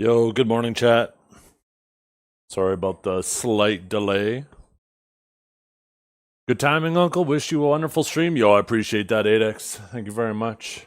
Yo, good morning, chat. Sorry about the slight delay. Good timing, Uncle. Wish you a wonderful stream. Yo, I appreciate that, 8x. Thank you very much.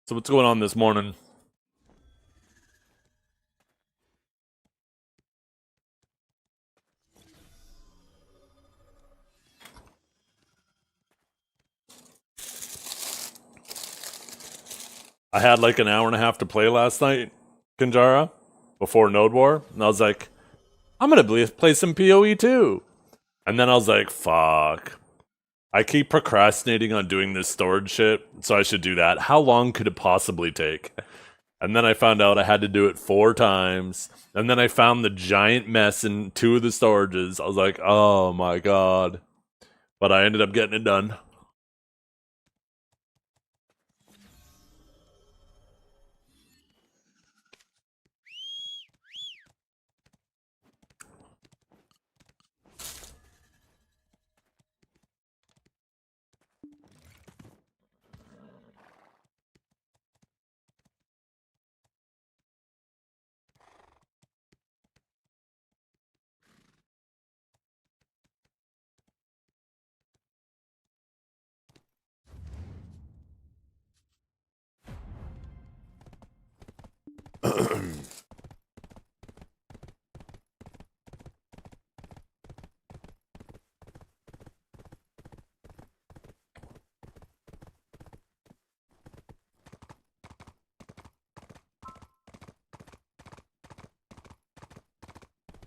So what's going on this morning? I had like an hour and a half to play last night, Kanjara, before Node War, and I was like, I'm gonna play some PoE too. And then I was like, fuck. I keep procrastinating on doing this storage shit, so I should do that. How long could it possibly take? And then I found out I had to do it 4 times. And then I found the giant mess in 2 of the storages. I was like, oh my god. But I ended up getting it done.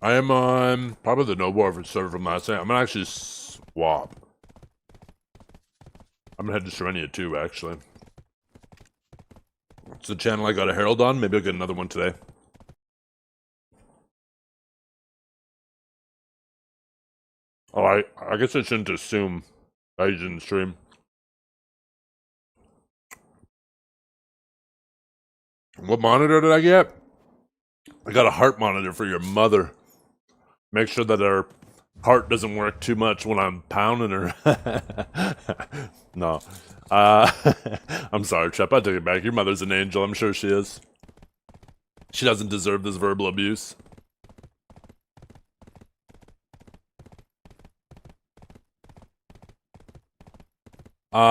I am on probably the no war server from last night. I'm gonna actually swap. I'm gonna head to Serenia too, actually. It's the channel I got a Herald on. Maybe I'll get another one today. Oh, I guess I shouldn't assume that you didn't stream. What monitor did I get? I got a heart monitor for your mother. Make sure that her heart doesn't work too much when I'm pounding her. No. I'm sorry, Chep. I take it back. Your mother's an angel. I'm sure she is. She doesn't deserve this verbal abuse. Here,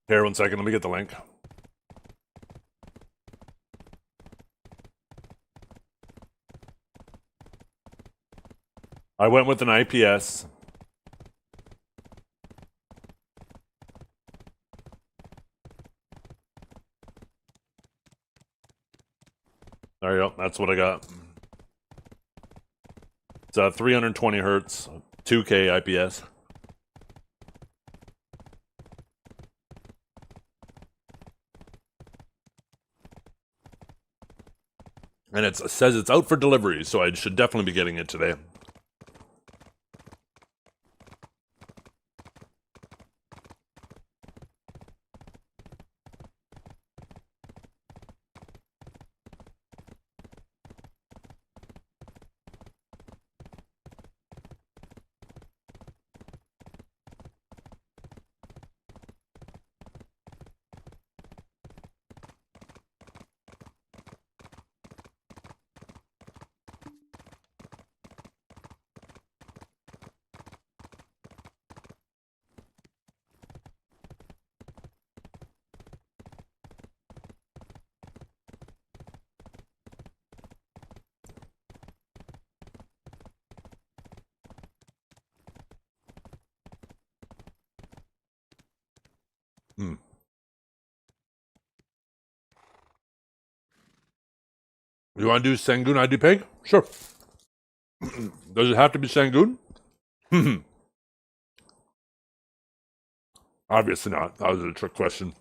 1 second. Let me get the link. I went with an IPS. There you go. That's what I got. It's 320 hertz, 2K IPS. And it says it's out for delivery, so I should definitely be getting it today. You want to do Sengun ID Peg? Sure. Does it have to be Sangoon? Obviously not. That was a trick question.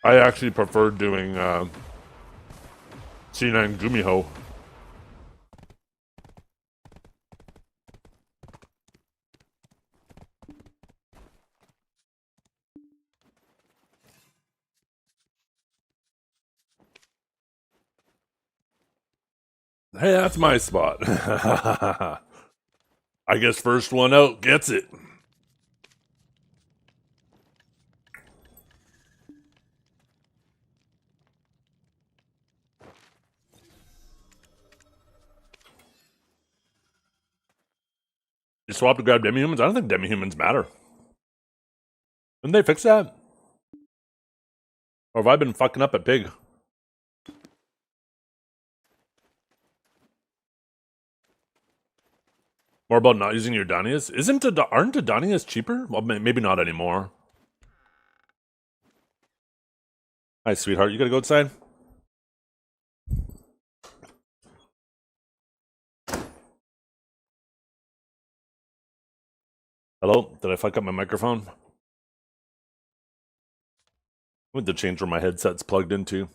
I actually prefer doing C9 Gumiho. Hey, that's my spot. I guess first one out gets it. You swap to grab demi-humans? I don't think demi-humans matter. Didn't they fix that? Or have I been fucking up at pig? More about not using your Danias? Aren't the Danias cheaper? Well, maybe not anymore. Hi, sweetheart. You gotta go outside? Hello? Did I fuck up my microphone? I went to change where my headset's plugged into.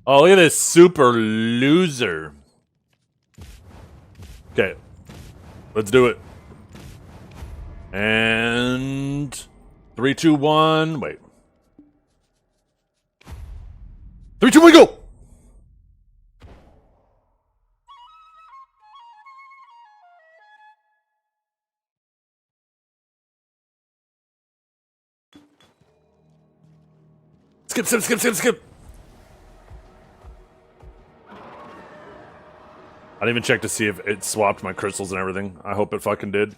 Oh, look at this super loser. Okay. Let's do it. And 3, 2, 1. Wait. 3, 2, 1, go! Skip, skip, skip, skip, skip. I didn't even check to see if it swapped my crystals and everything. I hope it fucking did.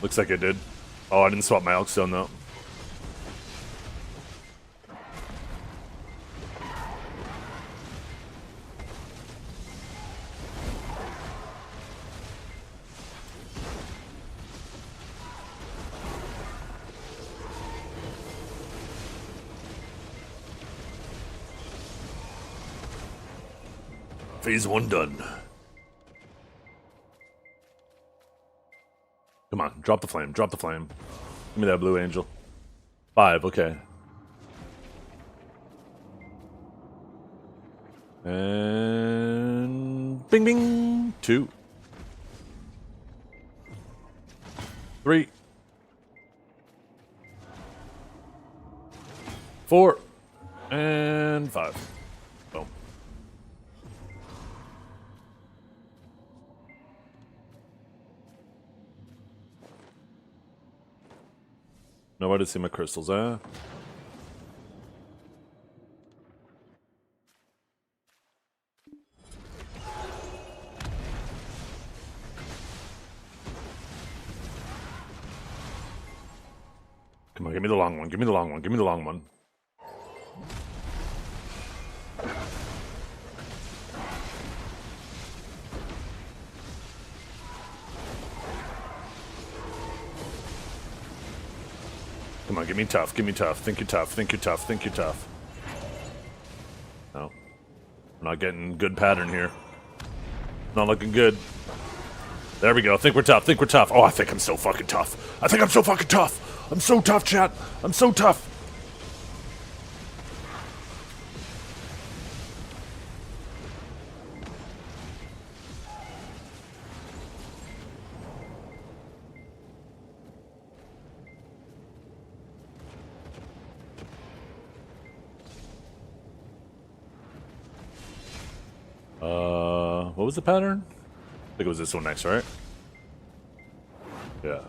Looks like it did. Oh, I didn't swap my Elkstone though. Phase 1 done. Come on, drop the flame, drop the flame. Give me that blue angel. 5, okay. And bing bing. 2. 3. 4. And 5. Boom. Nowhere to see my crystals, eh? Come on, give me the long one, give me the long one, give me the long one. Come on, give me tough, give me tough, think you're tough, think you're tough, think you're tough. No. I'm not getting good pattern here. Not looking good. There we go, think we're tough, think we're tough. Oh, I think I'm so fucking tough. I think I'm so fucking tough. I'm so tough, chat. I'm so tough. What was the pattern? I think it was this one next, right? Yeah.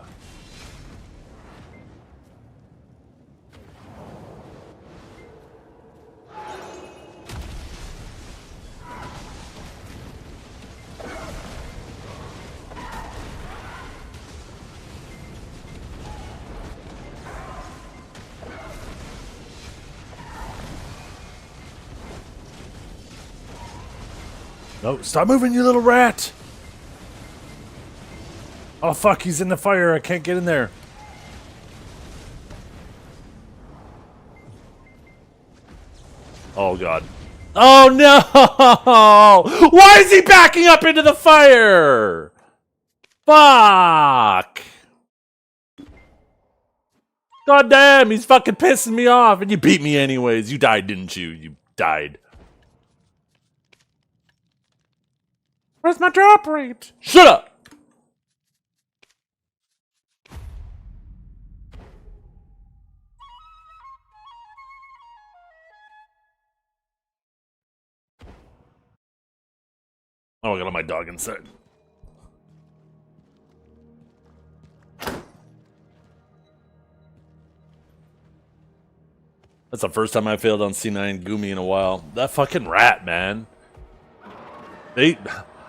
No, stop moving, you little rat! Oh fuck, he's in the fire. I can't get in there. Oh god. Oh no! Why is he backing up into the fire? Fuck! God damn, he's fucking pissing me off. And you beat me anyways. You died, didn't you? You died. Where's my drop rate? Shut up! Oh, I got my dog inside. That's the first time I failed on C9 Gumi in a while. That fucking rat, man.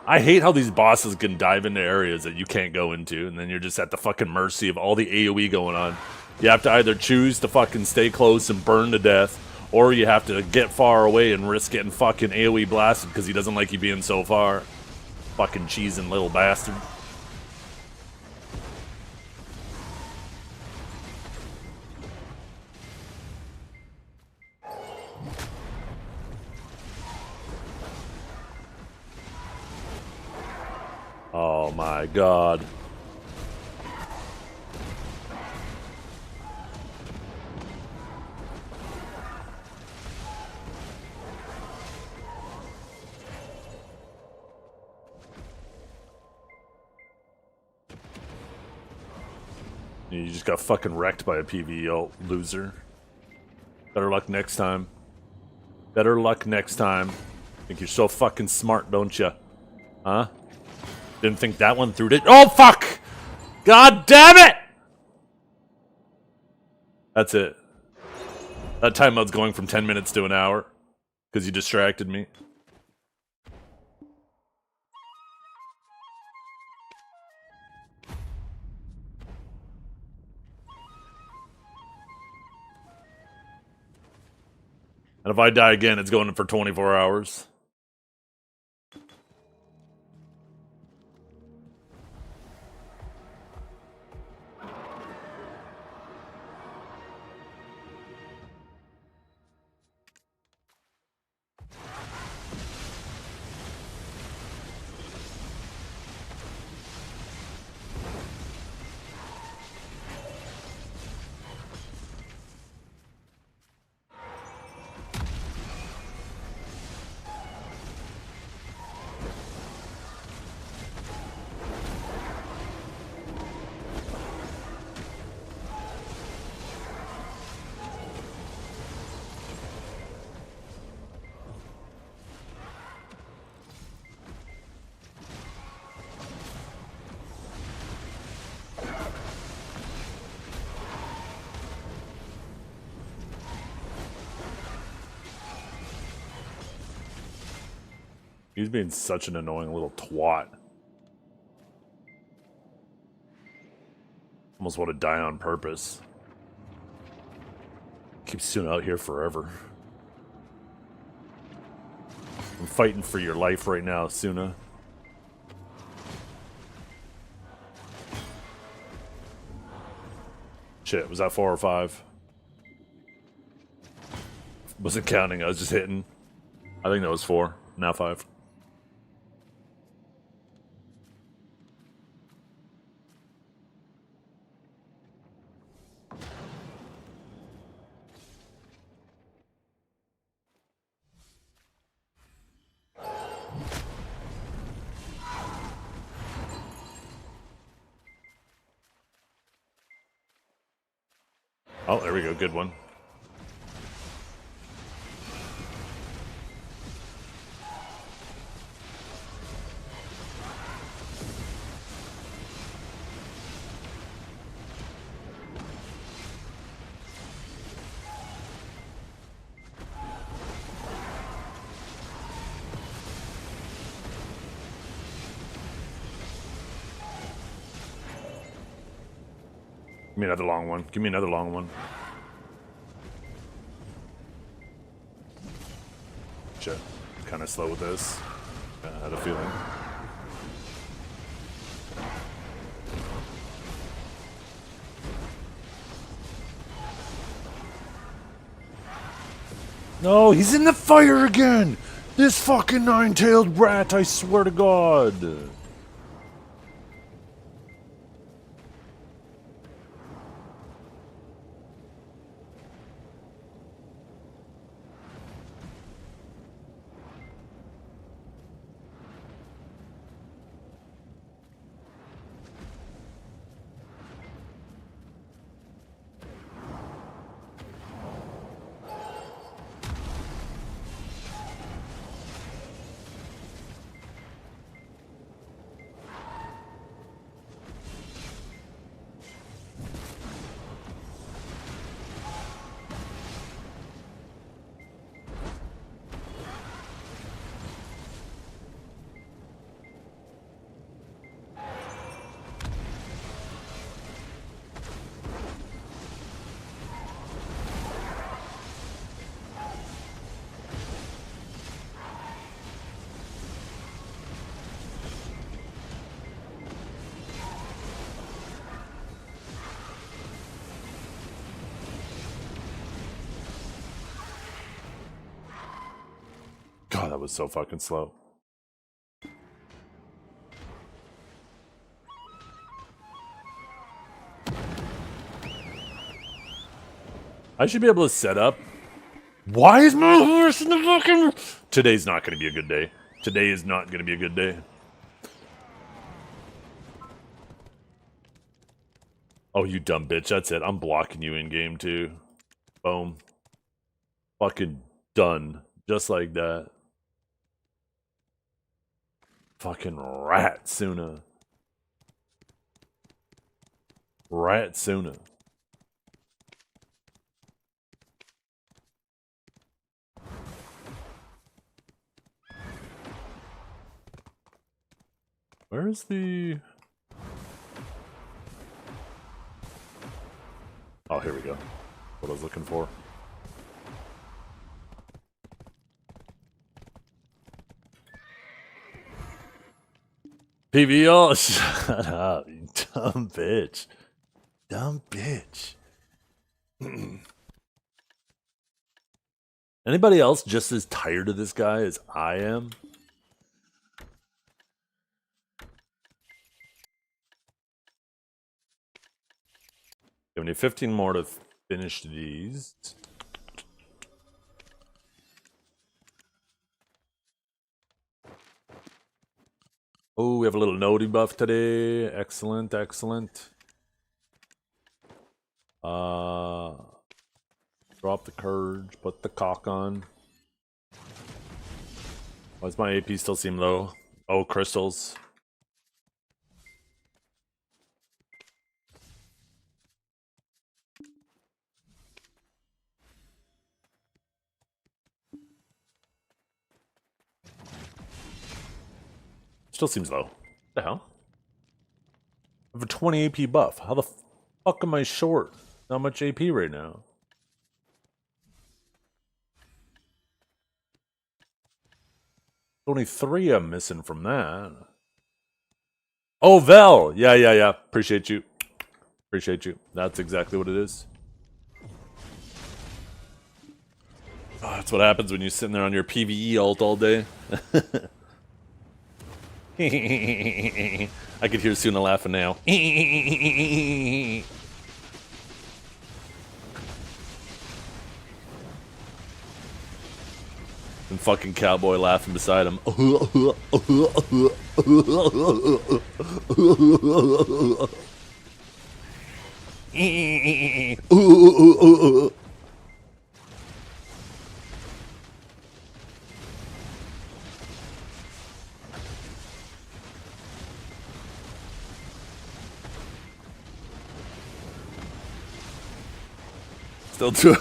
I hate how these bosses can dive into areas that you can't go into, and then you're just at the fucking mercy of all the AoE going on. You have to either choose to fucking stay close and burn to death, or you have to get far away and risk getting fucking AoE blasted because he doesn't like you being so far. Fucking cheesing little bastard. Oh my god. You just got fucking wrecked by a PvE loser. Better luck next time. Better luck next time. Think you're so fucking smart, don't you? Huh? Didn't think that one through, did? Oh, fuck! God damn it! That's it. That time mode's going from 10 minutes to an hour. Because you distracted me. And if I die again, it's going for 24 hours. He's being such an annoying little twat. Almost want to die on purpose. Keep Suna out here forever. I'm fighting for your life right now, Suna. Shit, was that 4 or 5? Wasn't counting, I was just hitting. I think that was 4, now 5. Oh, there we go, good one. Give me another long one. Give me another long one. Shit. Kind of slow with this. I had a feeling. No, he's in the fire again! This fucking nine-tailed brat, I swear to God! God, that was so fucking slow. I should be able to set up. Why is my horse in the fucking... Today's not going to be a good day. Today is not going to be a good day. Oh, you dumb bitch. That's it. I'm blocking you in game too. Boom. Fucking done. Just like that. Fucking Ratsuna. Ratsuna. Where's the... Oh, here we go. What I was looking for. PVO, shut up, you dumb bitch. Dumb bitch. Anybody else just as tired of this guy as I am? We need 15 more to finish these. Oh, we have a little no debuff today. Excellent, excellent. Drop the courage, put the cock on. Why does my AP still seem low? Oh, crystals. Still seems low. What the hell? I have a 20 AP buff. How the fuck am I short? Not much AP right now. Only 3 I'm missing from that. Oh, Vel! Yeah. Appreciate you. Appreciate you. That's exactly what it is. Oh, that's what happens when you're sitting there on your PvE ult all day. I could hear Suna laughing now. And fucking Cowboy laughing beside him. Still too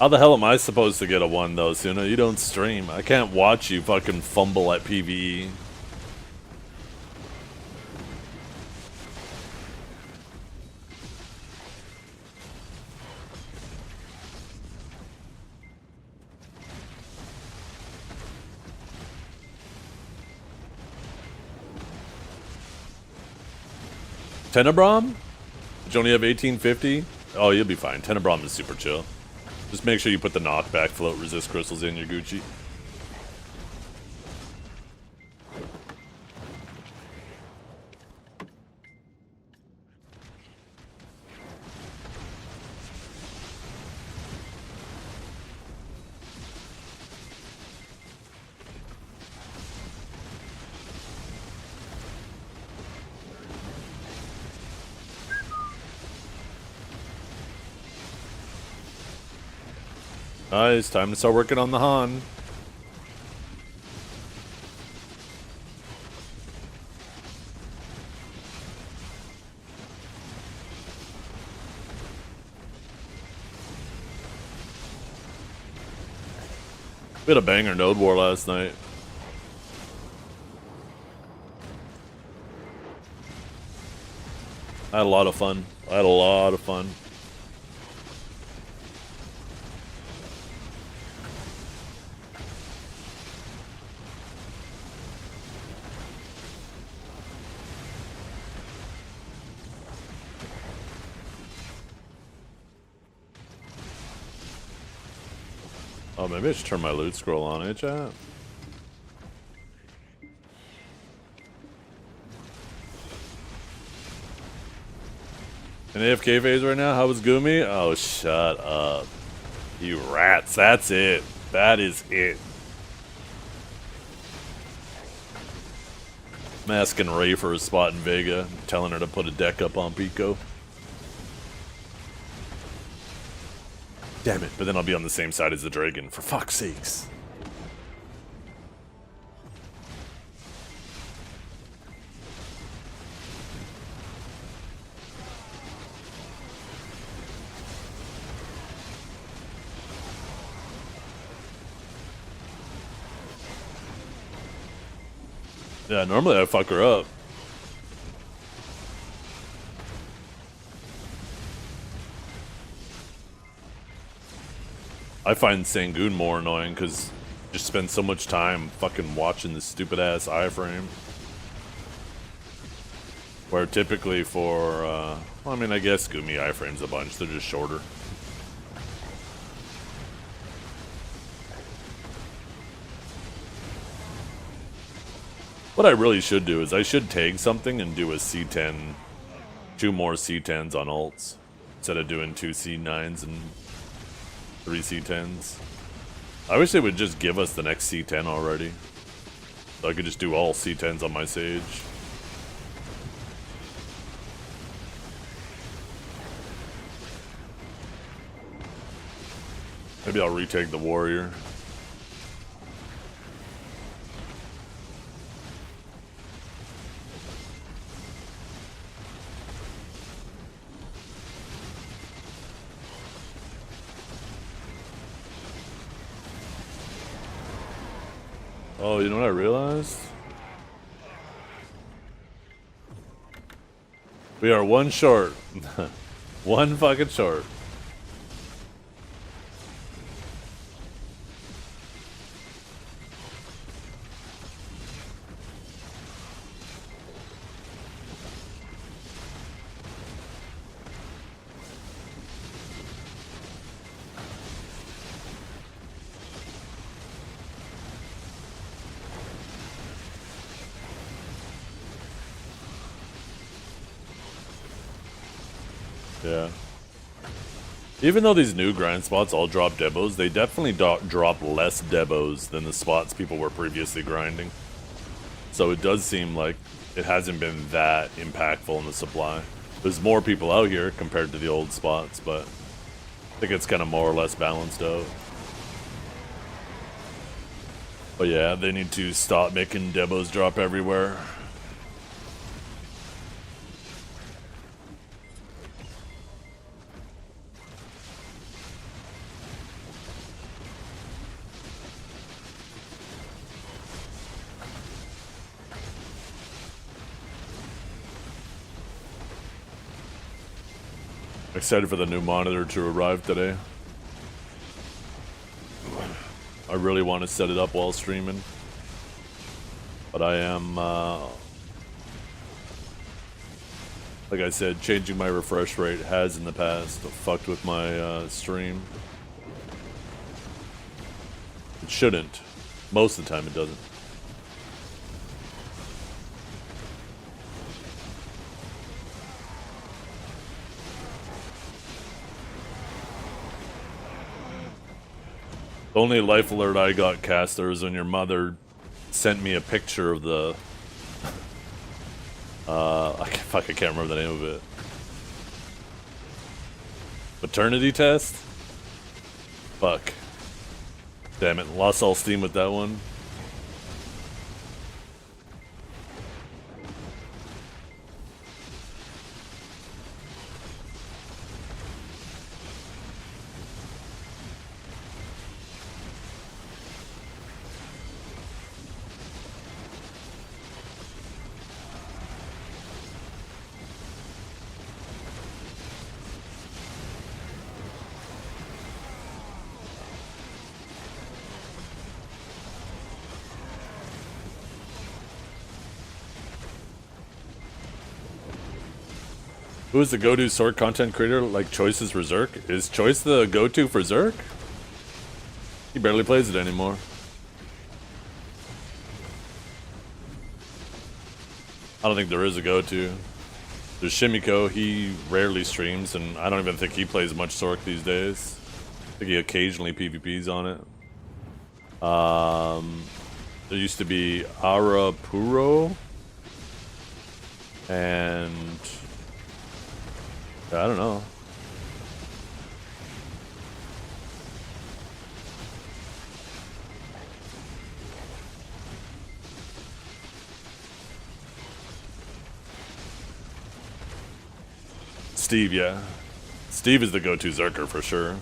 How the hell am I supposed to get a 1 though, Suna? You don't stream. I can't watch you fucking fumble at PvE. Tenebrom? Did you only have 1850? Oh, you'll be fine. Tenebrom is super chill. Just make sure you put the knockback float resist crystals in your Gucci. Nice, time to start working on the Han. We had a banger node war last night. I had a lot of fun. Oh, maybe I should turn my loot scroll on, eh, chat? In AFK phase right now? How was Gumi? Oh, shut up. You rats. That's it. That is it. I'm asking Ray for a spot in Vega, telling her to put a deck up on Pico. Damn it, but then I'll be on the same side as the dragon, for fuck's sakes. Yeah, normally I fuck her up. I find Sangoon more annoying because you just spend so much time fucking watching this stupid ass iframe. Where typically for, well, I mean, I guess Gumi iframes a bunch, they're just shorter. What I really should do is I should tag something and do a C10, 2 more C10s on ults, instead of doing 2 C9s and 3 C10s. I wish they would just give us the next C10 already. So I could just do all C10s on my Sage. Maybe I'll retake the Warrior. Oh, you know what I realized? We are 1 short. 1 fucking short. Yeah. Even though these new grind spots all drop debos, they definitely drop less debos than the spots people were previously grinding. So it does seem like it hasn't been that impactful in the supply. There's more people out here compared to the old spots, but I think it's kind of more or less balanced out. But yeah, they need to stop making debos drop everywhere. Excited for the new monitor to arrive today. I really want to set it up while streaming. But I am, like I said, changing my refresh rate has in the past fucked with my stream. It shouldn't. Most of the time it doesn't. The only life alert I got, Caster, is when your mother sent me a picture of the... I can't remember the name of it. Maternity test? Fuck. Damn it, lost all steam with that one. Who is the go-to Zork content creator like Choice is for Zerk? Is Choice the go-to for Zerk? He barely plays it anymore. I don't think there is a go-to. There's Shimiko, he rarely streams, and I don't even think he plays much Zork these days. I think he occasionally PvPs on it. There used to be Arapuro, and... I don't know. Steve, yeah. Steve is the go-to Zerker for sure.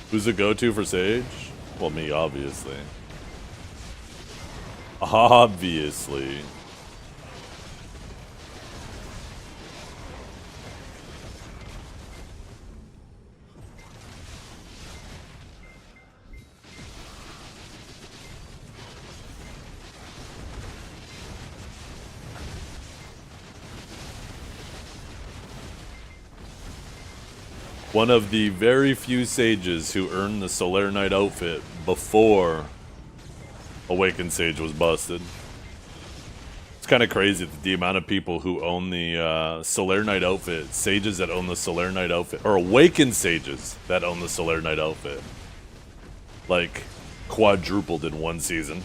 Who's the go-to for Sage? Well, me, obviously. Obviously. One of the very few sages who earned the Solaire Knight outfit before Awakened Sage was busted. It's kind of crazy that the amount of people who own the Solaire Knight outfit, sages that own the Solaire Knight outfit, or Awakened sages that own the Solaire Knight outfit, like, quadrupled in one season.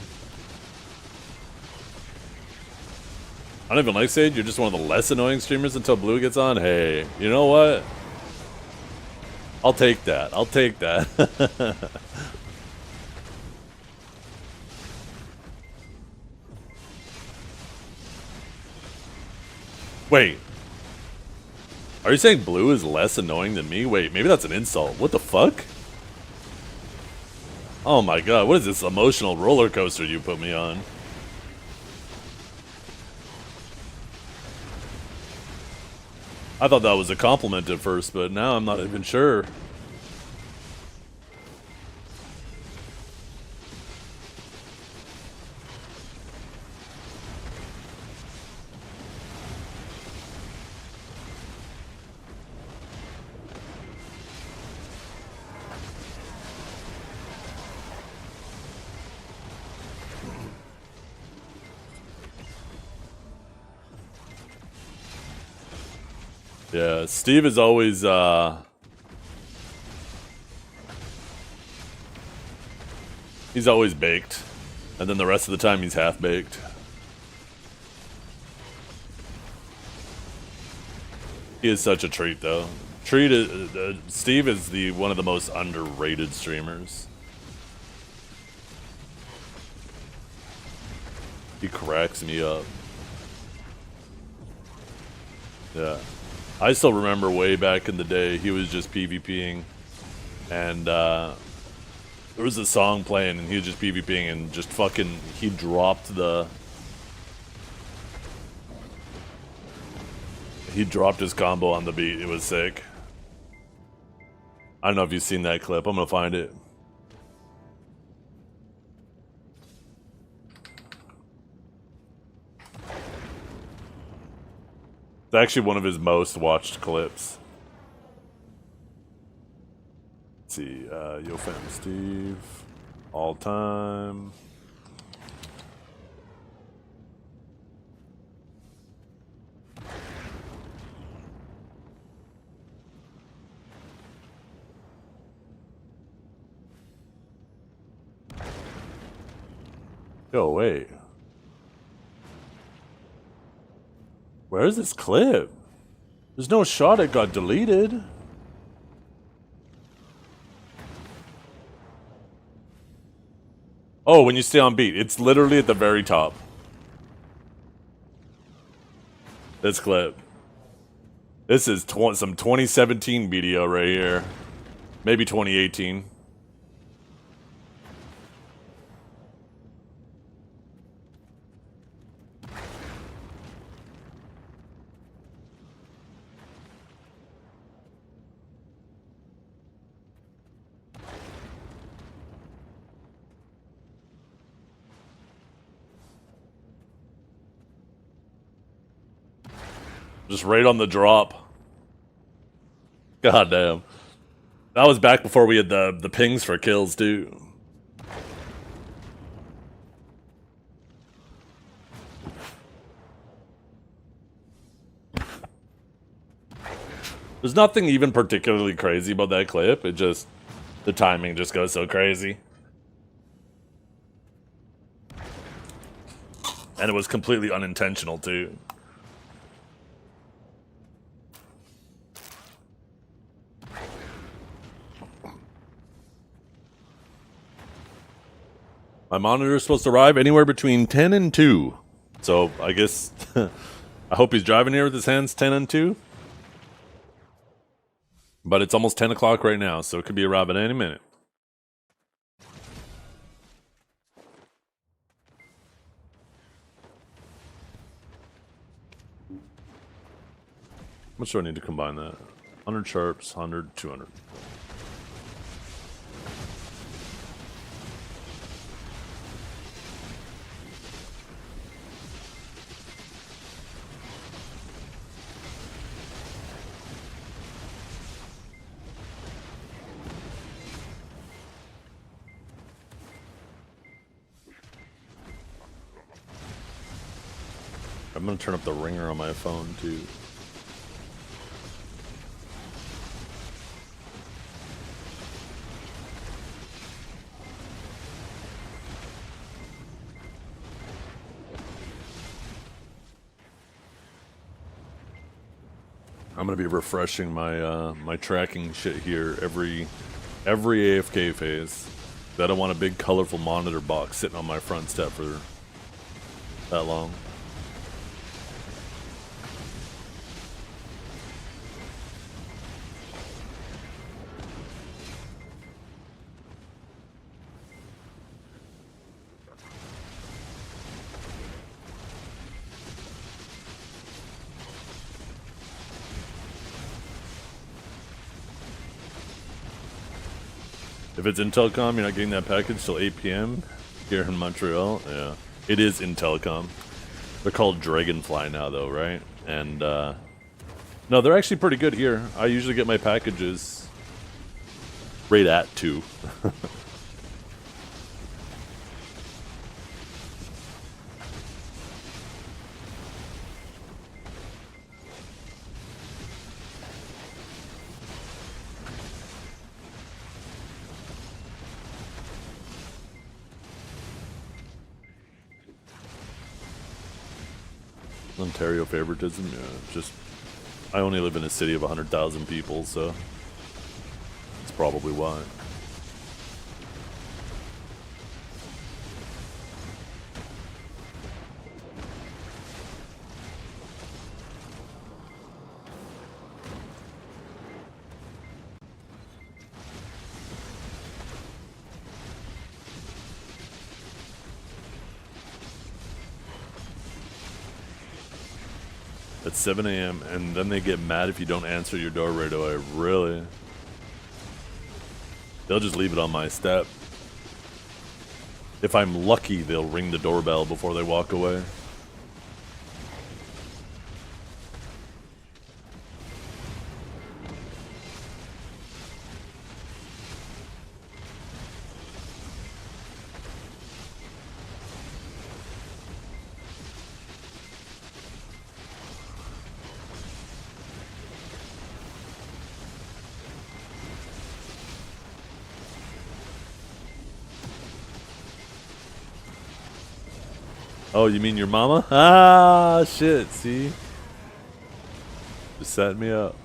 I don't even like Sage, you're just one of the less annoying streamers until Blue gets on? Hey, you know what? I'll take that. I'll take that. Wait. Are you saying Blue is less annoying than me? Wait, maybe that's an insult. What the fuck? Oh my god, what is this emotional roller coaster you put me on? I thought that was a compliment at first, but now I'm not even sure. Yeah, Steve is always, he's always baked. And then the rest of the time he's half-baked. He is such a treat, though. Steve is one of the most underrated streamers. He cracks me up. Yeah. I still remember way back in the day, he was just PvPing, and There was a song playing and he was just PvPing and just fucking, he dropped his combo on the beat. It was sick. I don't know if you've seen that clip. I'm gonna find it. It's actually one of his most watched clips. Let's see, Yo Fam Steve, all time. Yo, wait. Where's this clip? There's no shot it got deleted. Oh, when you stay on beat. It's literally at the very top. This clip. This is some 2017 video right here. Maybe 2018. Just right on the drop. God damn. That was back before we had the pings for kills, too. There's nothing even particularly crazy about that clip. It just, the timing just goes so crazy. And it was completely unintentional, too. My monitor is supposed to arrive anywhere between 10 and 2. So, I guess... I hope he's driving here with his hands 10 and 2. But it's almost 10 o'clock right now, so it could be arriving any minute. How much do I need to combine that? 100 sharps, 100, 200. I'm gonna turn up the ringer on my phone too. I'm gonna be refreshing my my tracking shit here every AFK phase. I don't want a big colorful monitor box sitting on my front step for that long. If it's Intelcom, you're not getting that package till 8 p.m. here in Montreal. Yeah, it is Intelcom. They're called Dragonfly now, though, right? And no, they're actually pretty good here. I usually get my packages right at 2. Ontario favoritism, yeah, just I only live in a city of 100,000 people, so that's probably why. at 7 a.m. and then they get mad if you don't answer your door right away. Really? They'll just leave it on my step. If I'm lucky, they'll ring the doorbell before they walk away. Oh, you mean your mama? Ah, shit, see? Just setting me up.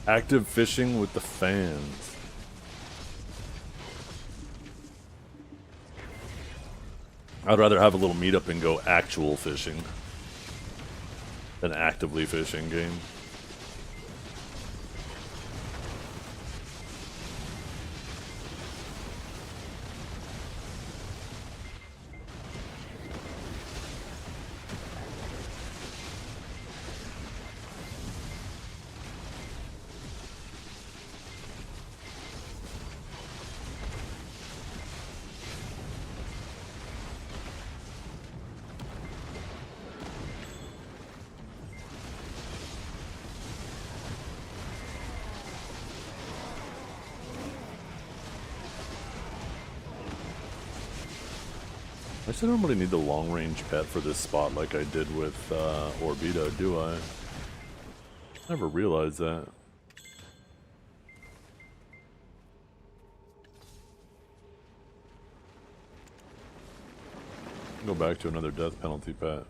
Active fishing with the fans. I'd rather have a little meetup and go actual fishing than actively fishing game. I still don't really need the long-range pet for this spot like I did with Orbita, do I? Never realized that. Go back to another death penalty pet.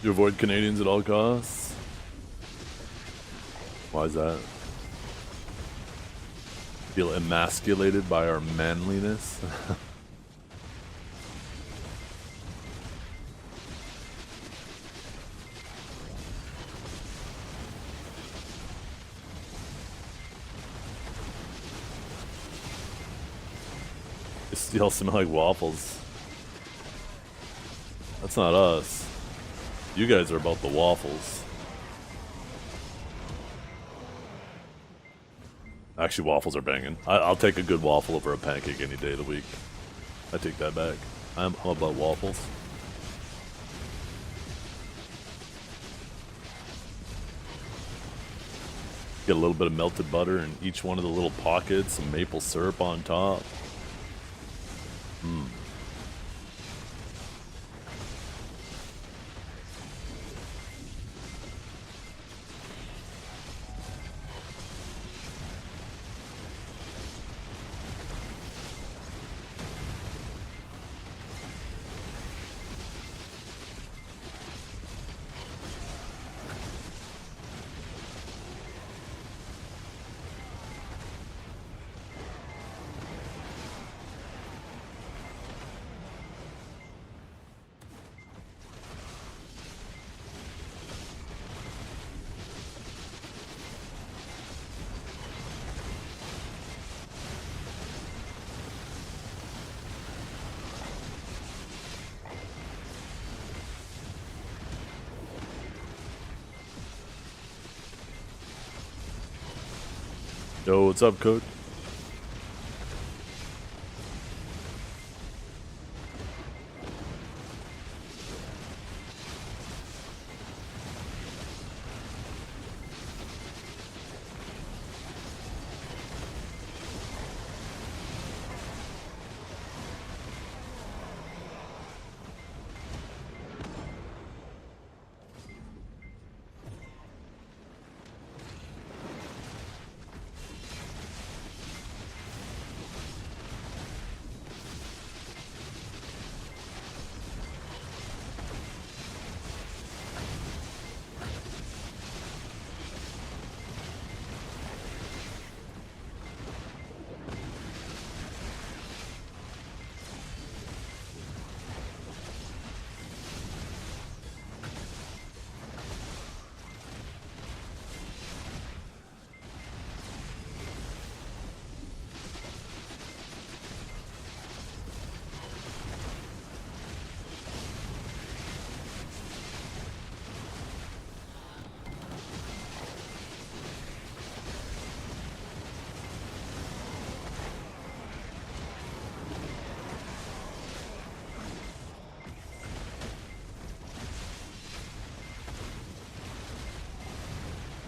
You avoid Canadians at all costs? Why is that? Feel emasculated by our manliness? They all smell like waffles. That's not us. You guys are about the waffles. Actually, waffles are banging. I'll take a good waffle over a pancake any day of the week. I take that back. I'm about waffles. Get a little bit of melted butter in each one of the little pockets, some maple syrup on top. Mmm. Yo, what's up, coach?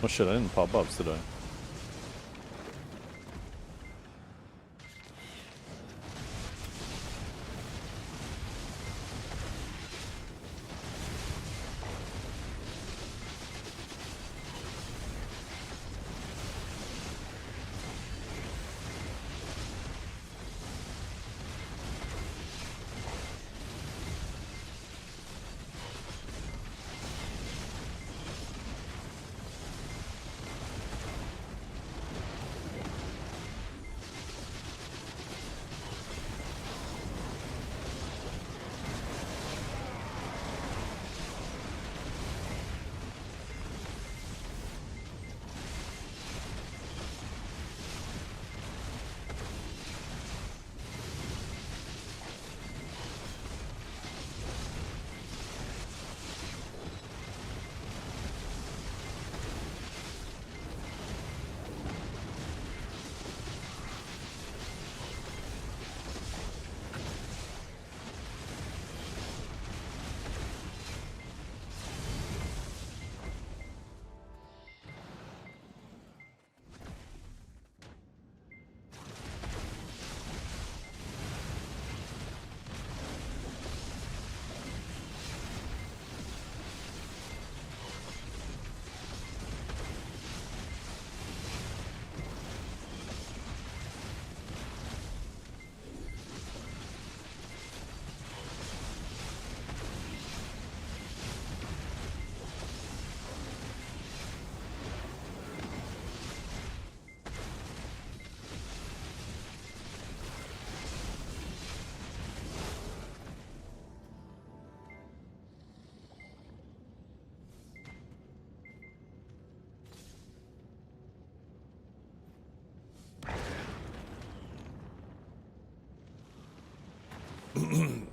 Oh shit, I didn't pop ups today.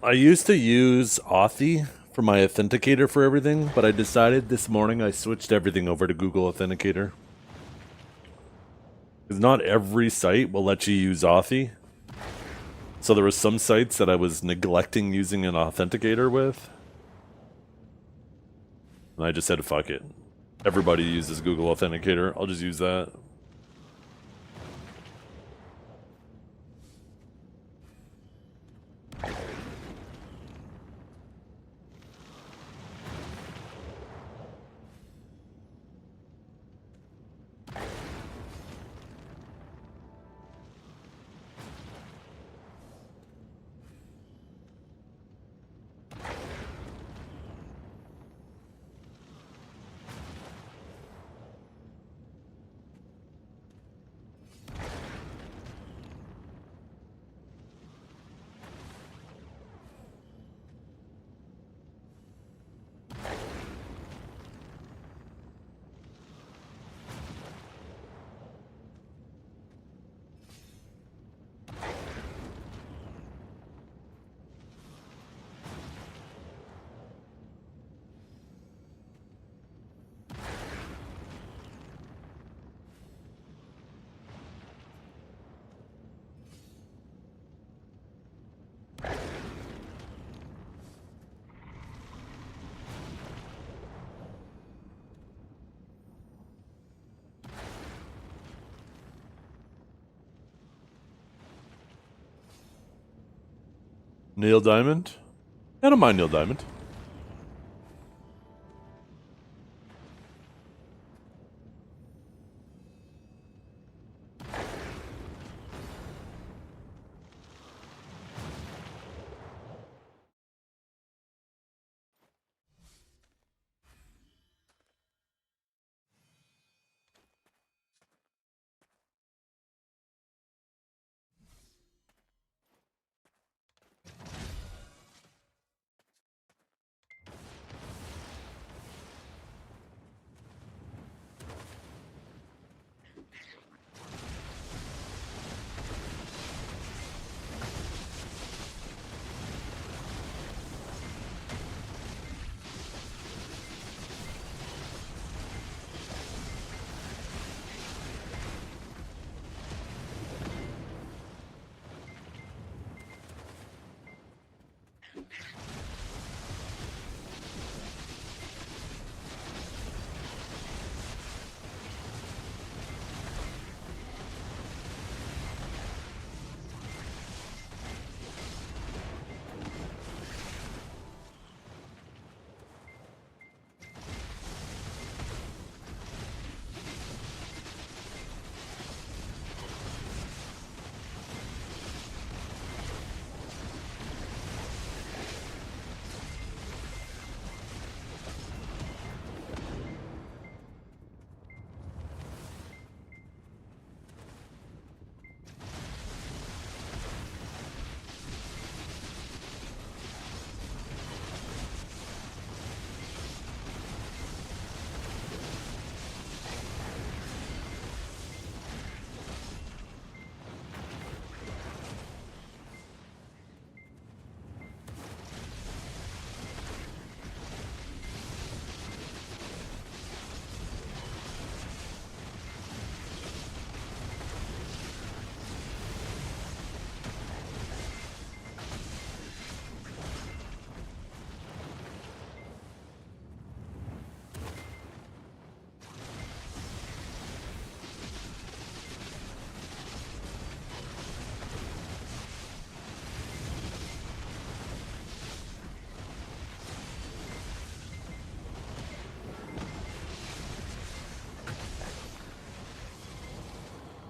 I used to use Authy for my authenticator for everything, but I decided this morning I switched everything over to Google Authenticator. Because not every site will let you use Authy. So there were some sites that I was neglecting using an authenticator with. And I just said, fuck it. Everybody uses Google Authenticator. I'll just use that. Neil Diamond? I don't mind Neil Diamond.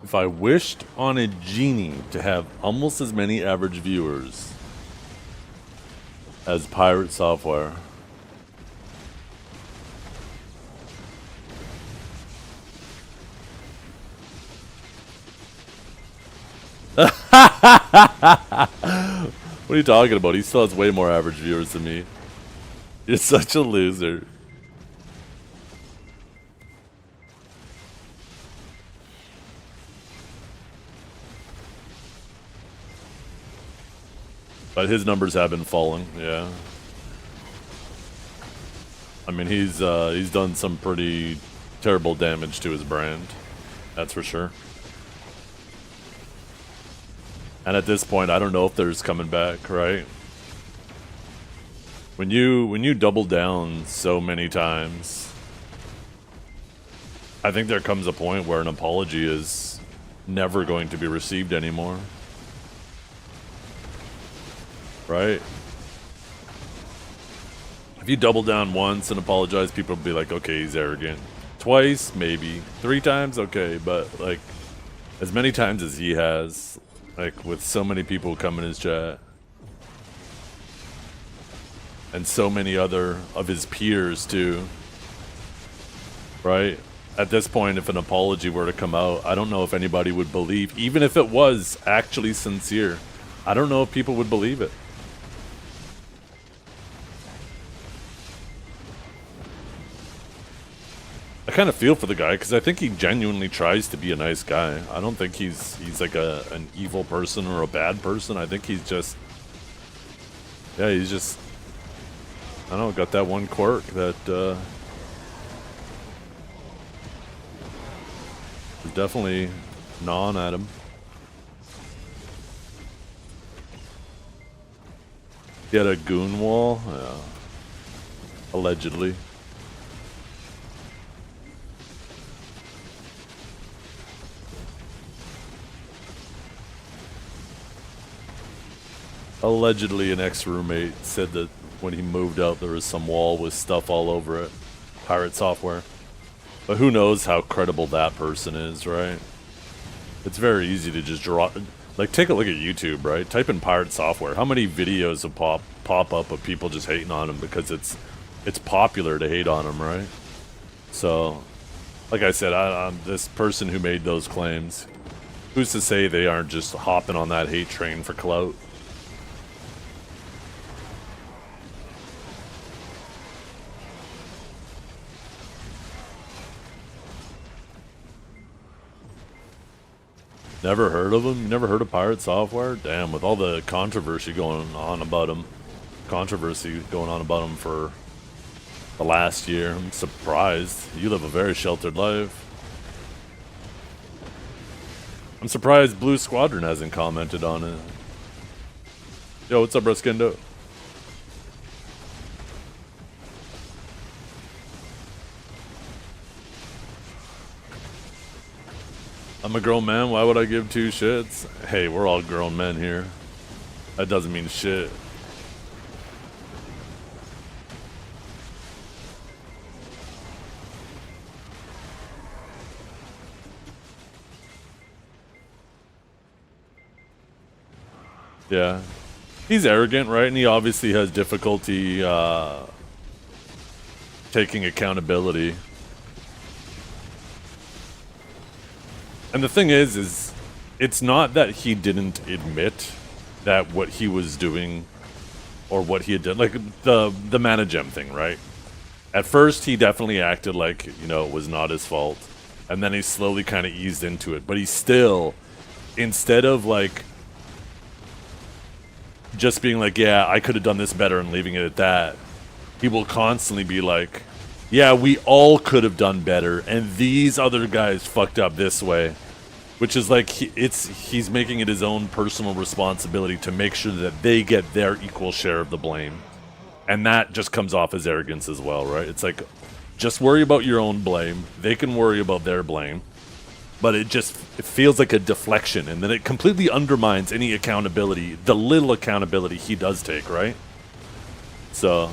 If I wished on a genie to have almost as many average viewers as Pirate Software, what are you talking about? He still has way more average viewers than me. You're such a loser. But his numbers have been falling, yeah. I mean, he's done some pretty terrible damage to his brand. That's for sure. And at this point, I don't know if there's coming back, right? When you double down so many times, I think there comes a point where an apology is never going to be received anymore. Right? If you double down once and apologize, people will be like, okay, he's arrogant. Twice, maybe. 3 times, okay. But, like, as many times as he has, like, with so many people come in his chat, and so many other of his peers, too. Right? At this point, if an apology were to come out, I don't know if anybody would believe, even if it was actually sincere. I don't know if people would believe it. I kind of feel for the guy because I think he genuinely tries to be a nice guy. I don't think he's like an evil person or a bad person. I think he's just, yeah, he's just, I don't know, got that one quirk that is definitely gnawing at him. He had a goon wall, yeah, allegedly. Allegedly, an ex-roommate said that when he moved out, there was some wall with stuff all over it. Pirate software. But who knows how credible that person is, right? It's very easy to just draw... Like, take a look at YouTube, right? Type in pirate software. How many videos will pop up of people just hating on him because it's popular to hate on him, right? So, like I said, this person who made those claims, who's to say they aren't just hopping on that hate train for clout? Never heard of him? You never heard of Pirate Software? Damn, with all the controversy going on about him for the last year, I'm surprised. You live a very sheltered life. I'm surprised Blue Squadron hasn't commented on it. Yo, what's up, Bruskindo? I'm a grown man, why would I give two shits? Hey, we're all grown men here. That doesn't mean shit. Yeah. He's arrogant, right? And he obviously has difficulty taking accountability. And the thing is it's not that he didn't admit that what he was doing or what he had done, like the Managem thing, right? At first, he definitely acted like, you know, it was not his fault. And then he slowly kind of eased into it. But he still, instead of like just being like, yeah, I could have done this better and leaving it at that, he will constantly be like, yeah, we all could have done better, and these other guys fucked up this way. Which is like, he's making it his own personal responsibility to make sure that they get their equal share of the blame. And that just comes off as arrogance as well, right? It's like, just worry about your own blame. They can worry about their blame. But it feels like a deflection, and then it completely undermines any accountability, the little accountability he does take, right? So...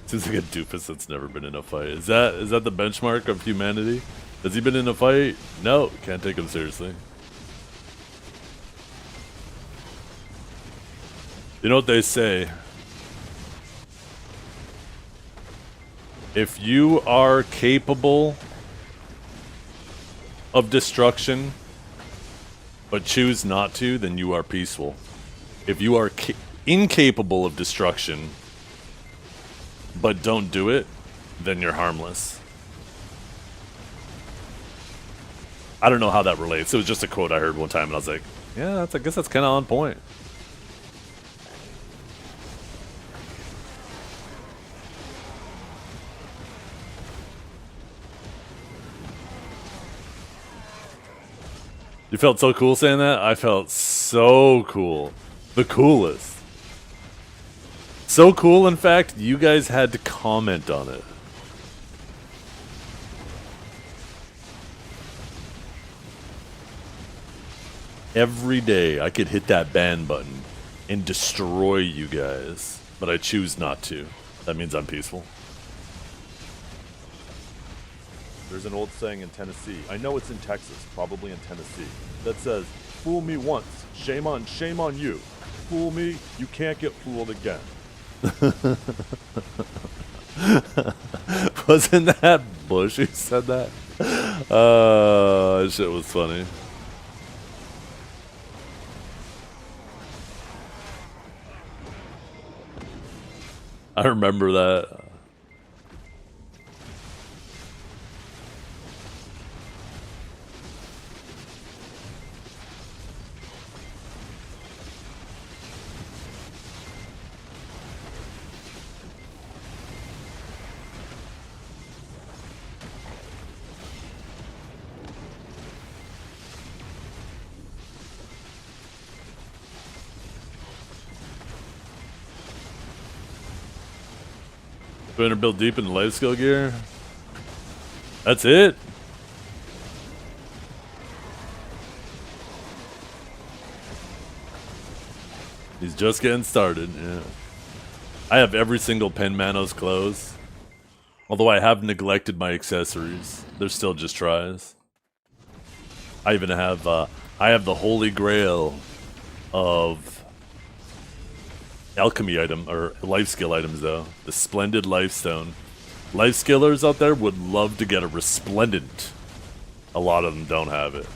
Seems like a doofus that's never been in a fight. Is that the benchmark of humanity? Has he been in a fight? No, can't take him seriously. You know what they say? If you are capable of destruction, but choose not to, then you are peaceful. If you are incapable of destruction, but don't do it, then you're harmless. I don't know how that relates. It was just a quote I heard one time, and I was like, yeah, I guess that's kind of on point. You felt so cool saying that? I felt so cool. The coolest. So cool, in fact, you guys had to comment on it. Every day I could hit that ban button and destroy you guys, but I choose not to. That means I'm peaceful. There's an old saying in Tennessee, I know it's in Texas, probably in Tennessee, that says, fool me once, shame on you. Fool me, you can't get fooled again. Wasn't that Bush who said that? That shit was funny. I remember that. 200 build deep in the life skill gear. That's it. He's just getting started, yeah. I have every single Pen Manos clothes. Although I have neglected my accessories. They're still just tries. I even have, I have the holy grail of alchemy item, or life skill items though. The Splendid Lifestone. Life skillers out there would love to get a Resplendent. A lot of them don't have it.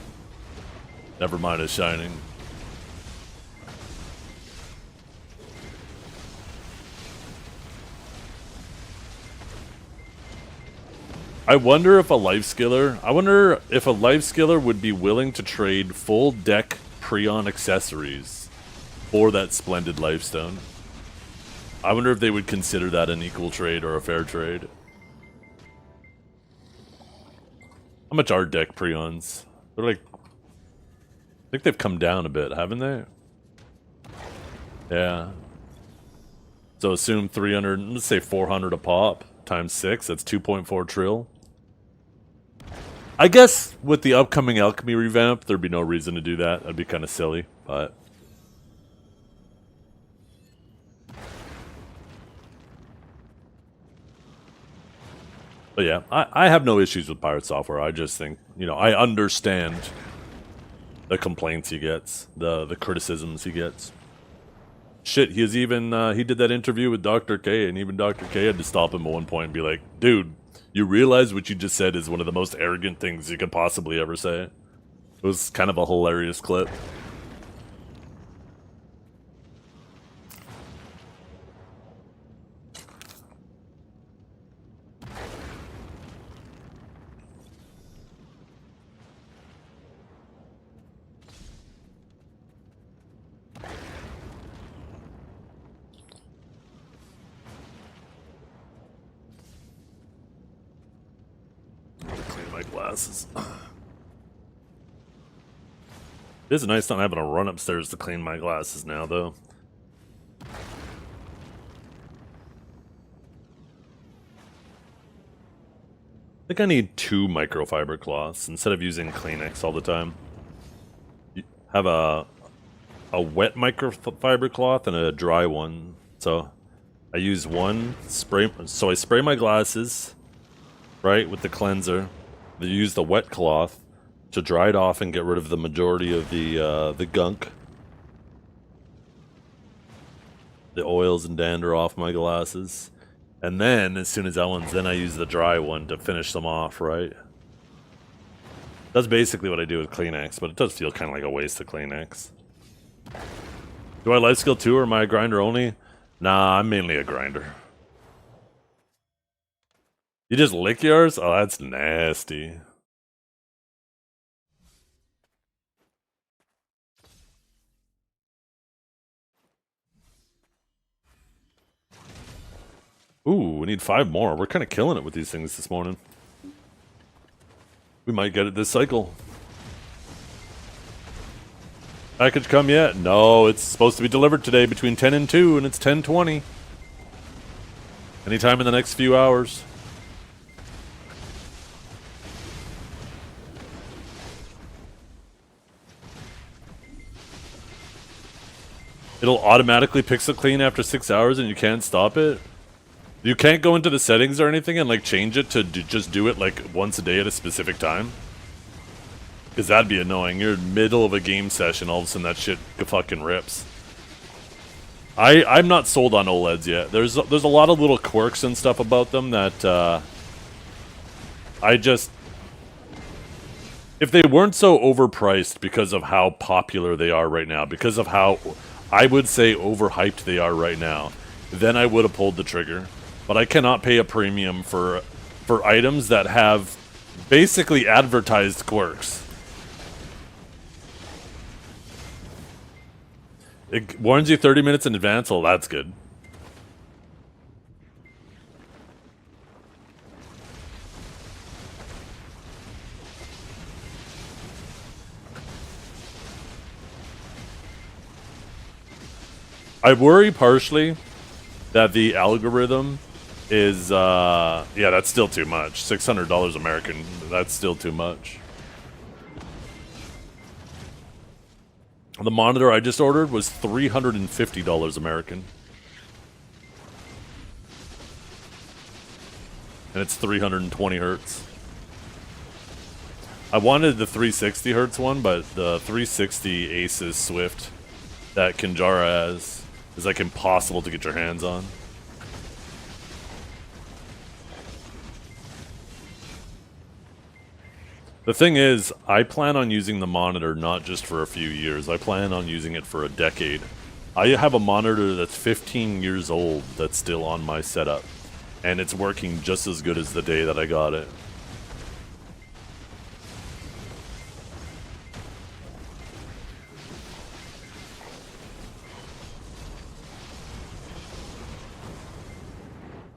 Never mind a Shining. I wonder if a life skiller would be willing to trade full deck Prion accessories for that Splendid Lifestone. I wonder if they would consider that an equal trade or a fair trade. How much are deck Prions? They're like, I think they've come down a bit, haven't they? Yeah. So assume 300, let's say 400 a pop times 6, that's 2.4 trill. I guess with the upcoming alchemy revamp, there'd be no reason to do that. That'd be kind of silly, but yeah, I have no issues with Pirate Software. I just think, you know, I understand the complaints he gets, the criticisms he gets. Shit, he did that interview with Dr. K, and even Dr. K had to stop him at one point and be like, dude, you realize what you just said is one of the most arrogant things you could possibly ever say. It was kind of a hilarious clip. Glasses. It is nice not having to run upstairs to clean my glasses now, though. I think I need 2 microfiber cloths instead of using Kleenex all the time. You have a wet microfiber cloth and a dry one. So I use one spray. So I spray my glasses, right, with the cleanser. They use the wet cloth to dry it off and get rid of the majority of the gunk, the oils and dander off my glasses, and then as soon as that one's, then I use the dry one to finish them off. Right. That's basically what I do with Kleenex, but it does feel kind of like a waste of Kleenex. Do I life skill too, or am I a grinder only? Nah, I'm mainly a grinder. You just lick yours? Oh, that's nasty. Ooh, we need 5 more. We're kind of killing it with these things this morning. We might get it this cycle. Package come yet? No, it's supposed to be delivered today between 10 and 2, and it's 10:20. Anytime in the next few hours. It'll automatically pixel clean after 6 hours and you can't stop it? You can't go into the settings or anything and like change it to just do it like once a day at a specific time? Because that'd be annoying. You're in the middle of a game session, all of a sudden that shit fucking rips. I'm not sold on OLEDs yet. There's a lot of little quirks and stuff about them that I just... If they weren't so overpriced because of how popular they are right now, because of how... I would say overhyped they are right now, then I would have pulled the trigger. But I cannot pay a premium for items that have basically advertised quirks. It warns you 30 minutes in advance. Well, that's good. I worry partially that the algorithm is, yeah, that's still too much. $600 American, that's still too much. The monitor I just ordered was $350 American. And it's 320 hertz. I wanted the 360 hertz one, but the 360 Asus Swift that Kinjara has is like impossible to get your hands on. The thing is, I plan on using the monitor not just for a few years. I plan on using it for a decade. I have a monitor that's 15 years old that's still on my setup, and it's working just as good as the day that I got it.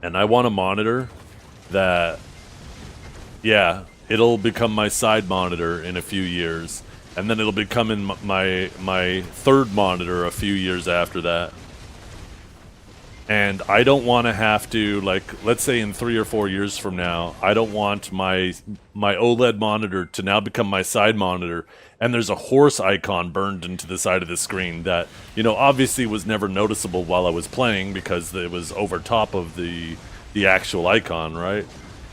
And I want a monitor that, yeah, it'll become my side monitor in a few years, and then it'll become in my third monitor a few years after that. And I don't want to have to, like, let's say in 3 or 4 years from now, I don't want my OLED monitor to now become my side monitor, and there's a horse icon burned into the side of the screen that, you know, obviously was never noticeable while I was playing because it was over top of the actual icon, right?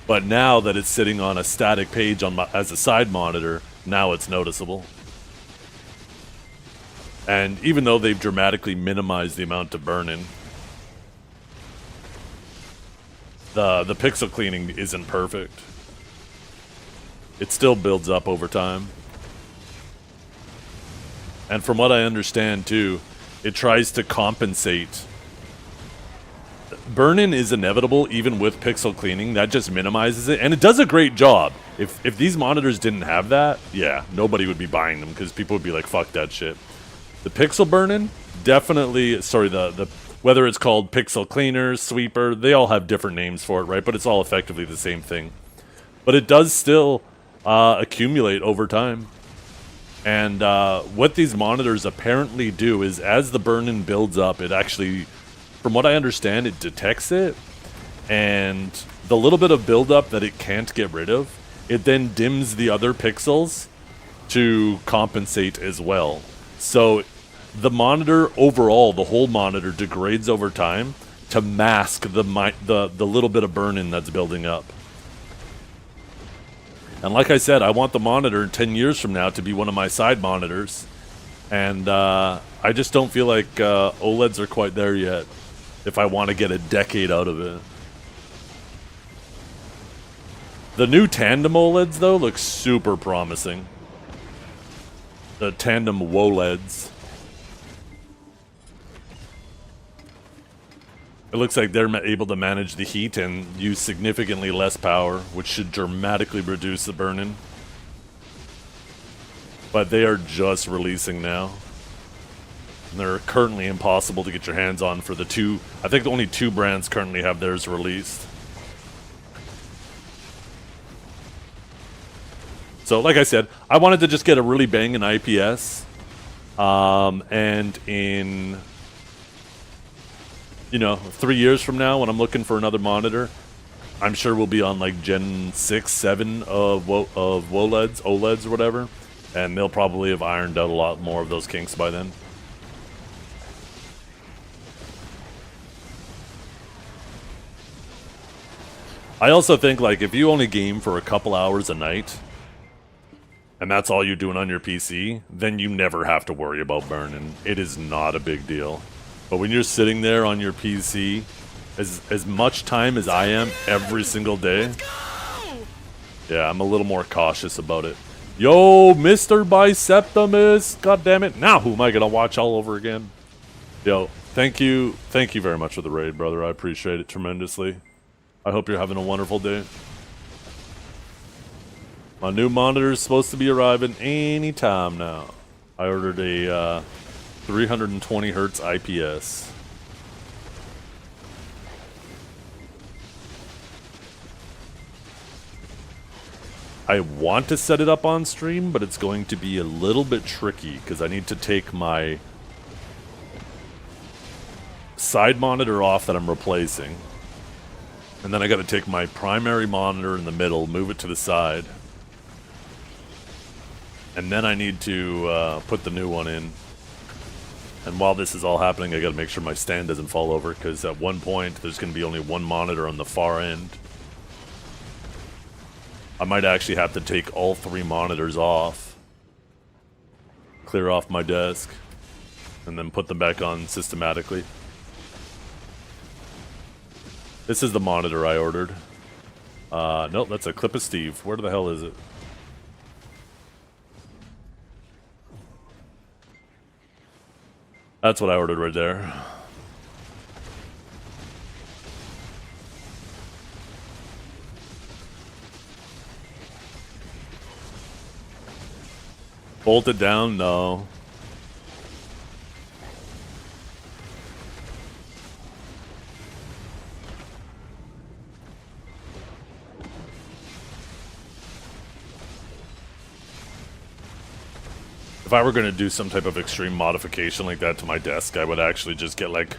But now that it's sitting on a static page on as a side monitor, now it's noticeable. And even though they've dramatically minimized the amount of burn-in, the pixel cleaning isn't perfect. It still builds up over time. And from what I understand too, it tries to compensate. Burn-in is inevitable even with pixel cleaning. That just minimizes it, and it does a great job. If these monitors didn't have that, yeah, nobody would be buying them because people would be like, fuck that shit. The pixel burn-in, definitely, sorry, the whether it's called pixel cleaner, sweeper, they all have different names for it, right? But it's all effectively the same thing. But it does still accumulate over time. And what these monitors apparently do is as the burn-in builds up, it actually, from what I understand, it detects it. And the little bit of buildup that it can't get rid of, it then dims the other pixels to compensate as well. So the monitor overall, the whole monitor, degrades over time to mask the little bit of burn-in that's building up. And like I said, I want the monitor 10 years from now to be one of my side monitors. And I just don't feel like OLEDs are quite there yet if I want to get a decade out of it. The new tandem OLEDs, though, look super promising. The tandem WOLEDs. It looks like they're able to manage the heat and use significantly less power, which should dramatically reduce the burn-in. But they are just releasing now. And they're currently impossible to get your hands on for the two. I think only 2 brands currently have theirs released. So, like I said, I wanted to just get a really banging IPS. And in, you know, 3 years from now when I'm looking for another monitor, I'm sure we'll be on like Gen 6, 7 of OLEDs or whatever. And they'll probably have ironed out a lot more of those kinks by then. I also think, like, if you only game for a couple hours a night, and that's all you're doing on your PC, then you never have to worry about burn-in. It is not a big deal. But when you're sitting there on your PC, as much time as I am every single day, yeah, I'm a little more cautious about it. Yo, Mr. Biceptimus, god damn it. Now who am I gonna watch all over again? Yo, thank you very much for the raid, brother. I appreciate it tremendously. I hope you're having a wonderful day. My new monitor is supposed to be arriving any time now. I ordered a 320 hertz IPS. I want to set it up on stream, but it's going to be a little bit tricky because I need to take my side monitor off that I'm replacing. And then I gotta take my primary monitor in the middle, move it to the side. And then I need to put the new one in. And while this is all happening, I gotta make sure my stand doesn't fall over, because at one point, there's gonna be only one monitor on the far end. I might actually have to take all 3 monitors off, clear off my desk, and then put them back on systematically. This is the monitor I ordered. Nope, that's a clip of Steve. Where the hell is it? That's what I ordered right there. Bolt it down? No. If I were going to do some type of extreme modification like that to my desk, I would actually just get like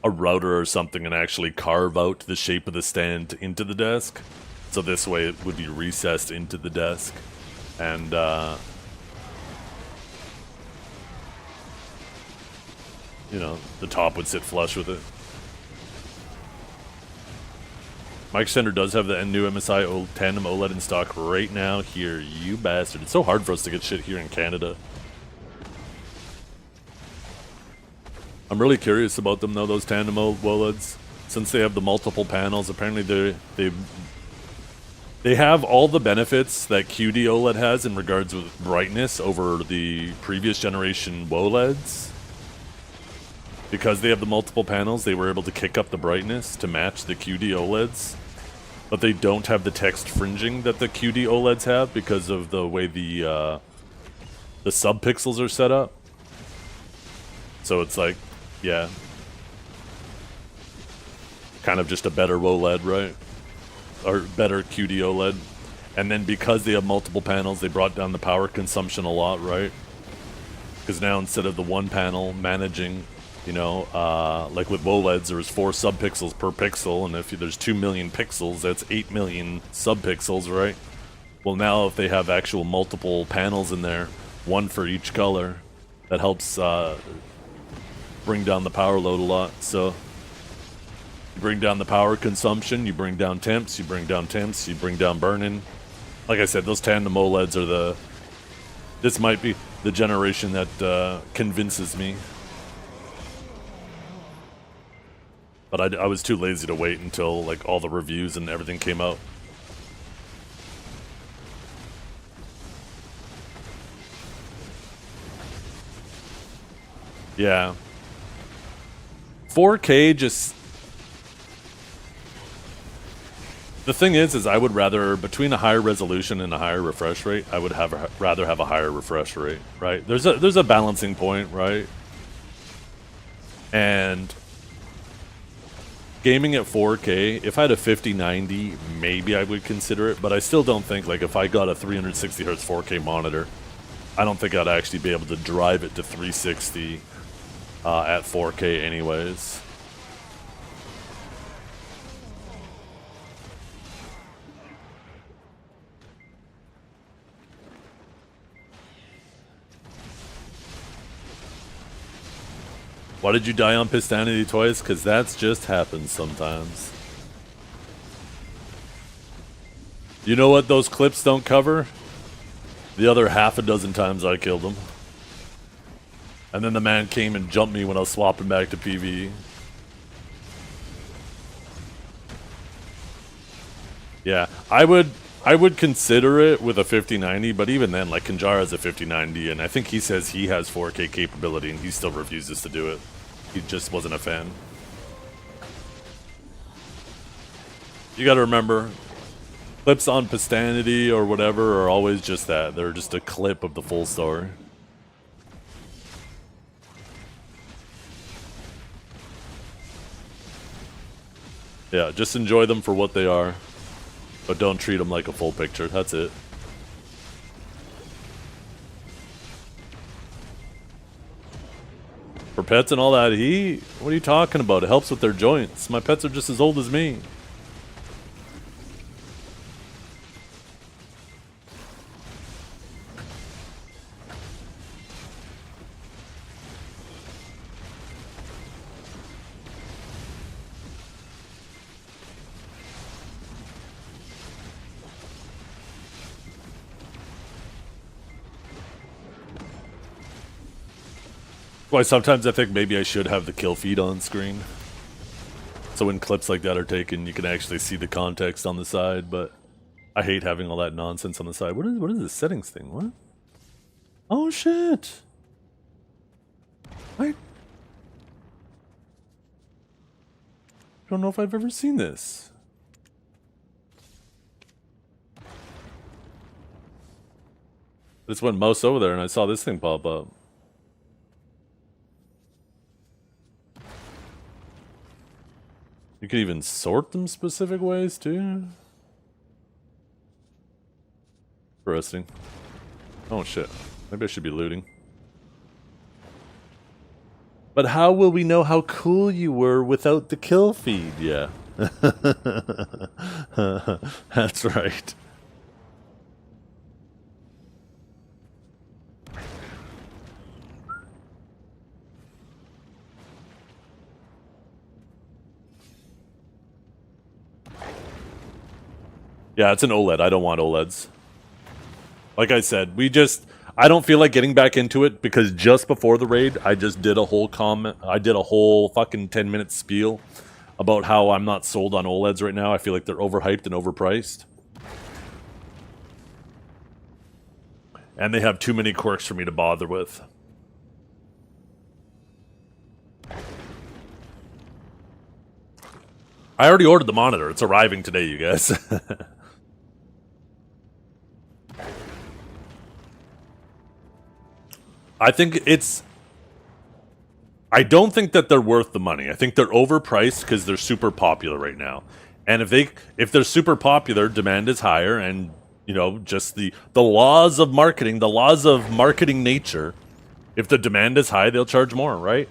a router or something and actually carve out the shape of the stand into the desk. So this way it would be recessed into the desk. And you know, the top would sit flush with it. Mic Center does have the new MSI Tandem OLED in stock right now here, you bastard. It's so hard for us to get shit here in Canada. I'm really curious about them though, those Tandem OLEDs. Since they have the multiple panels, apparently they have all the benefits that QD OLED has in regards with brightness over the previous generation OLEDs. Because they have the multiple panels, they were able to kick up the brightness to match the QD OLEDs. But they don't have the text fringing that the QD OLEDs have because of the way the subpixels are set up. So it's like, yeah, kind of just a better OLED, right? Or better QD OLED. And then because they have multiple panels, they brought down the power consumption a lot, right? Because now instead of the one panel managing, you know, like with OLEDs, there was 4 subpixels per pixel, and if there's 2 million pixels, that's 8 million subpixels, right? Well, now if they have actual multiple panels in there, one for each color, that helps bring down the power load a lot. So you bring down the power consumption, you bring down temps, you bring down temps, you bring down burn-in. Like I said, those tandem OLEDs are this might be the generation that convinces me. But I was too lazy to wait until like all the reviews and everything came out. Yeah. 4K just... The thing is I would rather, between a higher resolution and a higher refresh rate, I would rather have a higher refresh rate, right? There's a balancing point, right? And gaming at 4K, if I had a 5090, maybe I would consider it, but I still don't think, like, if I got a 360 hertz 4K monitor, I don't think I'd actually be able to drive it to 360 at 4K anyways. Why did you die on Pistanity twice? Because that's just happens sometimes. You know what those clips don't cover? The other half a dozen times I killed him. And then the man came and jumped me when I was swapping back to PvE. Yeah, I would consider it with a 5090, but even then, like, Kinjara's a 5090, and I think he says he has 4K capability, and he still refuses to do it. He just wasn't a fan. You gotta remember, clips on Pistanity or whatever are always just that. They're just a clip of the full story. Yeah, just enjoy them for what they are, but don't treat them like a full picture. That's it. For for pets and all that heat? What are you talking about? It helps with their joints. My pets are just as old as me. Why sometimes I think maybe I should have the kill feed on screen. So when clips like that are taken, you can actually see the context on the side, but I hate having all that nonsense on the side. What is this settings thing? What? Oh shit. I don't know if I've ever seen this. I just went mouse over there and I saw this thing pop up. You can even sort them specific ways, too. Interesting. Oh, shit. Maybe I should be looting. But how will we know how cool you were without the kill feed? Yeah. That's right. Yeah, it's an OLED. I don't want OLEDs. Like I said, I don't feel like getting back into it because just before the raid, I just did a whole fucking 10-minute spiel about how I'm not sold on OLEDs right now. I feel like they're overhyped and overpriced. And they have too many quirks for me to bother with. I already ordered the monitor. It's arriving today, you guys. I don't think that they're worth the money. I think they're overpriced because they're super popular right now. And if they're super popular, demand is higher, and you know, just the laws of marketing, the laws of marketing nature. If the demand is high, they'll charge more, right?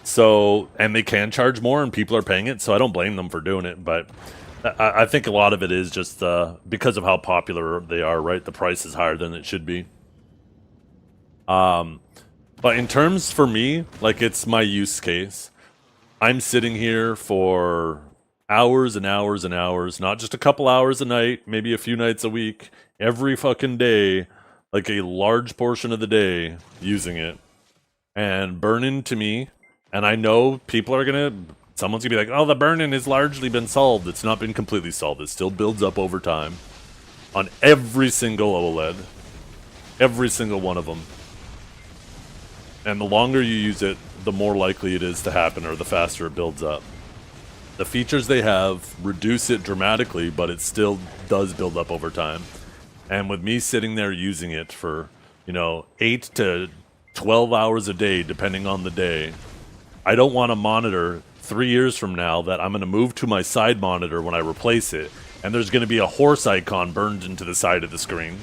So, and they can charge more, and people are paying it. So I don't blame them for doing it. But I think a lot of it is just because of how popular they are, right? The price is higher than it should be. But in terms for me, like it's my use case. I'm sitting here for hours and hours and hours, not just a couple hours a night, maybe a few nights a week, every fucking day, like a large portion of the day using it. And burn-in to me, and I know people are someone's gonna be like, oh, the burn-in has largely been solved. It's not been completely solved. It still builds up over time on every single OLED. Every single one of them. And the longer you use it, the more likely it is to happen, or the faster it builds up. The features they have reduce it dramatically, but it still does build up over time. And with me sitting there using it for, 8 to 12 hours a day, depending on the day, I don't want a monitor 3 years from now that I'm going to move to my side monitor when I replace it, and there's going to be a horse icon burned into the side of the screen.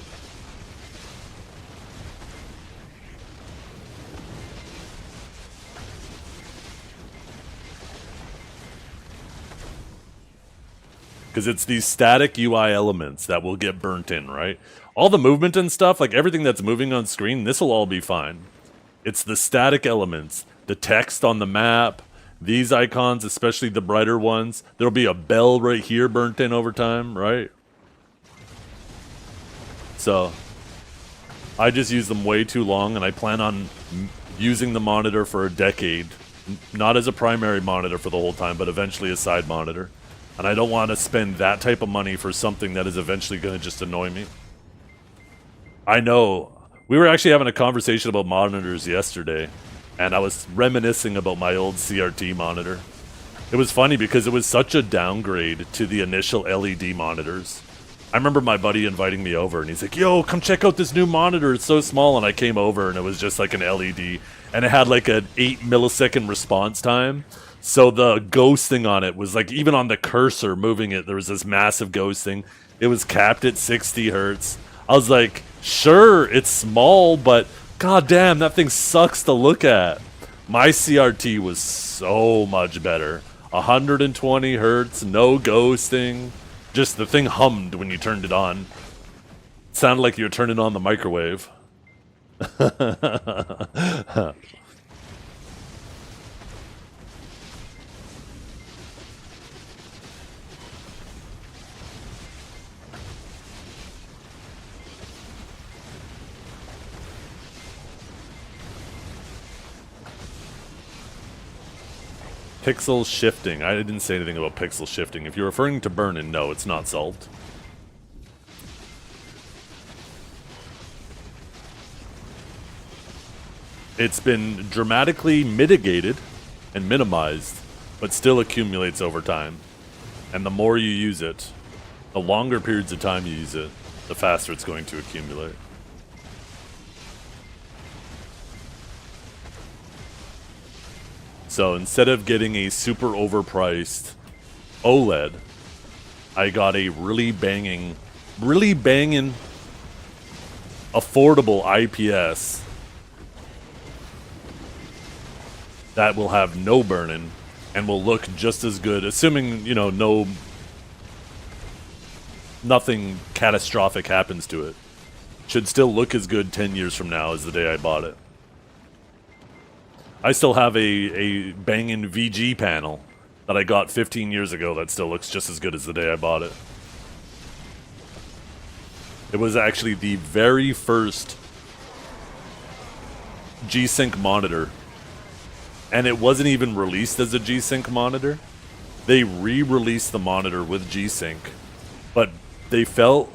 Because it's these static UI elements that will get burnt in, right? All the movement and stuff, like everything that's moving on screen, this will all be fine. It's the static elements, the text on the map, these icons, especially the brighter ones. There'll be a bell right here burnt in over time, right? So, I just use them way too long, and I plan on using the monitor for a decade. Not as a primary monitor for the whole time, but eventually a side monitor. And I don't want to spend that type of money for something that is eventually going to just annoy me. I know. We were actually having a conversation about monitors yesterday, and I was reminiscing about my old CRT monitor. It was funny because it was such a downgrade to the initial LED monitors. I remember my buddy inviting me over, and he's like, yo, come check out this new monitor. It's so small. And I came over, and it was just like an LED, and it had like an 8 millisecond response time. So the ghosting on it was like, even on the cursor moving it, there was this massive ghosting. It was capped at 60 hertz. I was like, sure, it's small, but goddamn, that thing sucks to look at. My CRT was so much better. 120 hertz, no ghosting. Just the thing hummed when you turned it on. It sounded like you were turning on the microwave. Pixel shifting. I didn't say anything about pixel shifting. If you're referring to burn-in, no, it's not salt. It's been dramatically mitigated and minimized, but still accumulates over time. And the more you use it, the longer periods of time you use it, the faster it's going to accumulate. So instead of getting a super overpriced OLED, I got a really banging affordable IPS that will have no burn-in and will look just as good, assuming, you know, nothing catastrophic happens to it. Should still look as good 10 years from now as the day I bought it. I still have a bangin' VG panel that I got 15 years ago that still looks just as good as the day I bought it. It was actually the very first G-Sync monitor. And it wasn't even released as a G-Sync monitor. They re-released the monitor with G-Sync. But they felt...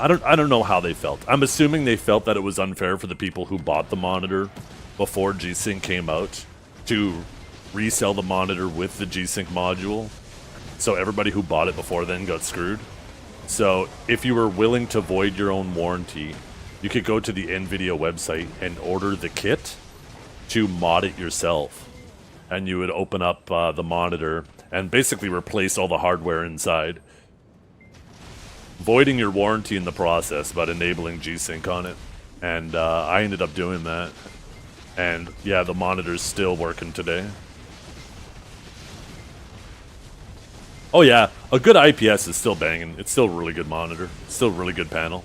I don't know how they felt. I'm assuming they felt that it was unfair for the people who bought the monitor before G-Sync came out to resell the monitor with the G-Sync module. So everybody who bought it before then got screwed. So if you were willing to void your own warranty, you could go to the NVIDIA website and order the kit to mod it yourself. And you would open up the monitor and basically replace all the hardware inside, voiding your warranty in the process, but enabling G-Sync on it. And I ended up doing that. And yeah, the monitor's still working today. Oh yeah, a good IPS is still banging. It's still a really good monitor. It's still a really good panel.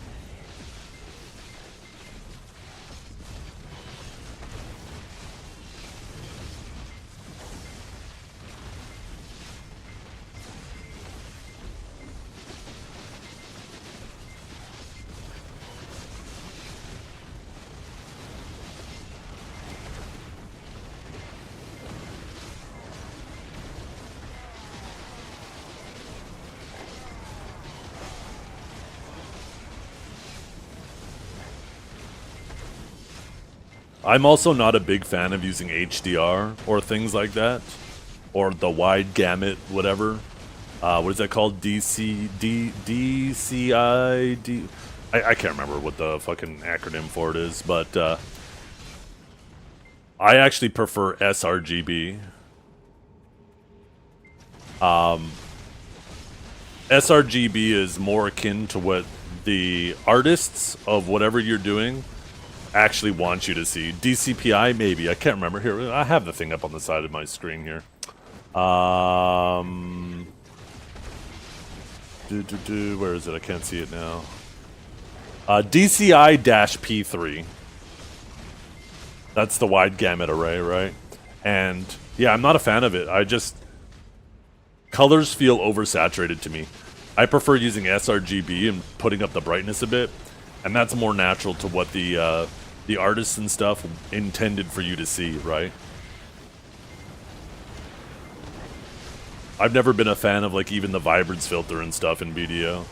I'm also not a big fan of using HDR or things like that, or the wide gamut, whatever. What is that called? DCI? I can't remember what the fucking acronym for it is, but I actually prefer sRGB. sRGB is more akin to what the artists of whatever you're doing actually want you to see. DCPI, maybe. I can't remember. Here, I have the thing up on the side of my screen here. Where is it? I can't see it now. DCI-P3. That's the wide gamut array, right? And yeah, I'm not a fan of it. Colors feel oversaturated to me. I prefer using sRGB and putting up the brightness a bit, and that's more natural to what the artists and stuff intended for you to see, right? I've never been a fan of like even the vibrance filter and stuff in video.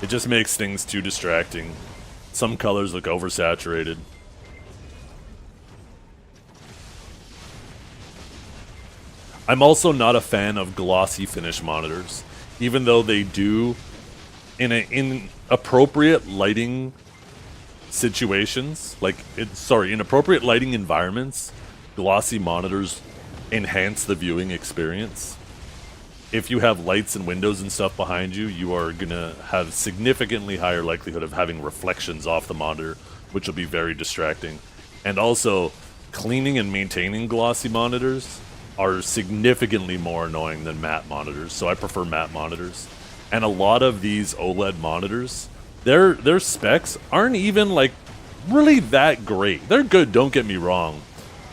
It just makes things too distracting. Some colors look oversaturated. I'm also not a fan of glossy finish monitors, even though they do, in appropriate lighting situations, in appropriate lighting environments, glossy monitors enhance the viewing experience. if you have lights and windows and stuff behind you, you are gonna have significantly higher likelihood of having reflections off the monitor, which will be very distracting. And also, cleaning and maintaining glossy monitors are significantly more annoying than matte monitors, so I prefer matte monitors. And a lot of these OLED monitors, their specs aren't even like really that great. They're good, don't get me wrong,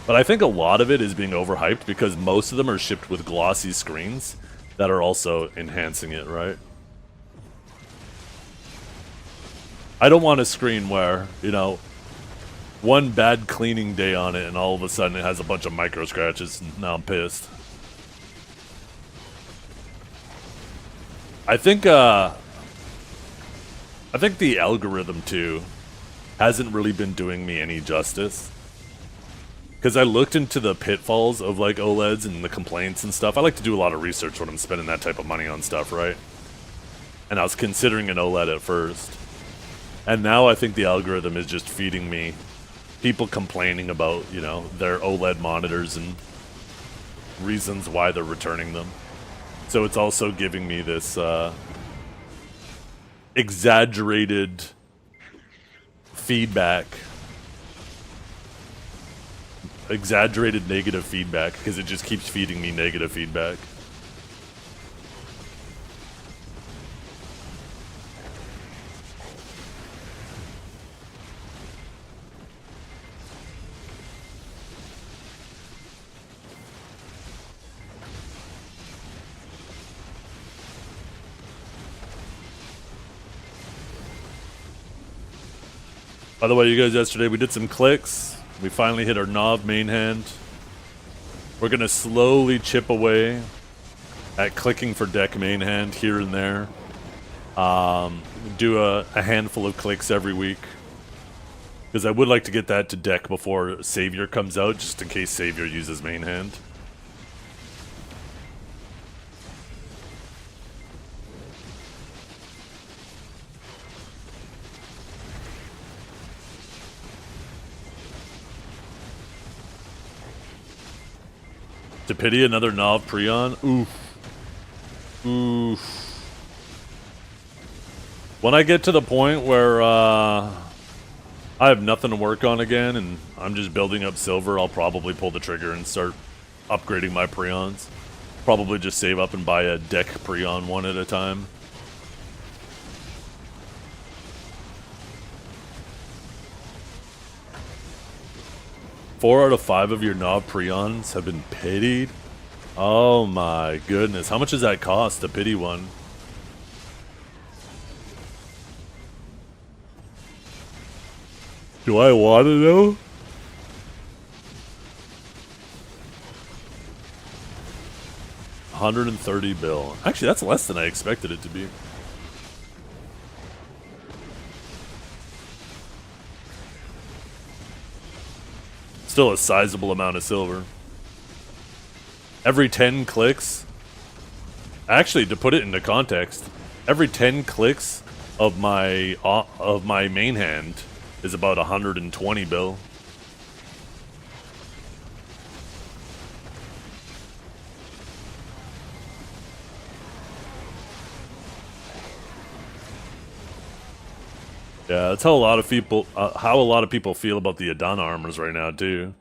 but I think a lot of it is being overhyped because most of them are shipped with glossy screens that are also enhancing it, right? I don't want a screen where, you know, one bad cleaning day on it and all of a sudden it has a bunch of micro scratches and now I'm pissed. I think the algorithm too hasn't really been doing me any justice. Because I looked into the pitfalls of like OLEDs and the complaints and stuff. I like to do a lot of research when I'm spending that type of money on stuff, right? And I was considering an OLED at first. And now I think the algorithm is just feeding me people complaining about, you know, their OLED monitors and reasons why they're returning them. So it's also giving me this exaggerated feedback. Exaggerated negative feedback, because it just keeps feeding me negative feedback. By the way, you guys, yesterday we did some clicks. We finally hit our knob main hand. We're gonna slowly chip away at clicking for deck main hand here and there. Do a handful of clicks every week. Because I would like to get that to deck before Savior comes out, just in case Savior uses main hand. To pity another Nov Prion? Oof. Oof. When I get to the point where I have nothing to work on again and I'm just building up silver, I'll probably pull the trigger and start upgrading my Prions. Probably just save up and buy a deck Prion one at a time. Four out of 5 of your Nov Prions have been pitied? Oh my goodness. How much does that cost to pity one? Do I want to know? $130 Actually, that's less than I expected it to be. Still a sizable amount of silver. Every 10 clicks, actually, to put it into context, every 10 clicks of my main hand is about $120. Yeah, that's how a lot of people feel about the Adana armors right now too.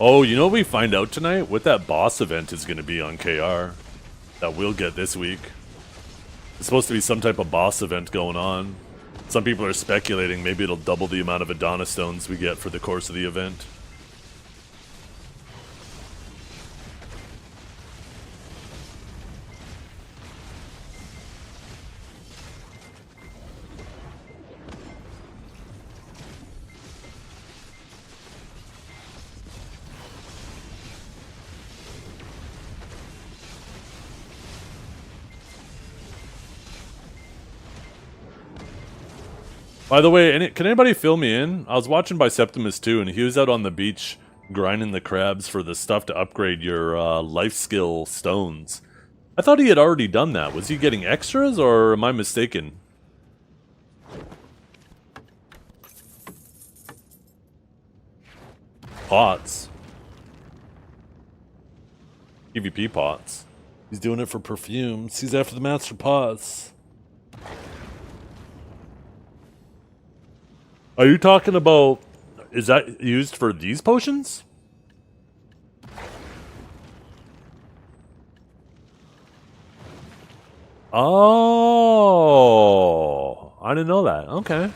Oh, you know what we find out tonight? What that boss event is going to be on KR that we'll get this week. It's supposed to be some type of boss event going on. Some people are speculating maybe it'll double the amount of Adana stones we get for the course of the event. By the way, can anybody fill me in? I was watching Biseptimus too, and he was out on the beach grinding the crabs for the stuff to upgrade your life skill stones. I thought he had already done that. Was he getting extras, or am I mistaken? pots. PvP pots. He's doing it for perfumes. He's after the master pots. Are you talking about... Is that used for these potions? Oh, I didn't know that. Okay.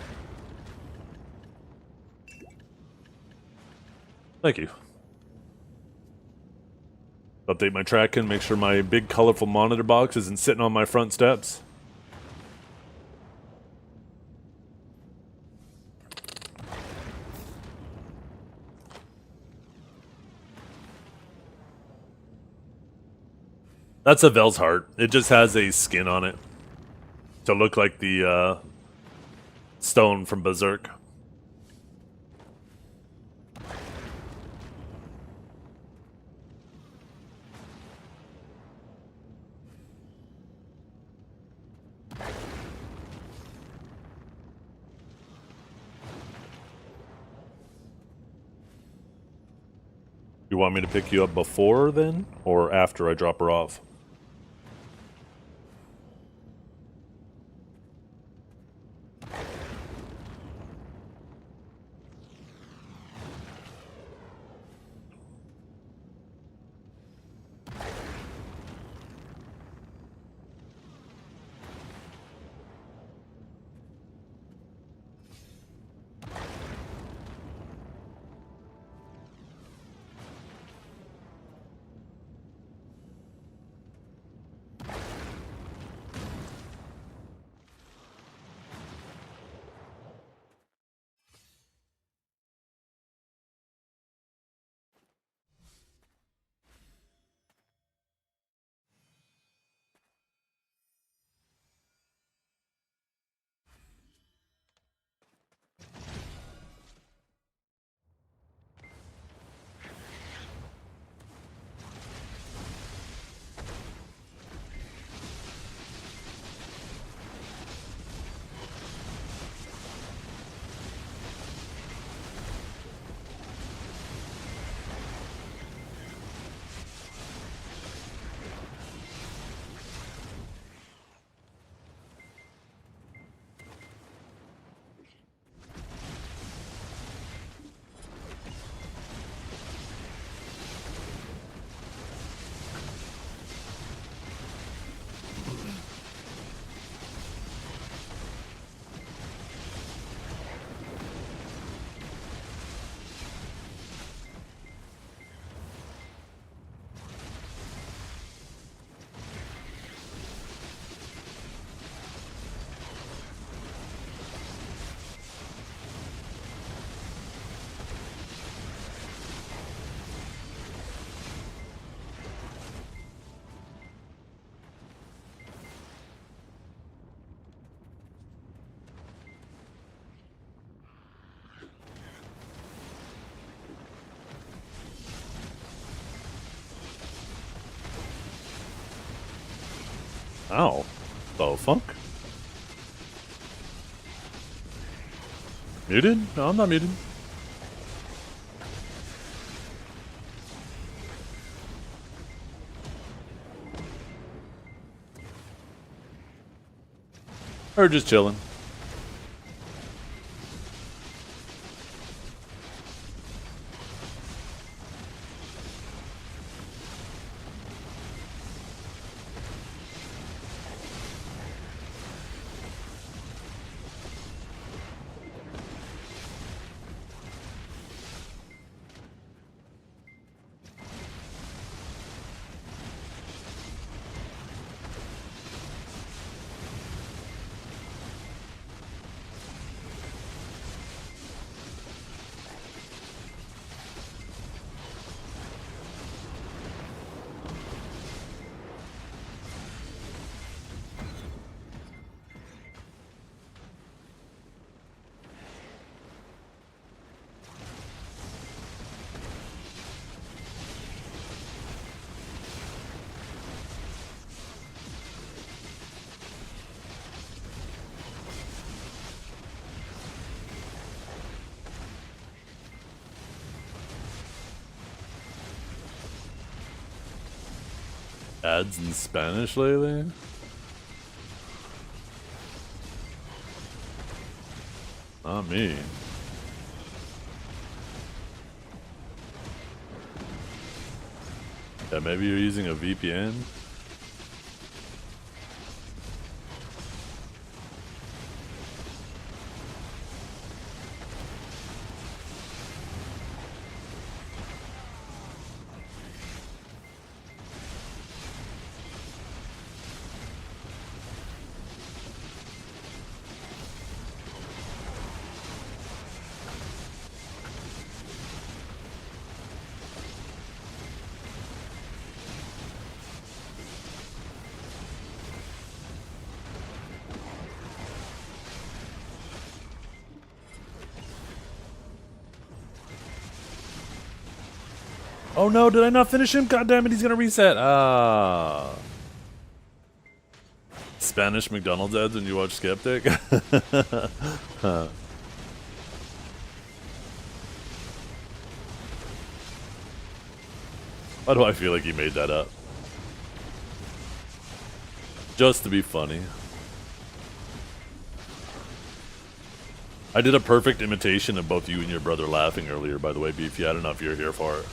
Thank you. Update my tracking, make sure my big colorful monitor box isn't sitting on my front steps. That's a Vel's heart. It just has a skin on it to look like the stone from Berserk. You want me to pick you up before then, or after I drop her off? Ow. The fuck? Muted? No, I'm not muted. Or just chilling. ads in Spanish lately? Not me. Yeah, maybe you're using a VPN? Oh no, did I not finish him? God damn it, he's gonna reset. Ah. Spanish McDonald's ads when you watch Skeptic? Huh. Why do I feel like he made that up? Just to be funny. I did a perfect imitation of both you and your brother laughing earlier, by the way, Beefy. I don't know if you're here for it.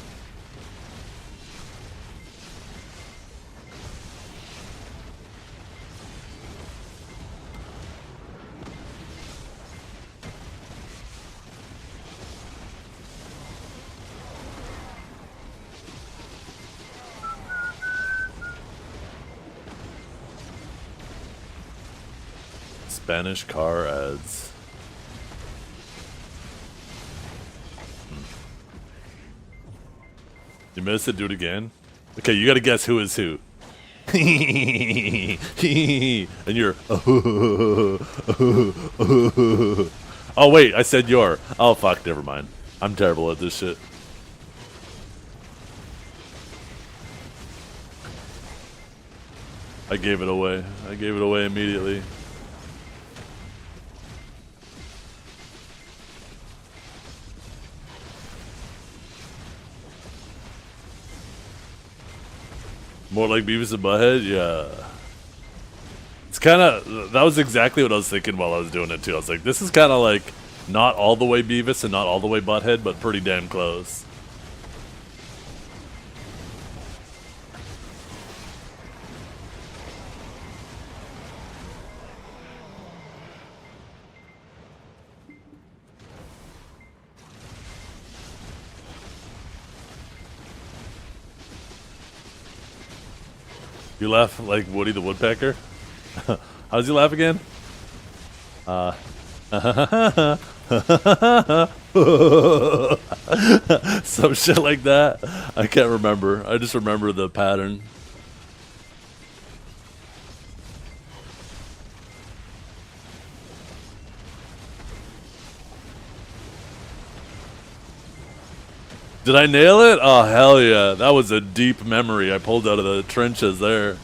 Spanish car ads. You missed it, do it again? Okay, you gotta guess who is who. And you're oh wait, I said your. Oh fuck, never mind. I'm terrible at this shit. I gave it away. I gave it away immediately. More like Beavis and Butthead? Yeah. It's kind of... That was exactly what I was thinking while I was doing it, too. I was like, this is kind of like not all the way Beavis and not all the way Butthead, but pretty damn close. You laugh like Woody the Woodpecker? How does he laugh again? Some shit like that. I can't remember. I just remember the pattern. Did I nail it? Oh, hell yeah. That was a deep memory I pulled out of the trenches there.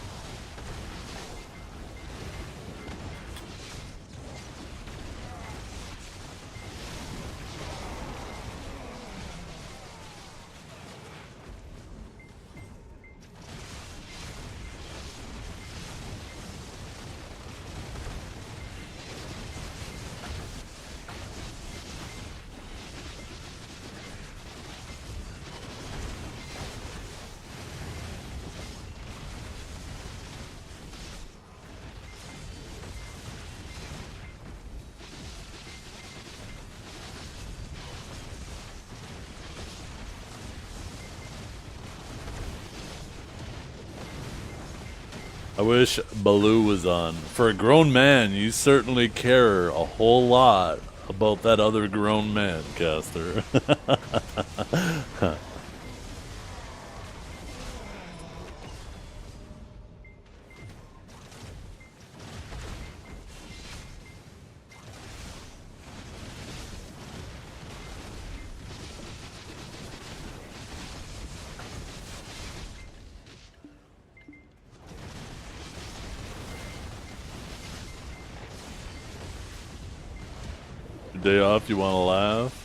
I wish Baloo was on. For a grown man, you certainly care a whole lot about that other grown man, Caster. Day off, you want to laugh?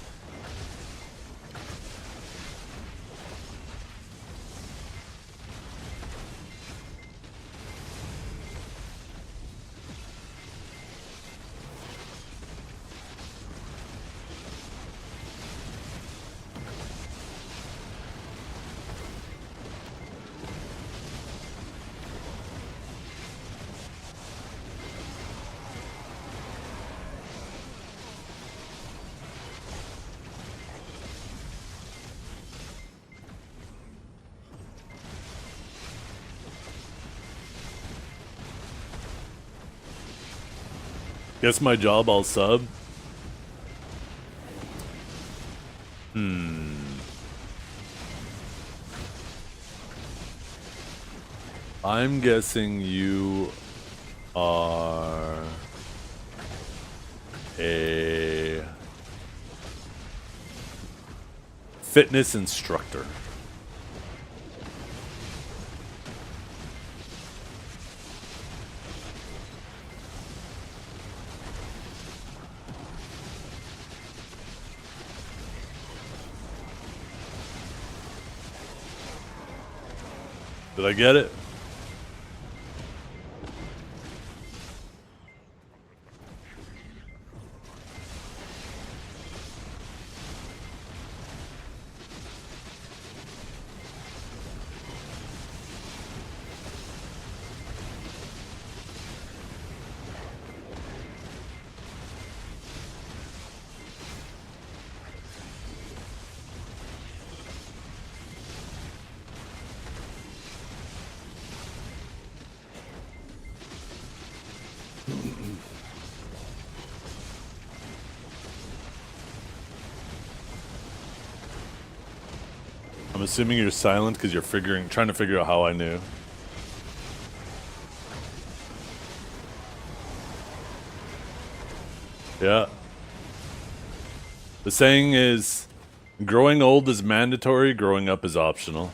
Guess my job, I'll sub. I'm guessing you are a fitness instructor. Did I get it? I'm assuming you're silent because you're trying to figure out how I knew. Yeah. The saying is, growing old is mandatory, growing up is optional.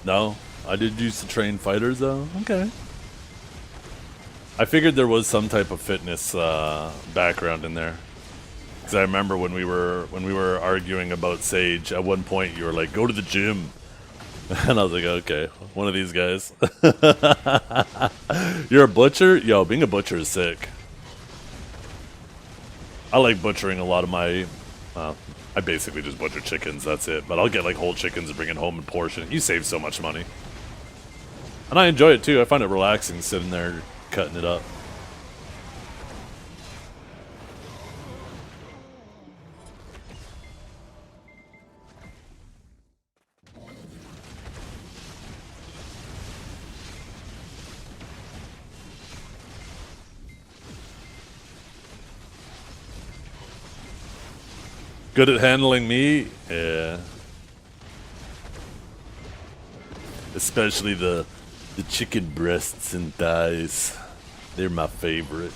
No, I did used to train fighters though. Okay. I figured there was some type of fitness background in there. Because I remember when we were arguing about Sage, at one point you were like, "Go to the gym," and I was like, "Okay, one of these guys." You're a butcher? Yo, being a butcher is sick. I like butchering a lot of my. I basically just butcher chickens. That's it. But I'll get like whole chickens and bring it home and portion it. You save so much money, and I enjoy it too. I find it relaxing sitting there cutting it up. Good at handling me? Yeah. Especially the chicken breasts and thighs. They're my favorite.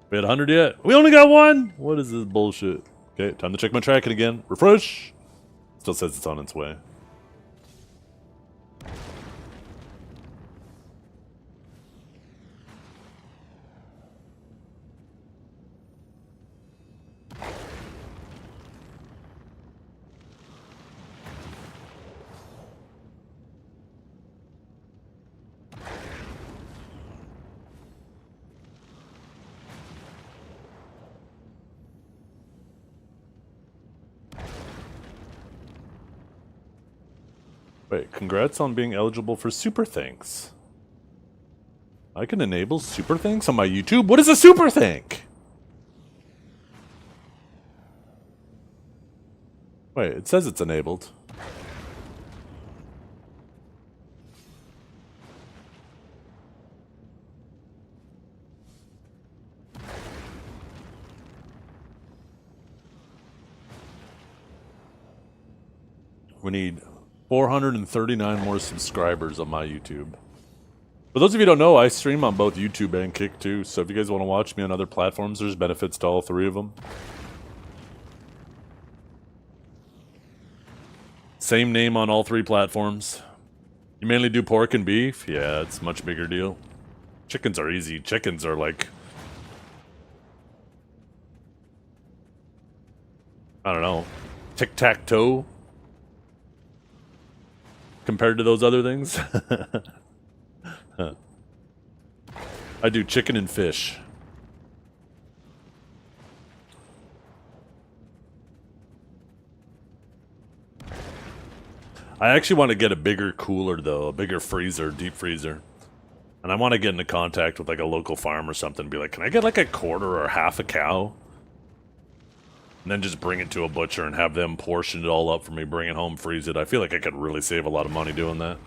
We had 100 yet? We only got one? What is this bullshit? Okay, time to check my tracking again. Refresh! Still says it's on its way. Wait, congrats on being eligible for Super Thanks. I can enable Super Thanks on my YouTube? What is a Super Thank? Wait, it says it's enabled. We need 439 more subscribers on my YouTube. For those of you who don't know, I stream on both YouTube and Kick too, so if you guys want to watch me on other platforms, there's benefits to all three of them. Same name on all three platforms. You mainly do pork and beef? Yeah, it's a much bigger deal. Chickens are easy. Chickens are like... I don't know. Tic-tac-toe? Compared to those other things? I do chicken and fish. I actually want to get a bigger cooler though, a bigger freezer, deep freezer. And And I want to get into contact with like a local farm or something. Be like, can I get like a quarter or half a cow? And then just bring it to a butcher and have them portion it all up for me, bring it home, freeze it. I feel like I could really save a lot of money doing that.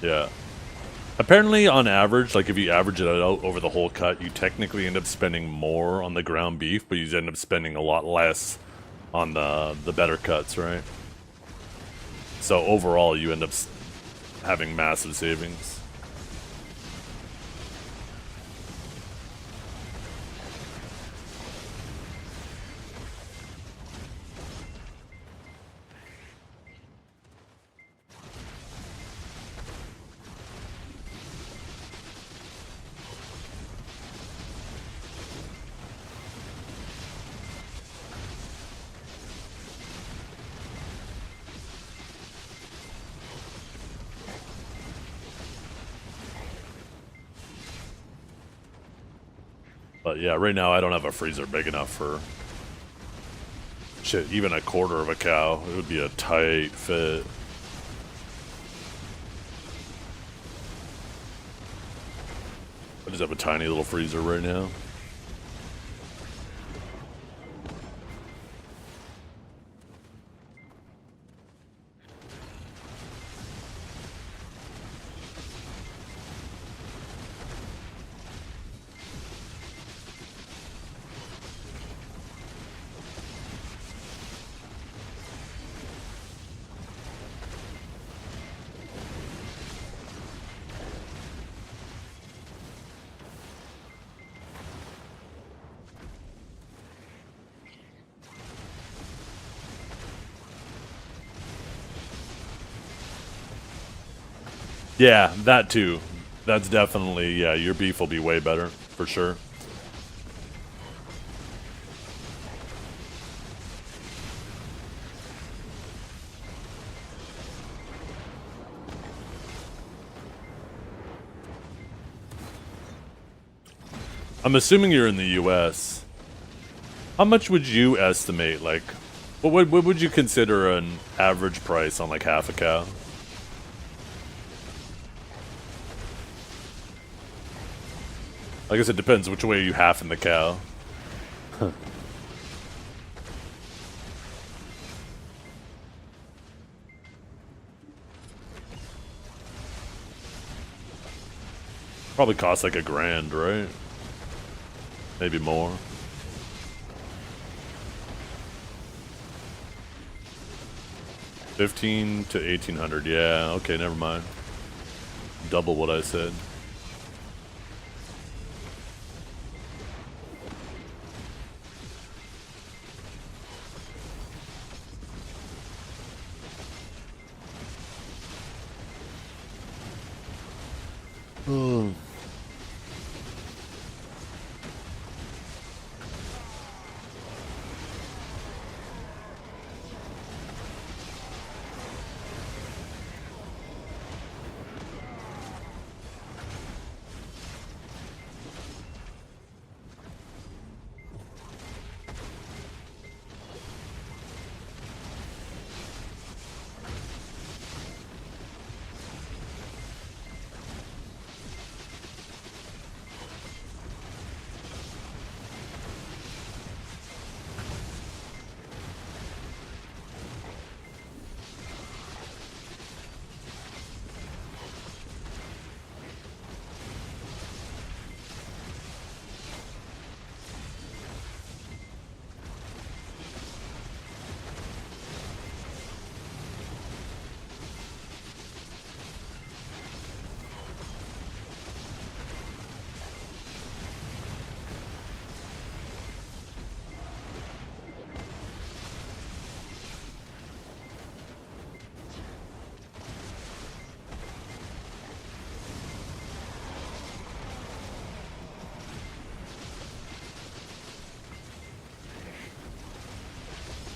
Yeah. Apparently, on average, like if you average it out over the whole cut, you technically end up spending more on the ground beef, but you end up spending a lot less on the better cuts, right? So overall, you end up having massive savings. But yeah, right now I don't have a freezer big enough for shit, even a quarter of a cow. It would be a tight fit. I just have a tiny little freezer right now. Yeah, that too. That's definitely, yeah, your beef will be way better, for sure. I'm assuming you're in the US. How much would you estimate, like, what would you consider an average price on like half a cow? I guess it depends which way you half in the cow. Probably costs like $1,000, right? Maybe more. $1,500 to $1,800. Yeah, okay, never mind. Double what I said. Oh.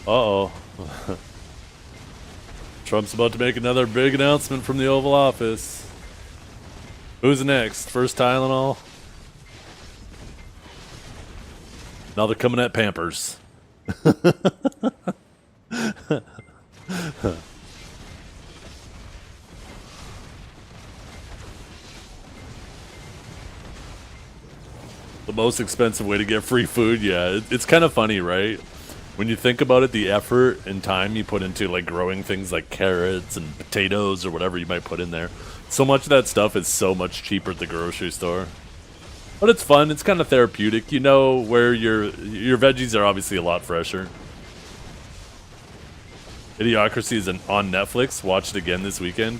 Uh-oh. Trump's about to make another big announcement from the Oval Office. Who's next? First Tylenol? Now they're coming at Pampers. The most expensive way to get free food, yeah. It's kind of funny, right? When you think about it, the effort and time you put into like growing things like carrots and potatoes or whatever you might put in there. So much of that stuff is so much cheaper at the grocery store. But it's fun, it's kind of therapeutic. You know where your veggies are obviously a lot fresher. Idiocracy is on Netflix. Watched it again this weekend.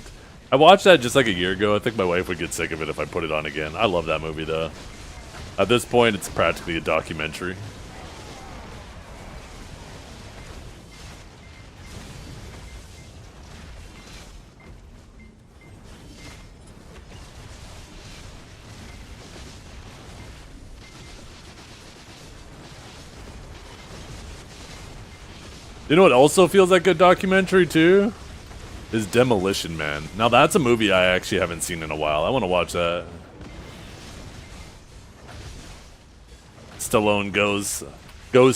I watched that just like a year ago. I think my wife would get sick of it if I put it on again. I love that movie though. At this point, it's practically a documentary. You know what also feels like a documentary too? Is Demolition Man. Now that's a movie I actually haven't seen in a while. I want to watch that. Stallone goes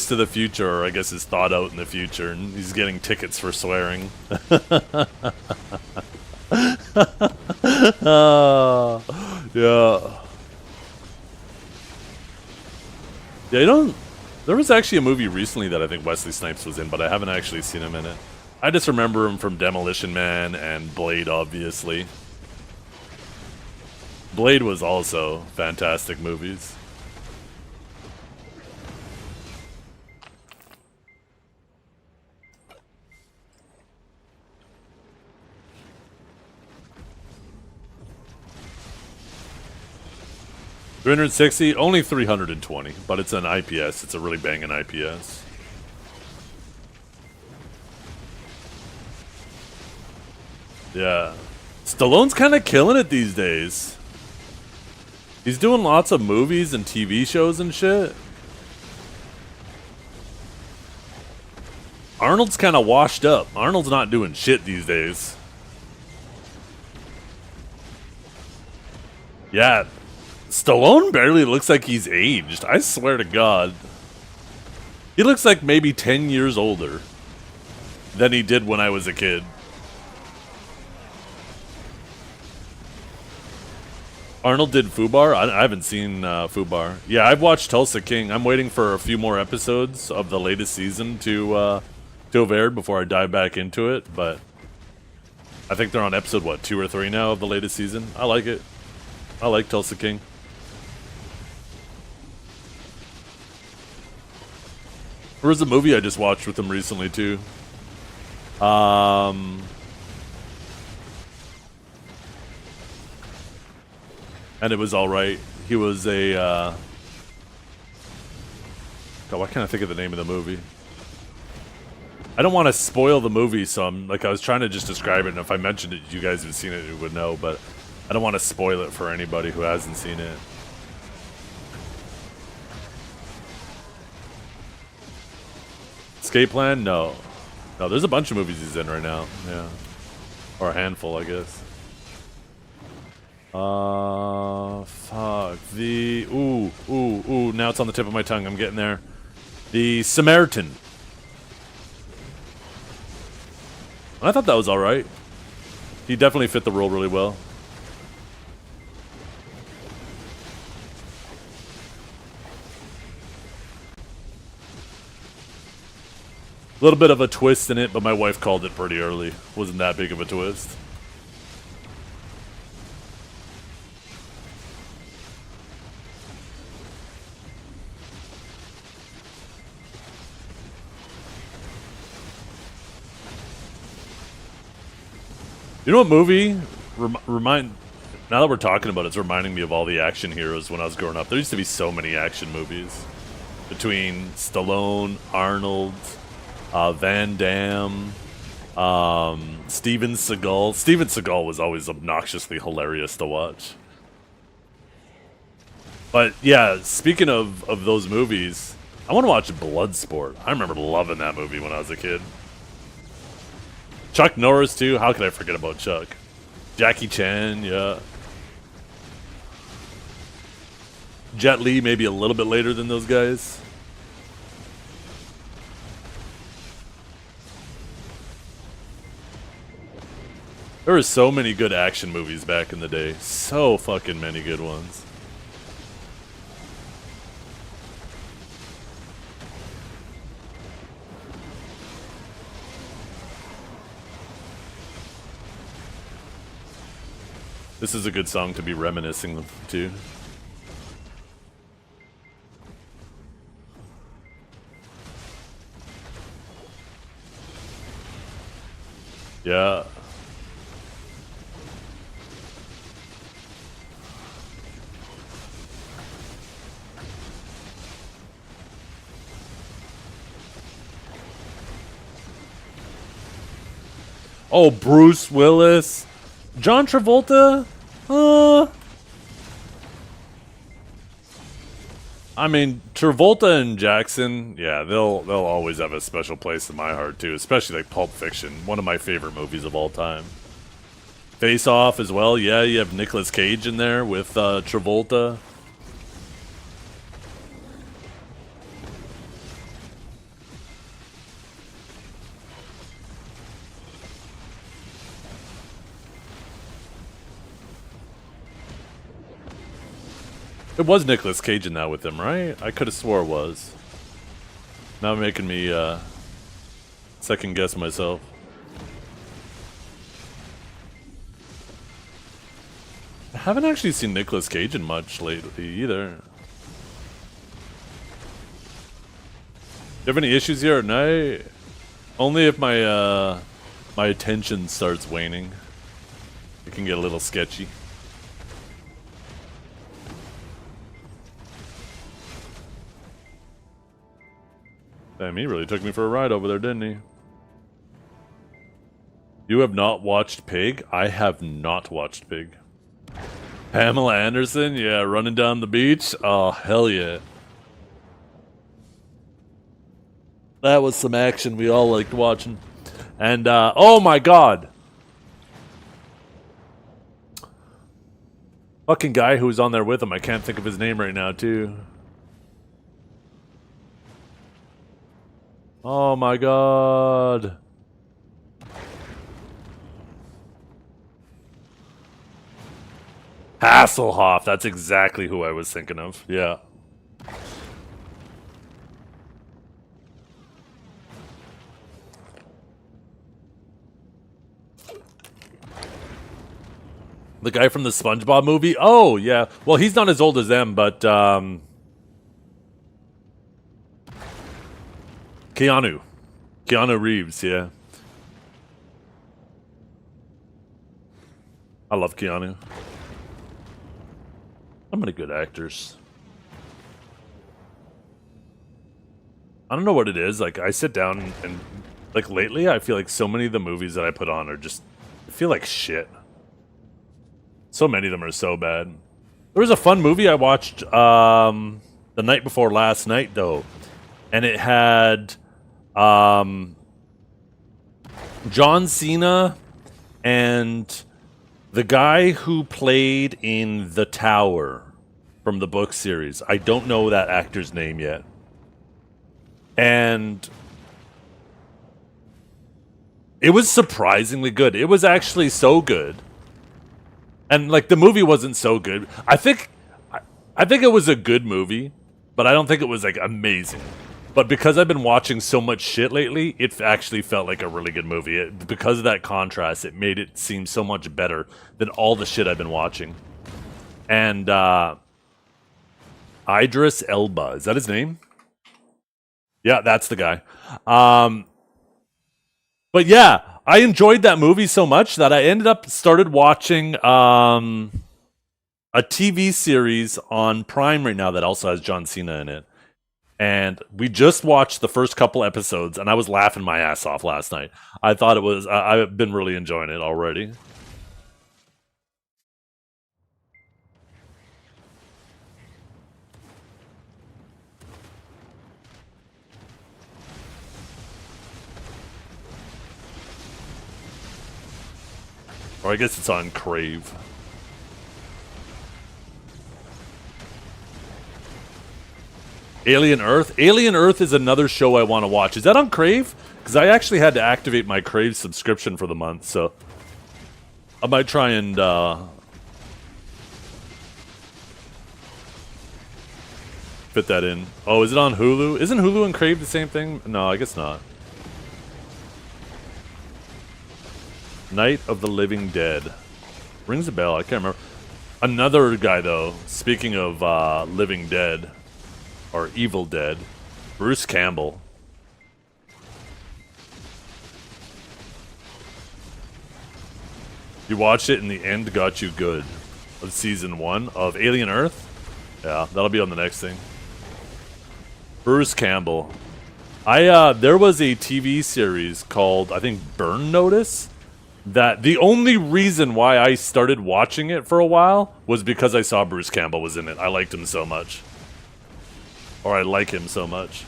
to the future, or I guess is thought out in the future, and he's getting tickets for swearing. Yeah. Yeah, you don't... There was actually a movie recently that I think Wesley Snipes was in, but I haven't actually seen him in it. I just remember him from Demolition Man and Blade, obviously. Blade was also fantastic movies. $360, only 320, but it's an IPS. It's a really banging IPS. Yeah. Stallone's kind of killing it these days. He's doing lots of movies and TV shows and shit. Arnold's kind of washed up. Arnold's not doing shit these days. Yeah. Stallone barely looks like he's aged. I swear to God. He looks like maybe 10 years older than he did when I was a kid. Arnold did Fubar? I haven't seen Fubar. Yeah, I've watched Tulsa King. I'm waiting for a few more episodes of the latest season to have aired before I dive back into it, but I think they're on episode, what, 2 or 3 now of the latest season? I like it. I like Tulsa King. There was a movie I just watched with him recently, too. And it was alright. He was a, God, why can't I think of the name of the movie? I don't want to spoil the movie, so I was trying to just describe it, and if I mentioned it, you guys have seen it, you would know, but I don't want to spoil it for anybody who hasn't seen it. Escape Plan? No. No, there's a bunch of movies he's in right now. Yeah. Or a handful, I guess. Fuck. Ooh, now it's on the tip of my tongue. I'm getting there. The Samaritan. I thought that was alright. He definitely fit the role really well. A little bit of a twist in it, but my wife called it pretty early. Wasn't that big of a twist. You know what movie now that we're talking about it, it's reminding me of all the action heroes when I was growing up. There used to be so many action movies between Stallone, Arnold, Van Damme, Steven Seagal. Steven Seagal was always obnoxiously hilarious to watch. But yeah, speaking of those movies, I want to watch Bloodsport. I remember loving that movie when I was a kid. Chuck Norris too. How could I forget about Chuck? Jackie Chan, yeah. Jet Li maybe a little bit later than those guys. There were so many good action movies back in the day. So fucking many good ones. This is a good song to be reminiscing to. Yeah. Oh, Bruce Willis. John Travolta? I mean, Travolta and Jackson, yeah, they'll always have a special place in my heart too, especially like Pulp Fiction, one of my favorite movies of all time. Face Off as well, yeah, you have Nicolas Cage in there with Travolta. It was Nicolas Cage in that with him, right? I could have swore it was. Now making me second guess myself. I haven't actually seen Nicolas Cage in much lately either. Do you have any issues here at night? Only if my my attention starts waning. It can get a little sketchy. Damn, he really took me for a ride over there, didn't he? You have not watched Pig? I have not watched Pig. Pamela Anderson? Yeah, running down the beach? Oh, hell yeah. That was some action we all liked watching. And, oh my god! Fucking guy who was on there with him, I can't think of his name right now, too. Oh my god. Hasselhoff, that's exactly who I was thinking of. Yeah. The guy from the SpongeBob movie? Oh, yeah. Well, he's not as old as them, but Keanu Reeves, yeah. I love Keanu. So many good actors. I don't know what it is. Like, I sit down and like lately, I feel like so many of the movies that I put on are just, I feel like shit. So many of them are so bad. There was a fun movie I watched the night before last night, though, and it had John Cena and the guy who played in The Tower from the book series. I don't know that actor's name yet. And it was surprisingly good. It was actually so good. And like the movie wasn't so good. I think it was a good movie, but I don't think it was like amazing. But because I've been watching so much shit lately, it actually felt like a really good movie. Because of that contrast, it made it seem so much better than all the shit I've been watching. And Idris Elba, is that his name? Yeah, that's the guy. But yeah, I enjoyed that movie so much that I started watching a TV series on Prime right now that also has John Cena in it. And we just watched the first couple episodes, and I was laughing my ass off last night. I thought it was, I've been really enjoying it already. Or I guess it's on Crave. Alien Earth? Alien Earth is another show I want to watch. Is that on Crave? Because I actually had to activate my Crave subscription for the month, so I might try and fit that in. Oh, is it on Hulu? Isn't Hulu and Crave the same thing? No, I guess not. Night of the Living Dead. Rings a bell, I can't remember. Another guy, though, speaking of Living Dead, or Evil Dead, Bruce Campbell. You watched it and the end got you good. Of season 1 of Alien Earth? Yeah, that'll be on the next thing. Bruce Campbell. There was a TV series called, I think, Burn Notice, that the only reason why I started watching it for a while was because I saw Bruce Campbell was in it. I liked him so much. Or I like him so much.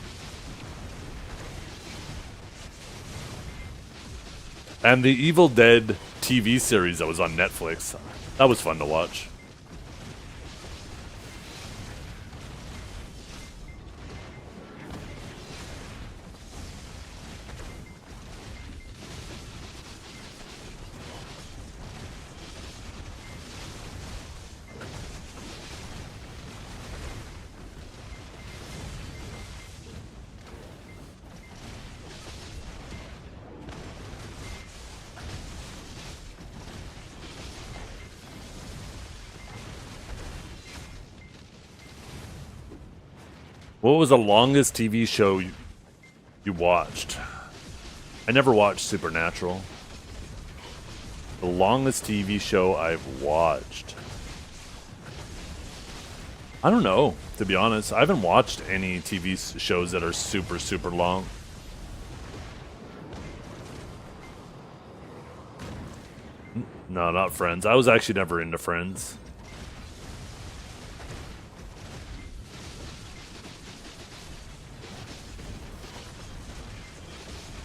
And the Evil Dead TV series that was on Netflix, that was fun to watch. What was the longest TV show you watched? I never watched Supernatural. The longest TV show I've watched. I don't know, to be honest. I haven't watched any TV shows that are super, super long. No, not Friends. I was actually never into Friends.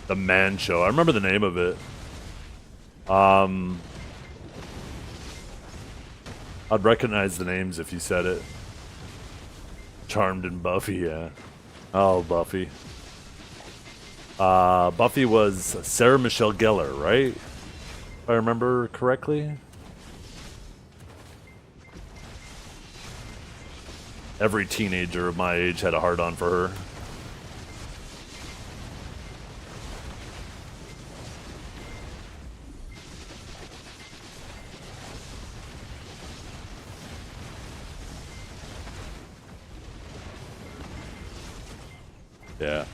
The Man Show. I remember the name of it. I'd recognize the names if you said it. Charmed and Buffy, yeah. Oh, Buffy. Buffy was Sarah Michelle Gellar, right? If I remember correctly. Every teenager of my age had a hard-on for her. Yeah.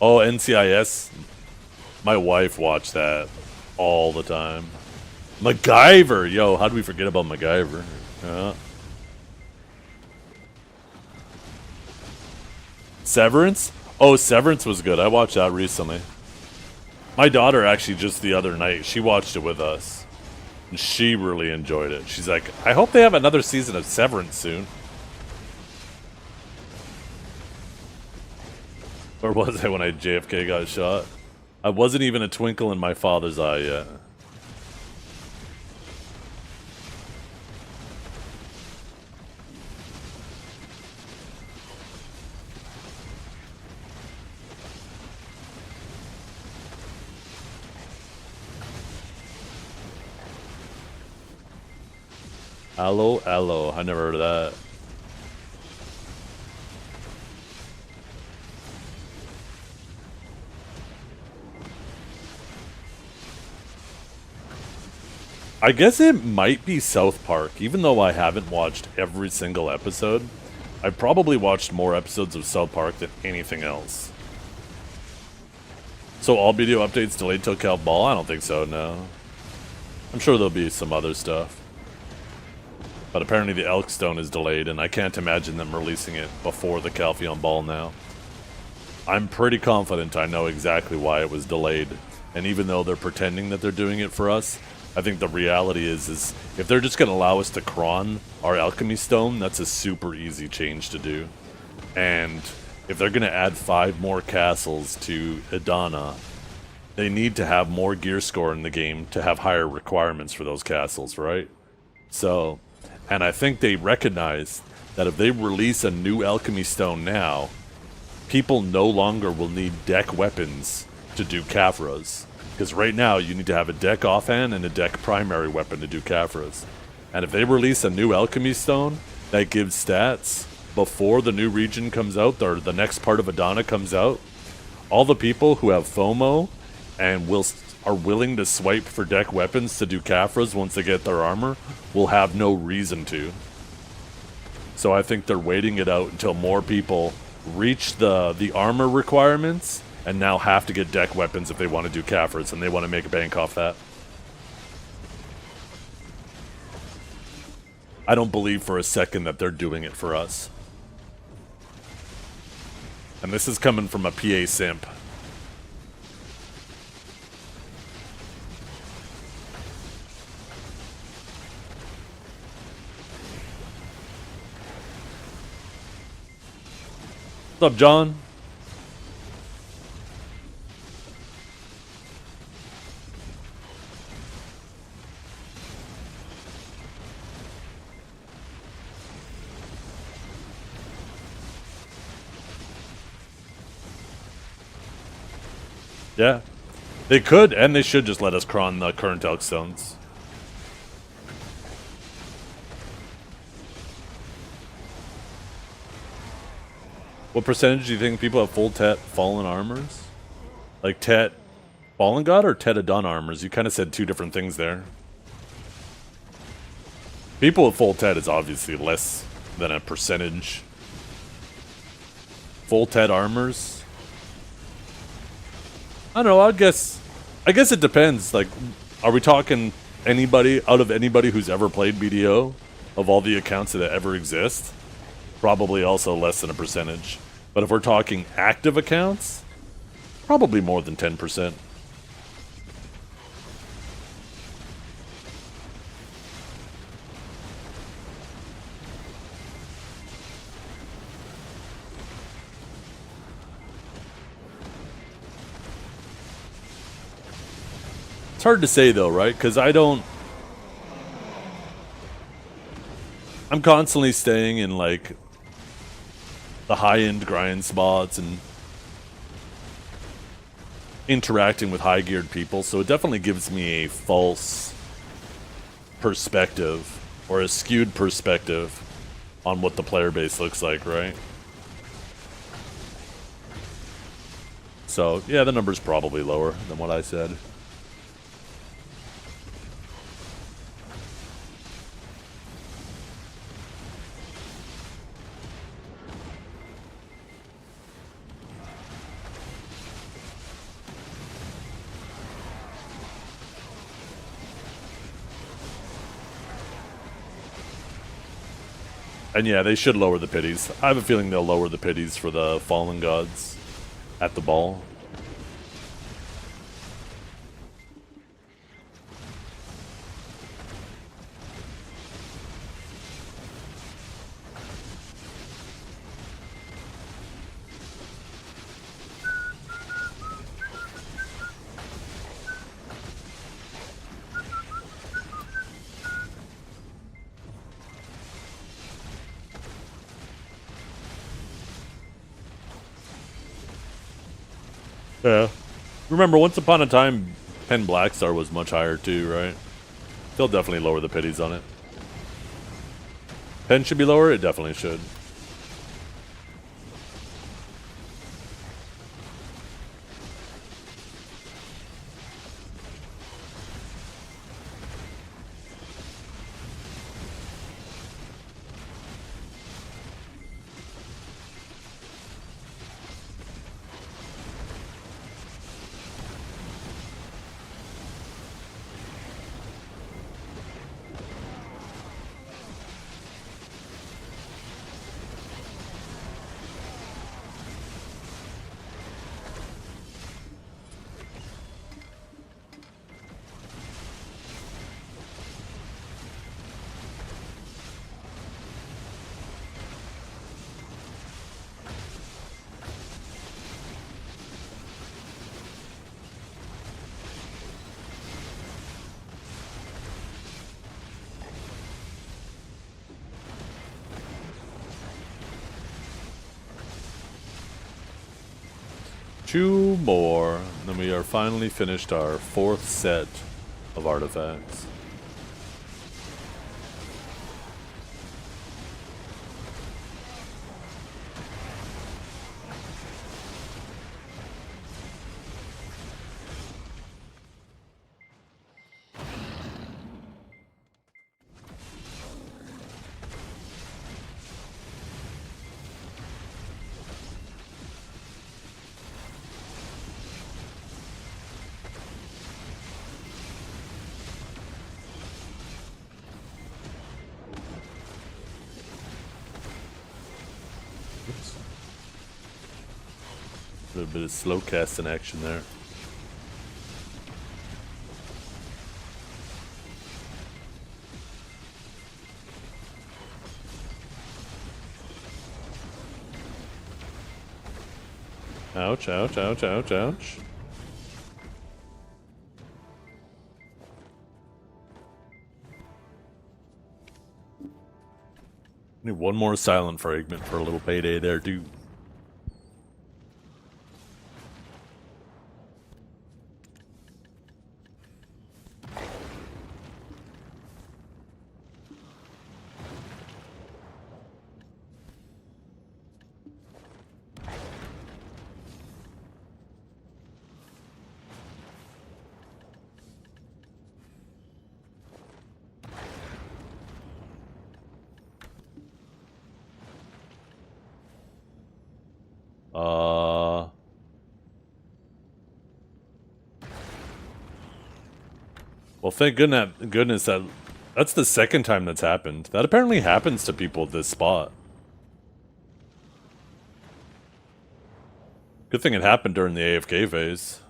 Oh, NCIS. My wife watched that all the time. MacGyver. Yo, how did we forget about MacGyver? Yeah. Severance? Oh, Severance was good. I watched that recently. My daughter actually just the other night, she watched it with us. And she really enjoyed it. She's like, I hope they have another season of Severance soon. Where was I when JFK got shot? I wasn't even a twinkle in my father's eye yet. Allo, allo. I never heard of that. I guess it might be South Park, even though I haven't watched every single episode. I've probably watched more episodes of South Park than anything else. So all video updates delayed till Cal Ball? I don't think so, no. I'm sure there'll be some other stuff. But apparently the Elkstone is delayed, and I can't imagine them releasing it before the Calpheon Ball now. I'm pretty confident I know exactly why it was delayed. And even though they're pretending that they're doing it for us, I think the reality is if they're just going to allow us to cron our alchemy stone, that's a super easy change to do. And if they're going to add 5 more castles to Idana, they need to have more gear score in the game to have higher requirements for those castles, right? So, and I think they recognize that if they release a new alchemy stone now, people no longer will need deck weapons to do Kafras. Because right now, you need to have a deck offhand and a deck primary weapon to do Kafras. And if they release a new alchemy stone that gives stats before the new region comes out, or the next part of Adana comes out, all the people who have FOMO and are willing to swipe for deck weapons to do Kafras once they get their armor will have no reason to. So I think they're waiting it out until more people reach the armor requirements and now have to get deck weapons if they want to do Kafras and they want to make a bank off that. I don't believe for a second that they're doing it for us. And this is coming from a PA simp. What's up, John? Yeah. They could, and they should just let us cron the current elk stones. What percentage do you think people have full Tet Fallen armors? Like Tet Fallen God or Tet Adon armors? You kind of said two different things there. People with full Tet is obviously less than a percentage. Full Tet armors? I don't know, I guess it depends. Like, are we talking anybody, out of anybody who's ever played BDO? Of all the accounts that ever exist? Probably also less than a percentage. But if we're talking active accounts, probably more than 10%. It's hard to say though, right? Because I'm constantly staying in like the high-end grind spots and interacting with high-geared people, so it definitely gives me a false perspective or a skewed perspective on what the player base looks like, right? So yeah, the number's probably lower than what I said. And yeah, they should lower the pities. I have a feeling they'll lower the pities for the Fallen Gods at the ball. Yeah. Remember, once upon a time, Pen Blackstar was much higher too, right? They'll definitely lower the pities on it. Pen should be lower? It definitely should. 2 more, and then we are finally finished our 4th set of artifacts. A little bit of slow casting action there. Ouch, ouch, ouch, ouch, ouch. Need one more silent fragment for a little payday there, too. Well, thank goodness that's the second time that's happened. That apparently happens to people at this spot. Good thing it happened during the AFK phase.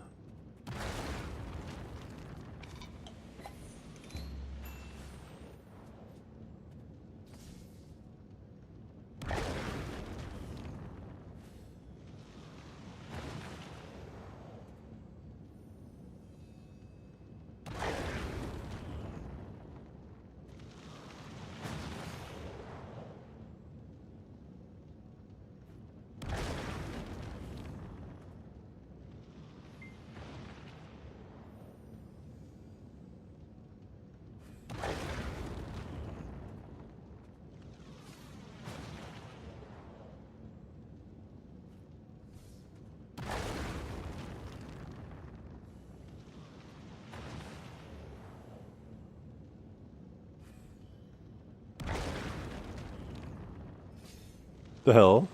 The hell?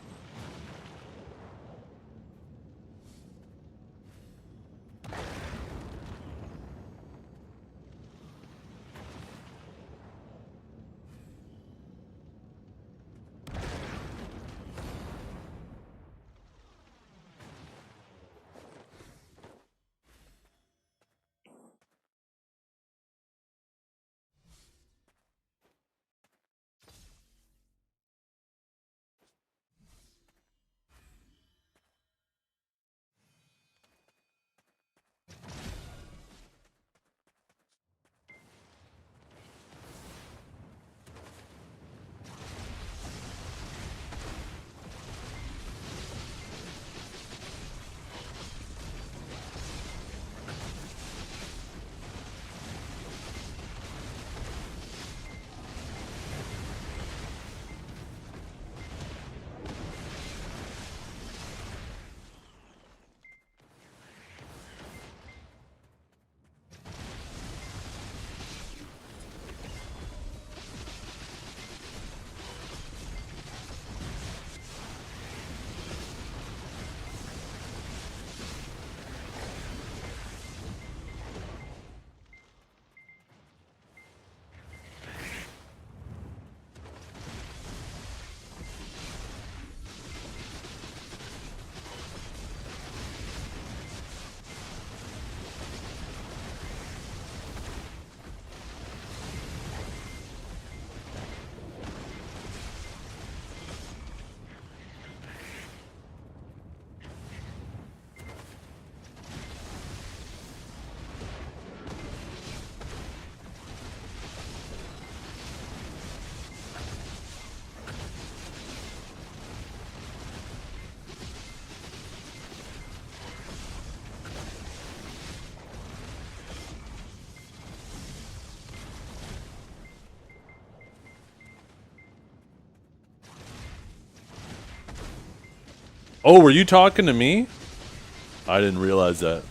Oh, were you talking to me? I didn't realize that.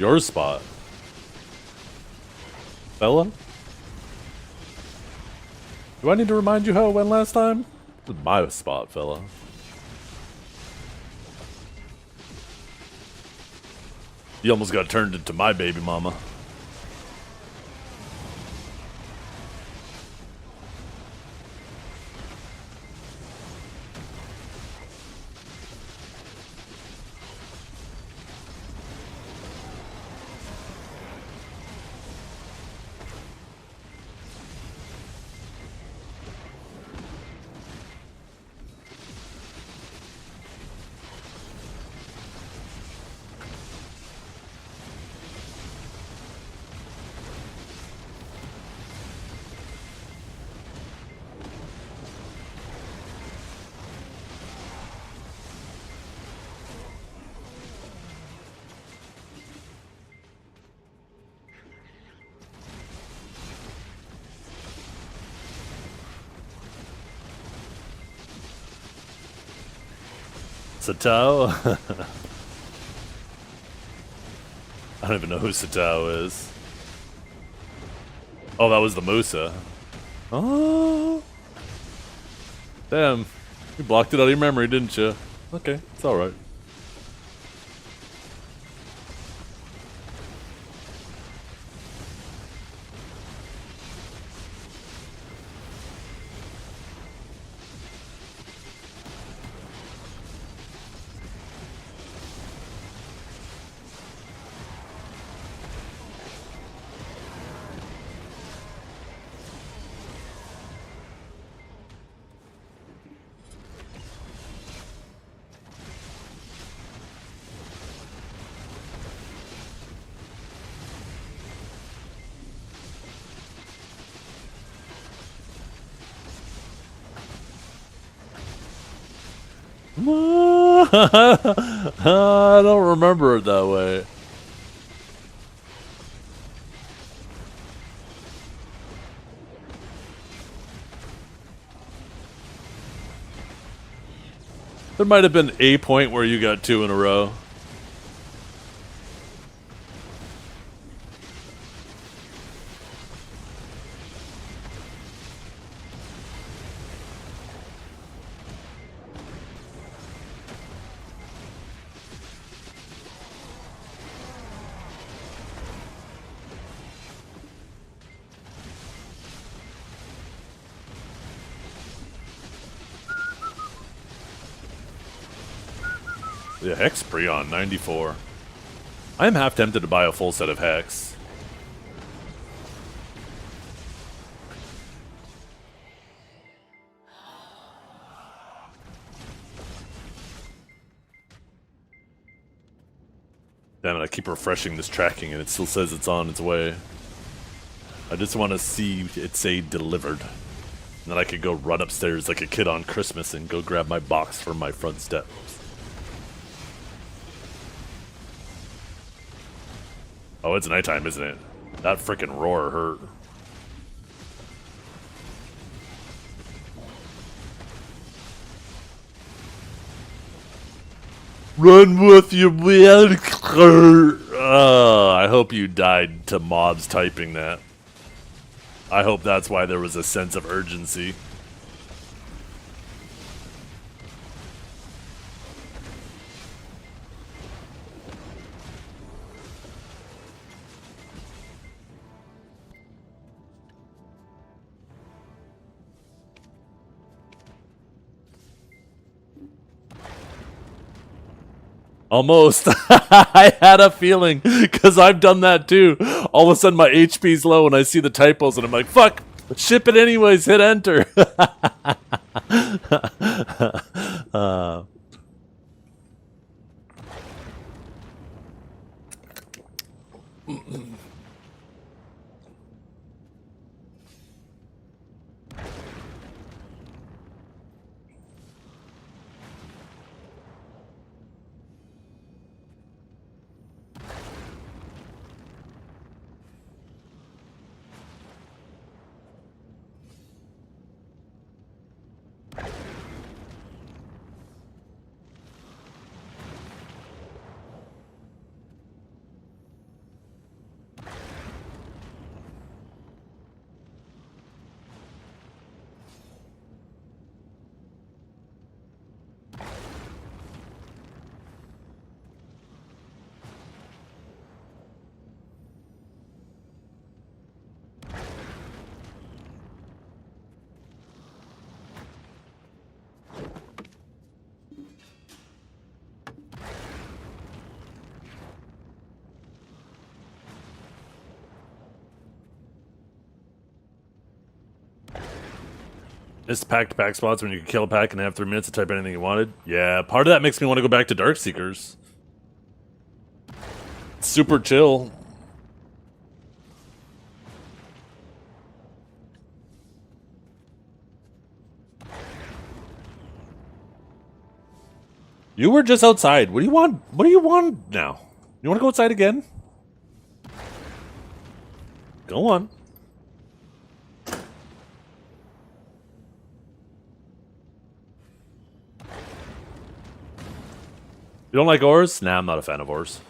Your spot. Fella? Do I need to remind you how it went last time? This is my spot, fella. You almost got turned into my baby mama. Satao? I don't even know who Satao is. Oh, that was the Musa. Oh. Damn. You blocked it out of your memory, didn't you? Okay, it's alright. I don't remember it that way. There might have been a point where you got 2 in a row. Yeah, Hex Prion, 94. I am half tempted to buy a full set of Hex. Damn it, I keep refreshing this tracking and it still says it's on its way. I just want to see it say delivered. And then I could go run upstairs like a kid on Christmas and go grab my box from my front steps. Oh, it's nighttime, isn't it? That frickin' roar hurt. Run with your man. I hope you died to mobs typing that. I hope that's why there was a sense of urgency. Almost. I had a feeling, because I've done that too. All of a sudden my HP's low and I see the typos and I'm like, fuck, ship it anyways, hit enter. Missed pack-to-pack spots when you could kill a pack and have 3 minutes to type anything you wanted. Yeah, part of that makes me want to go back to Darkseekers. Super chill. You were just outside. What do you want? What do you want now? You want to go outside again? Go on. You don't like ores? Nah, I'm not a fan of ores.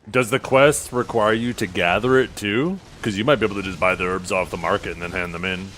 Does the quest require you to gather it too? Because you might be able to just buy the herbs off the market and then hand them in.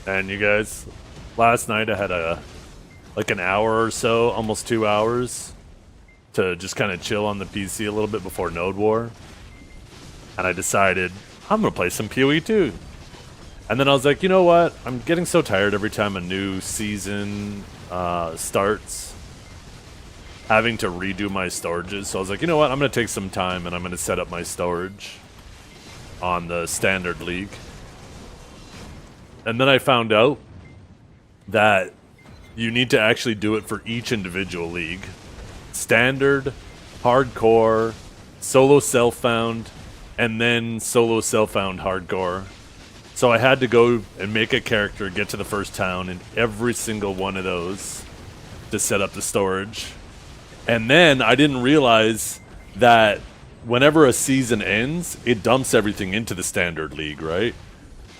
And you guys, last night I had like an hour or so, almost 2 hours, to just kind of chill on the PC a little bit before Node War. And I decided, I'm going to play some PoE 2. And then I was like, you know what? I'm getting so tired every time a new season starts, having to redo my storages. So I was like, you know what? I'm going to take some time and I'm going to set up my storage on the standard league. And then I found out that you need to actually do it for each individual league. Standard, hardcore, solo self-found, and then solo self-found hardcore. So I had to go and make a character, get to the first town in every single one of those to set up the storage. And then I didn't realize that whenever a season ends, it dumps everything into the standard league, right?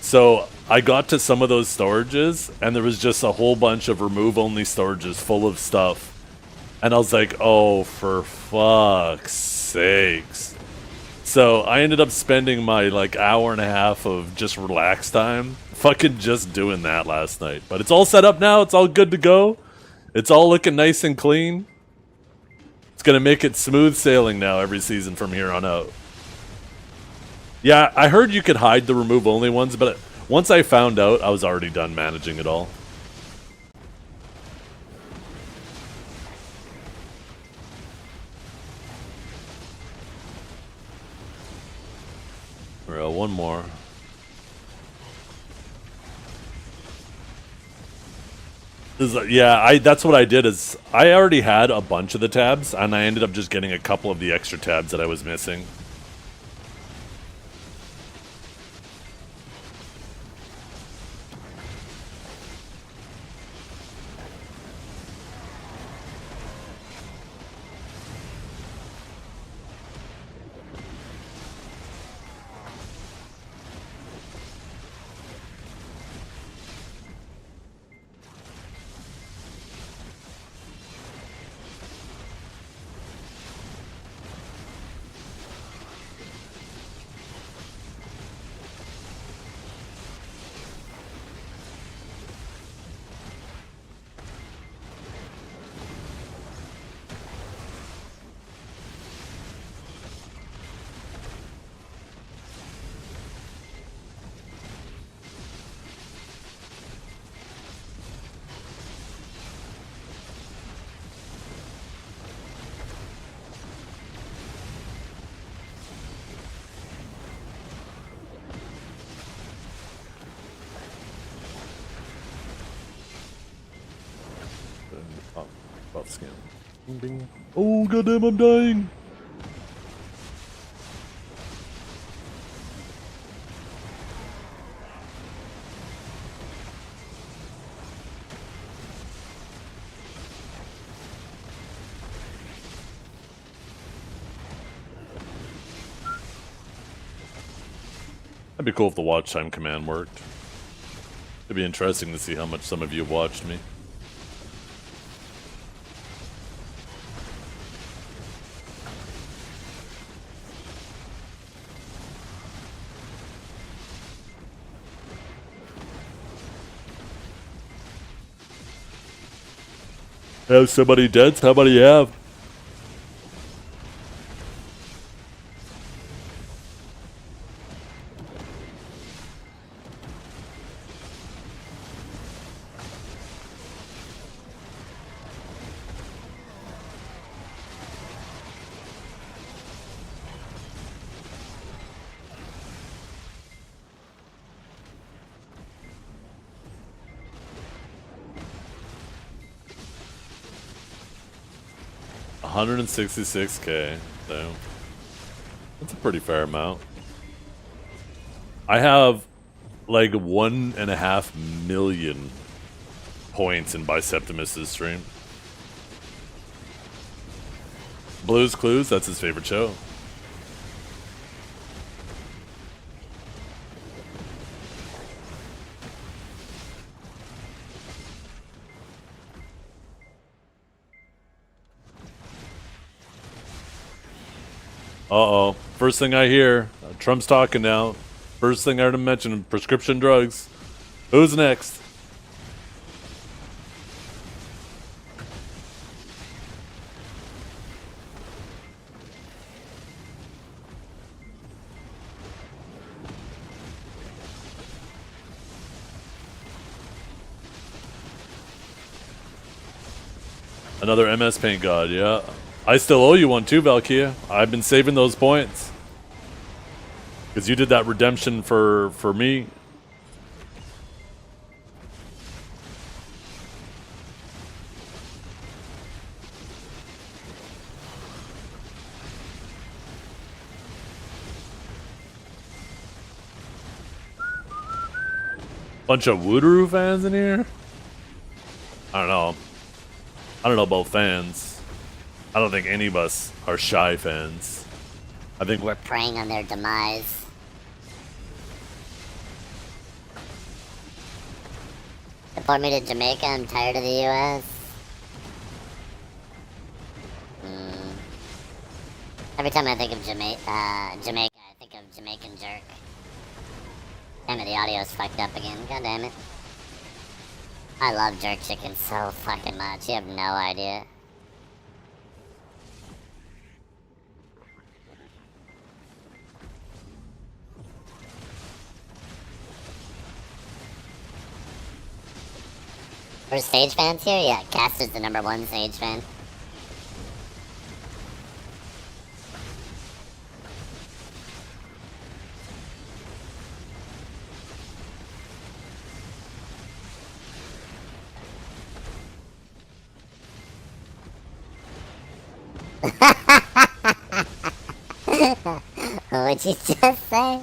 So I got to some of those storages, and there was just a whole bunch of remove-only storages full of stuff. And I was like, oh, for fuck's sakes. So I ended up spending my, like, hour and a half of just relax time fucking just doing that last night. But it's all set up now. It's all good to go. It's all looking nice and clean. It's going to make it smooth sailing now every season from here on out. Yeah, I heard you could hide the remove-only ones, but Once I found out, I was already done managing it all. One more. Yeah, that's what I did is I already had a bunch of the tabs, and I ended up just getting a couple of the extra tabs that I was missing. Buff scan. Bing, bing. Oh, goddamn, I'm dying. That'd be cool if the watch time command worked. It'd be interesting to see how much some of you have watched me. Have somebody dead? How many have? $166K. So that's a pretty fair amount. I have like 1.5 million points in Biceptimus's stream. Blue's Clues, that's his favorite show. Uh-oh. First thing I hear, Trump's talking now. First thing I heard him mention, prescription drugs. Who's next? Another MS Paint God, yeah. I still owe you one too, Valkia. I've been saving those points. Because you did that redemption for me. Bunch of Woodaroo fans in here? I don't know. I don't know about fans. I don't think any of us are shy fans. I think we're preying on their demise. Deport me to Jamaica, I'm tired of the US. Every time I think of Jamaica, I think of Jamaican jerk. Damn it, the audio's fucked up again. God damn it. I love jerk chicken so fucking much, you have no idea. For Sage fans here, yeah, Caster's the #1 Sage fan. What'd you just say?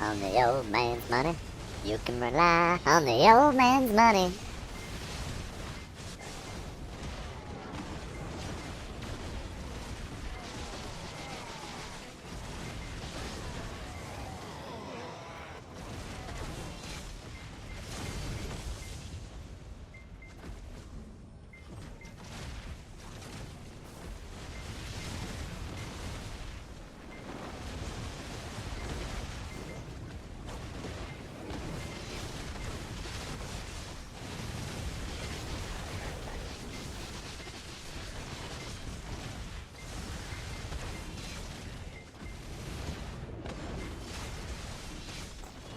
On the old man's money, you can rely on the old man's money.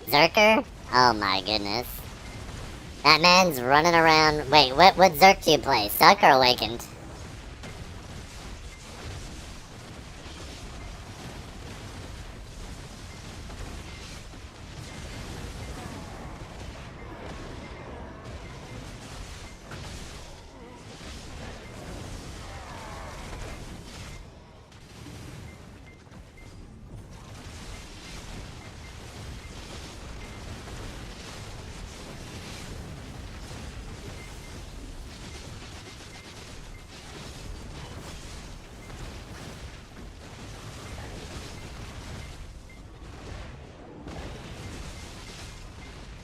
Zerker? Oh my goodness. That man's running around. Wait, what Zerk do you play? Stuck or Awakened?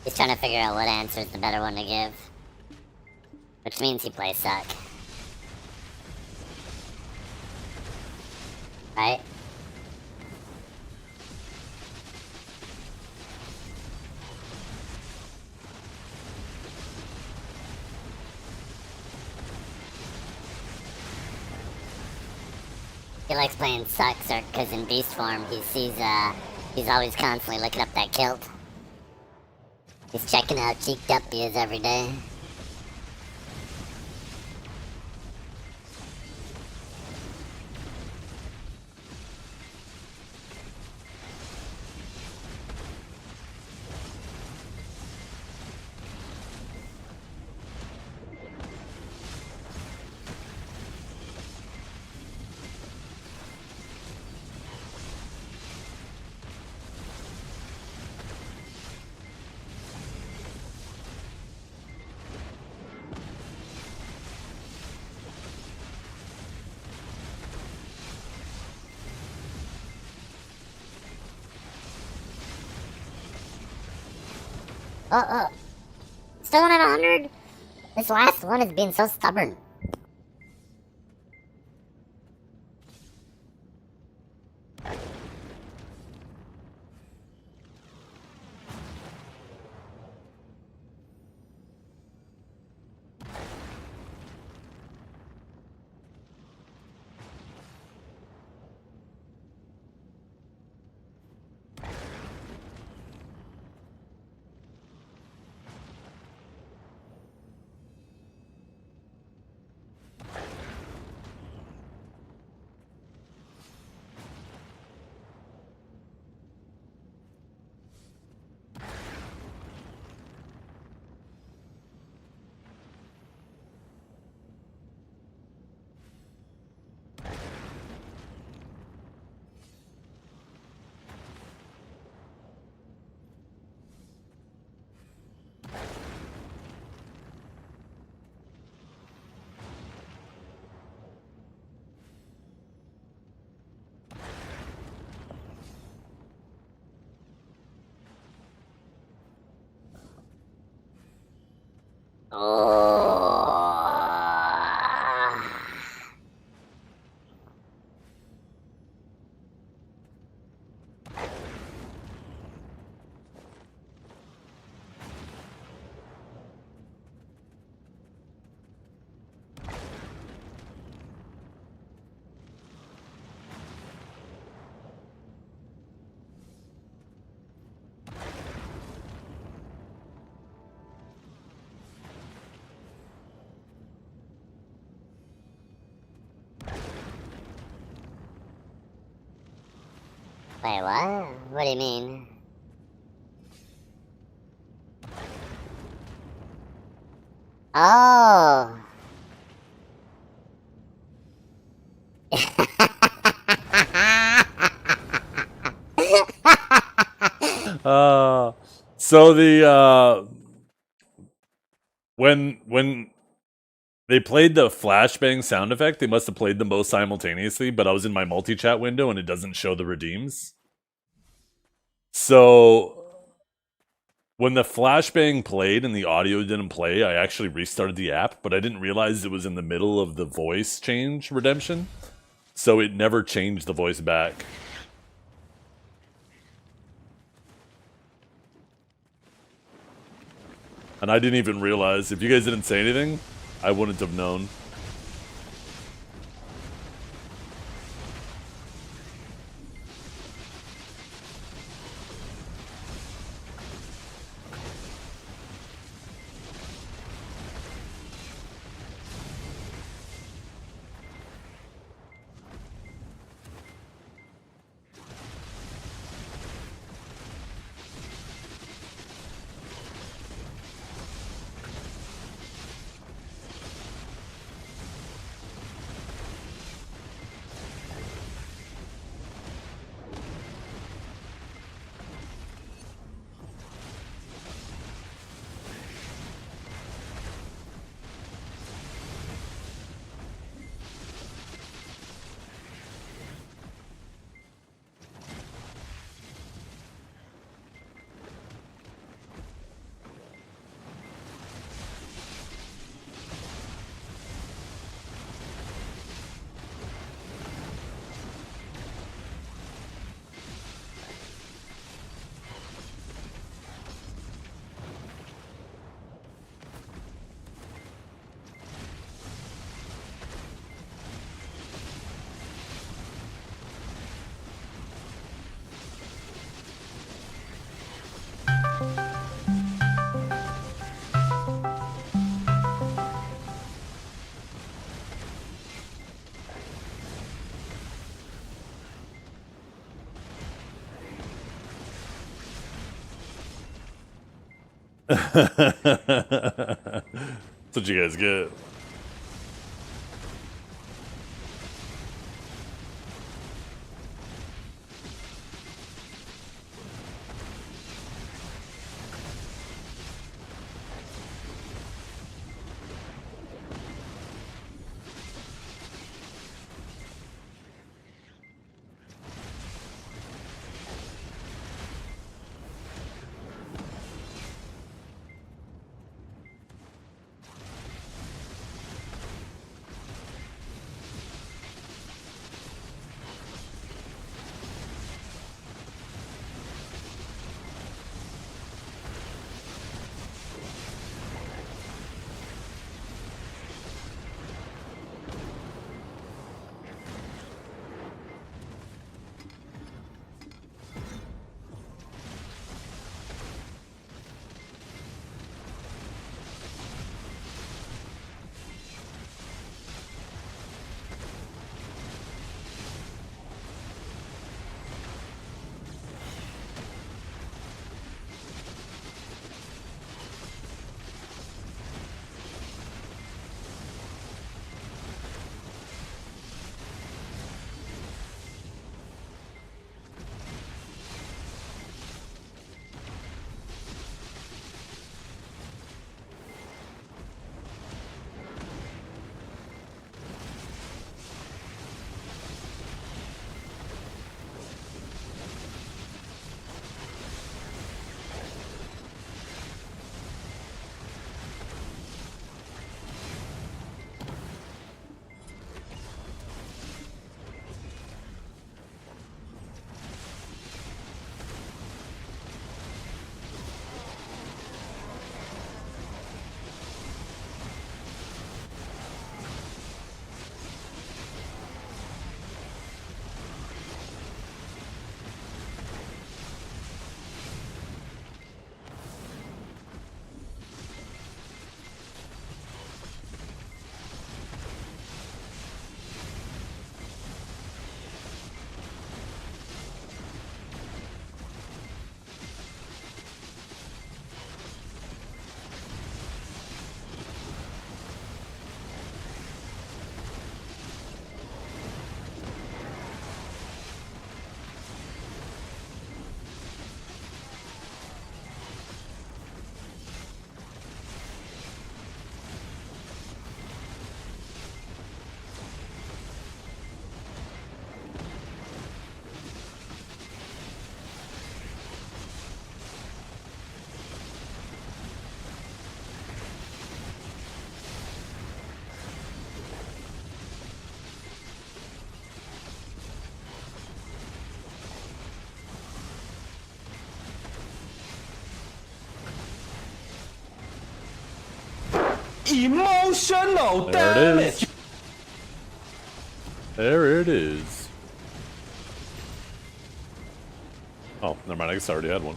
He's trying to figure out what answer is the better one to give. Which means he plays Suck. Right? He likes playing Suck, because in Beast form he sees, he's always constantly looking up that kilt. He's checking how cheeked up he is every day. Still not at 100? This last one is being so stubborn. Oh. Wait, what? What do you mean? Oh! So the when they played the flashbang sound effect, they must have played them both simultaneously, but I was in my multi-chat window and it doesn't show the redeems. So when the flashbang played and the audio didn't play, I actually restarted the app, but I didn't realize it was in the middle of the voice change redemption. So it never changed the voice back. And I didn't even realize. If you guys didn't say anything, I wouldn't have known. That's what you guys get. Emotional There it damage. is. There it is. Oh, never mind. I guess I already had one.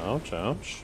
Ouch, ouch.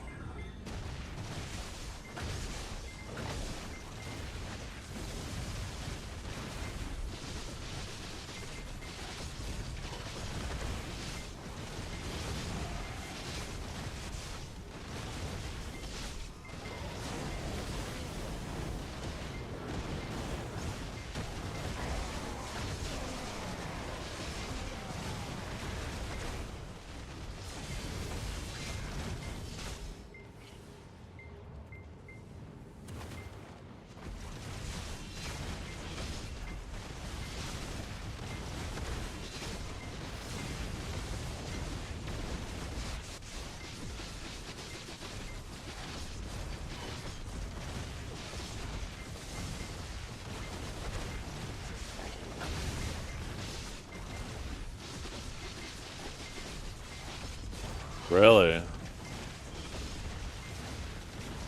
Really?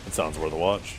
It sounds worth a watch.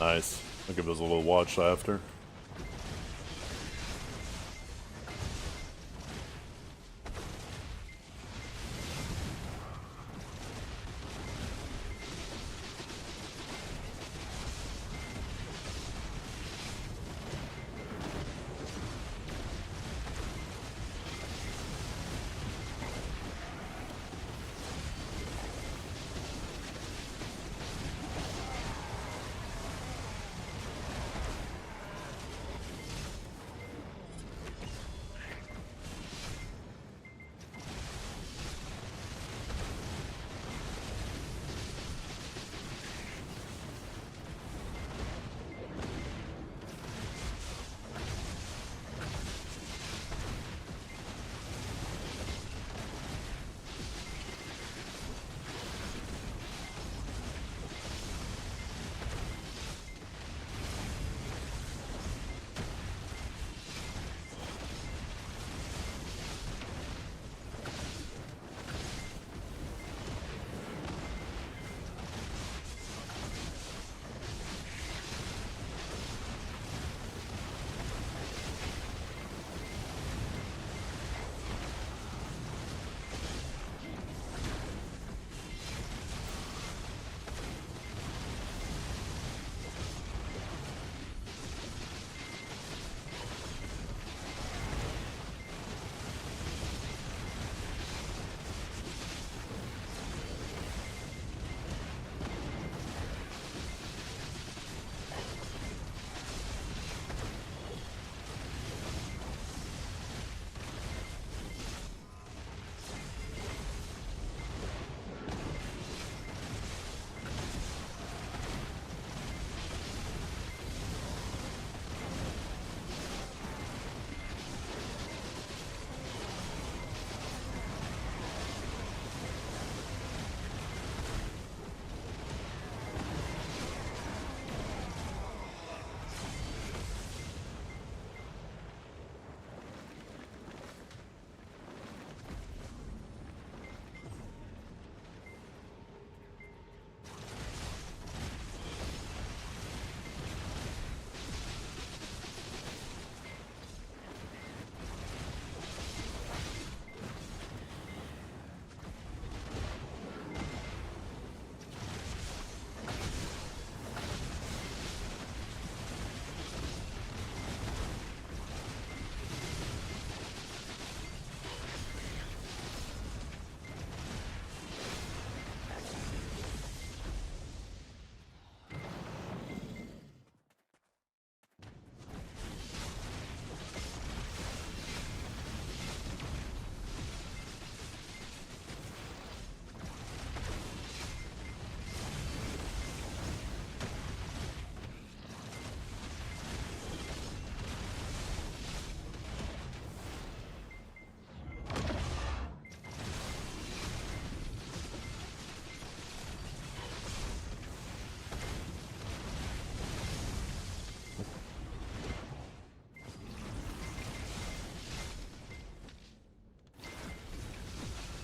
Nice. I'll give those a little watch after.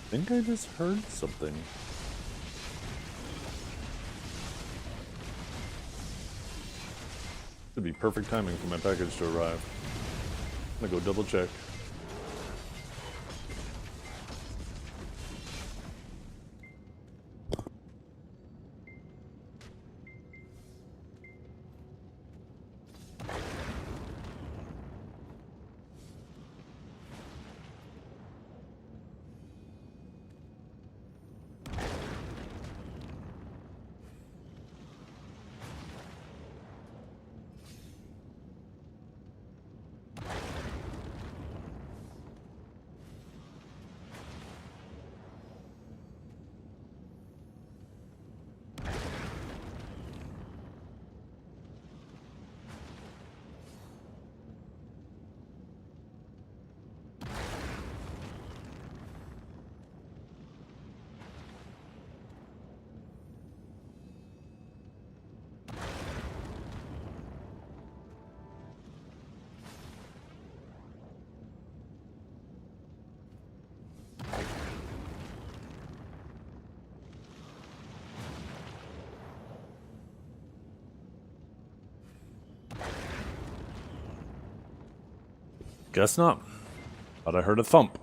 think I just heard something. Should be perfect timing for my package to arrive. I'm gonna go double check. Guess not. But I heard a thump.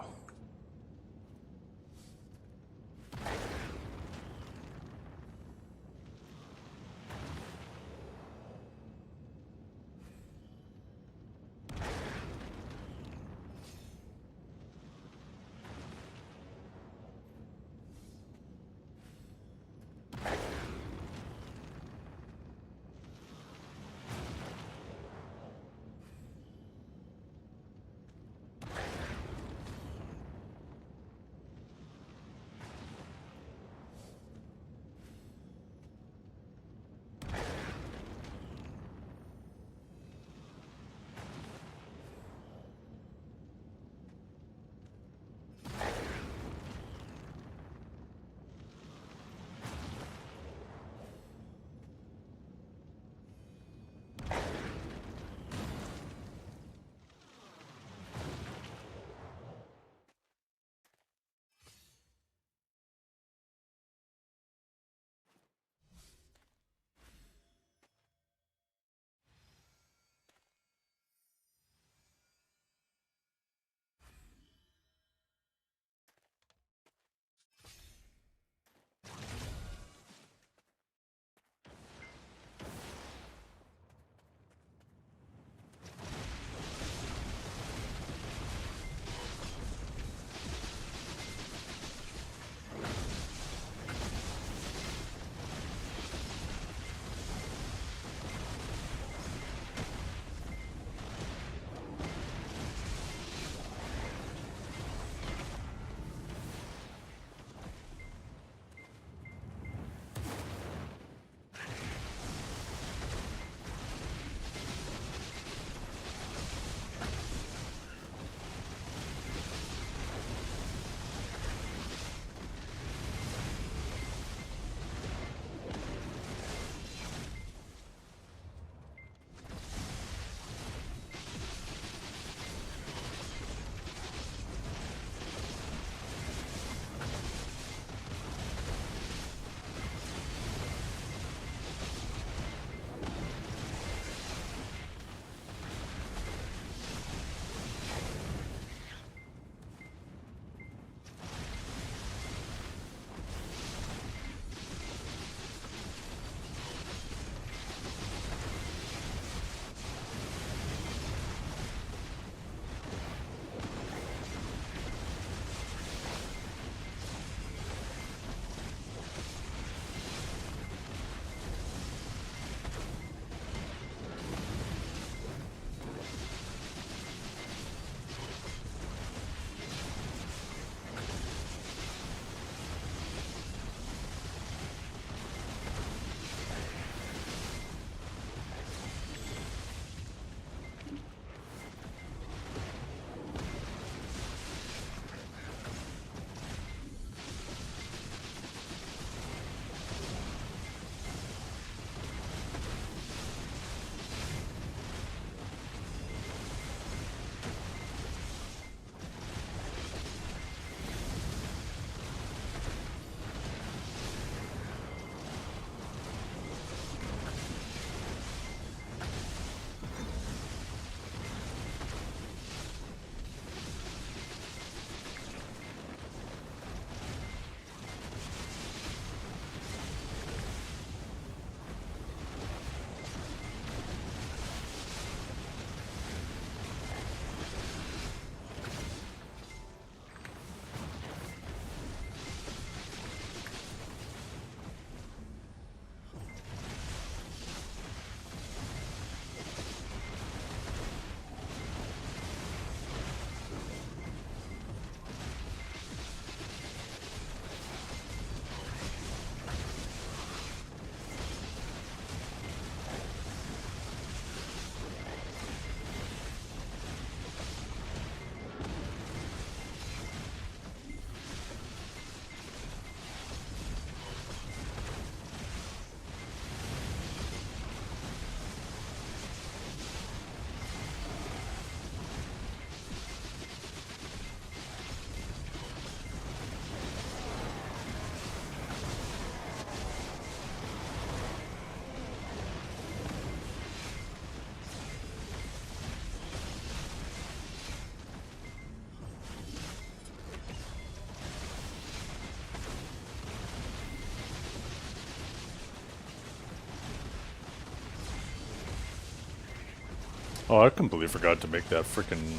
Oh, I completely forgot to make that freaking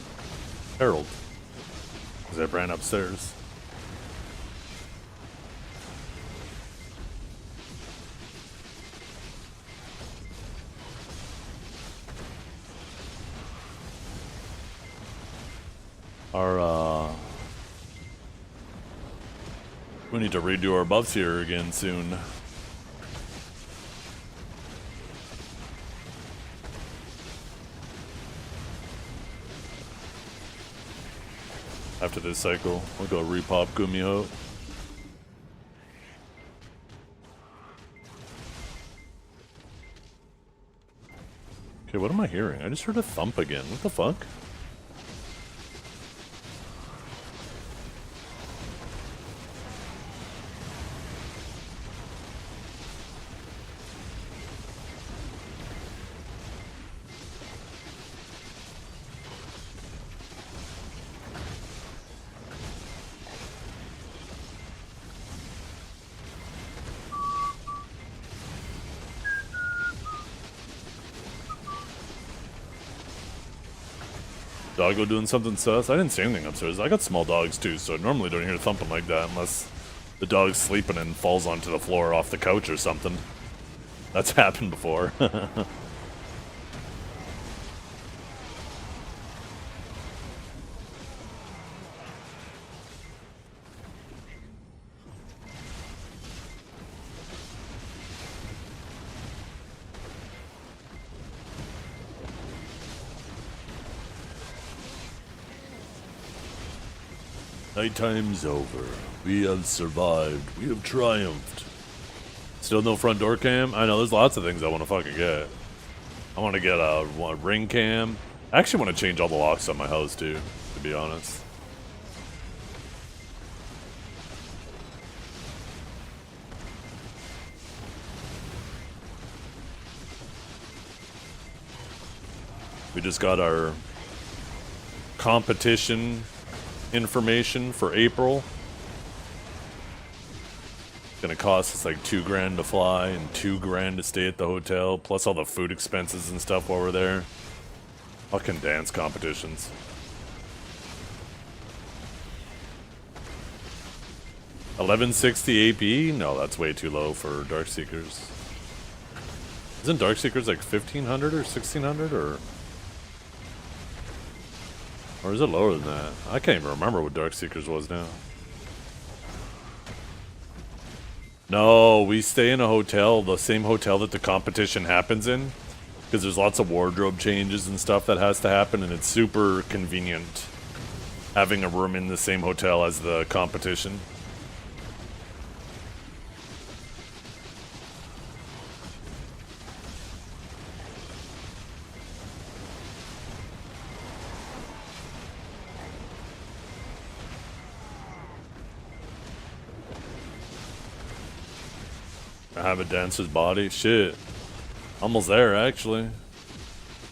herald. Because I ran upstairs. We need to redo our buffs here again soon. After this cycle, we'll go repop Gumiho. Okay, what am I hearing? I just heard a thump again. What the fuck? Doggo doing something sus? I didn't see anything upstairs. I got small dogs too, so I normally don't hear thumping like that unless the dog's sleeping and falls onto the floor off the couch or something. That's happened before. Nighttime's over. We have survived. We have triumphed. Still no front door cam? I know, there's lots of things I want to fucking get. I want to get a ring cam. I actually want to change all the locks on my house too, to be honest. We just got our competition information for April. It's gonna cost us like $2,000 to fly and $2,000 to stay at the hotel, plus all the food expenses and stuff while we're there. Fucking dance competitions. $1160 AP? No, that's way too low for Darkseekers. Isn't Darkseekers like 1,500 or 1,600 or? Or is it lower than that? I can't even remember what Darkseekers was now. No, we stay in a hotel, the same hotel that the competition happens in. Because there's lots of wardrobe changes and stuff that has to happen, and it's super convenient having a room in the same hotel as the competition. I have a dancer's body. Shit. Almost there, actually.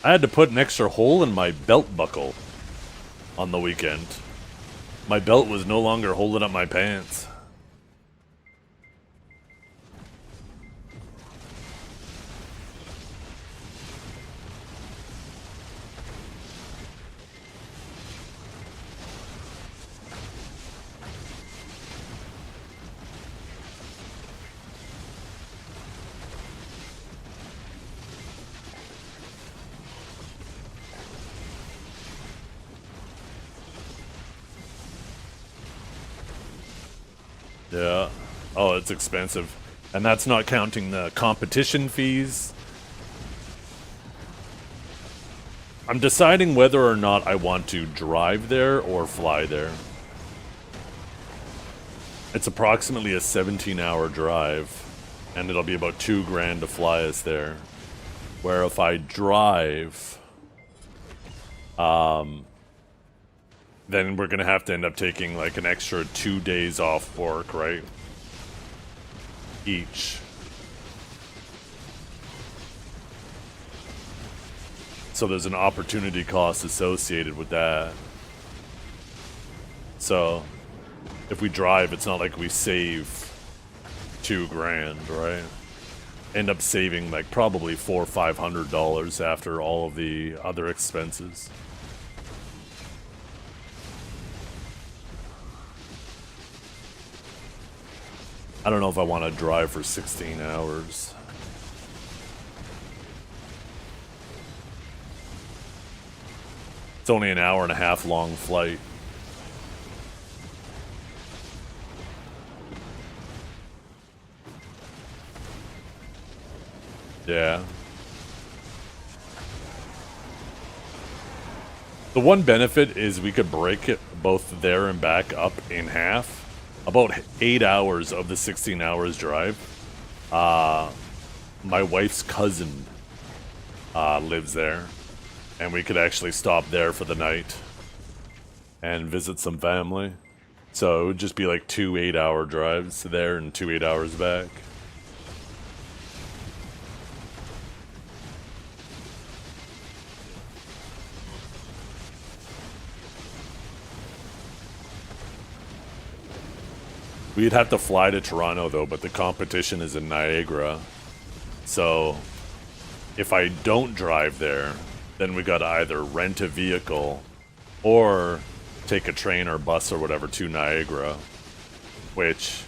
I had to put an extra hole in my belt buckle on the weekend. My belt was no longer holding up my pants. Yeah. Oh, it's expensive. And that's not counting the competition fees. I'm deciding whether or not I want to drive there or fly there. It's approximately a 17-hour drive, and it'll be about $2,000 to fly us there. Where if I drive, then we're gonna have to end up taking like an extra 2 days off work, right? Each. So there's an opportunity cost associated with that. So if we drive, it's not like we save $2,000, right? end up saving like probably $400 or $500 after all of the other expenses. I don't know if I want to drive for 16 hours. It's only an hour and a half long flight. Yeah. The one benefit is we could break it both there and back up in half. About 8 hours of the 16 hours drive. My wife's cousin lives there. And we could actually stop there for the night and visit some family. So it would just be like 2 8-hour drives there and 2 8 hours back. We'd have to fly to Toronto though, but the competition is in Niagara. So if I don't drive there, then we gotta either rent a vehicle or take a train or bus or whatever to Niagara, which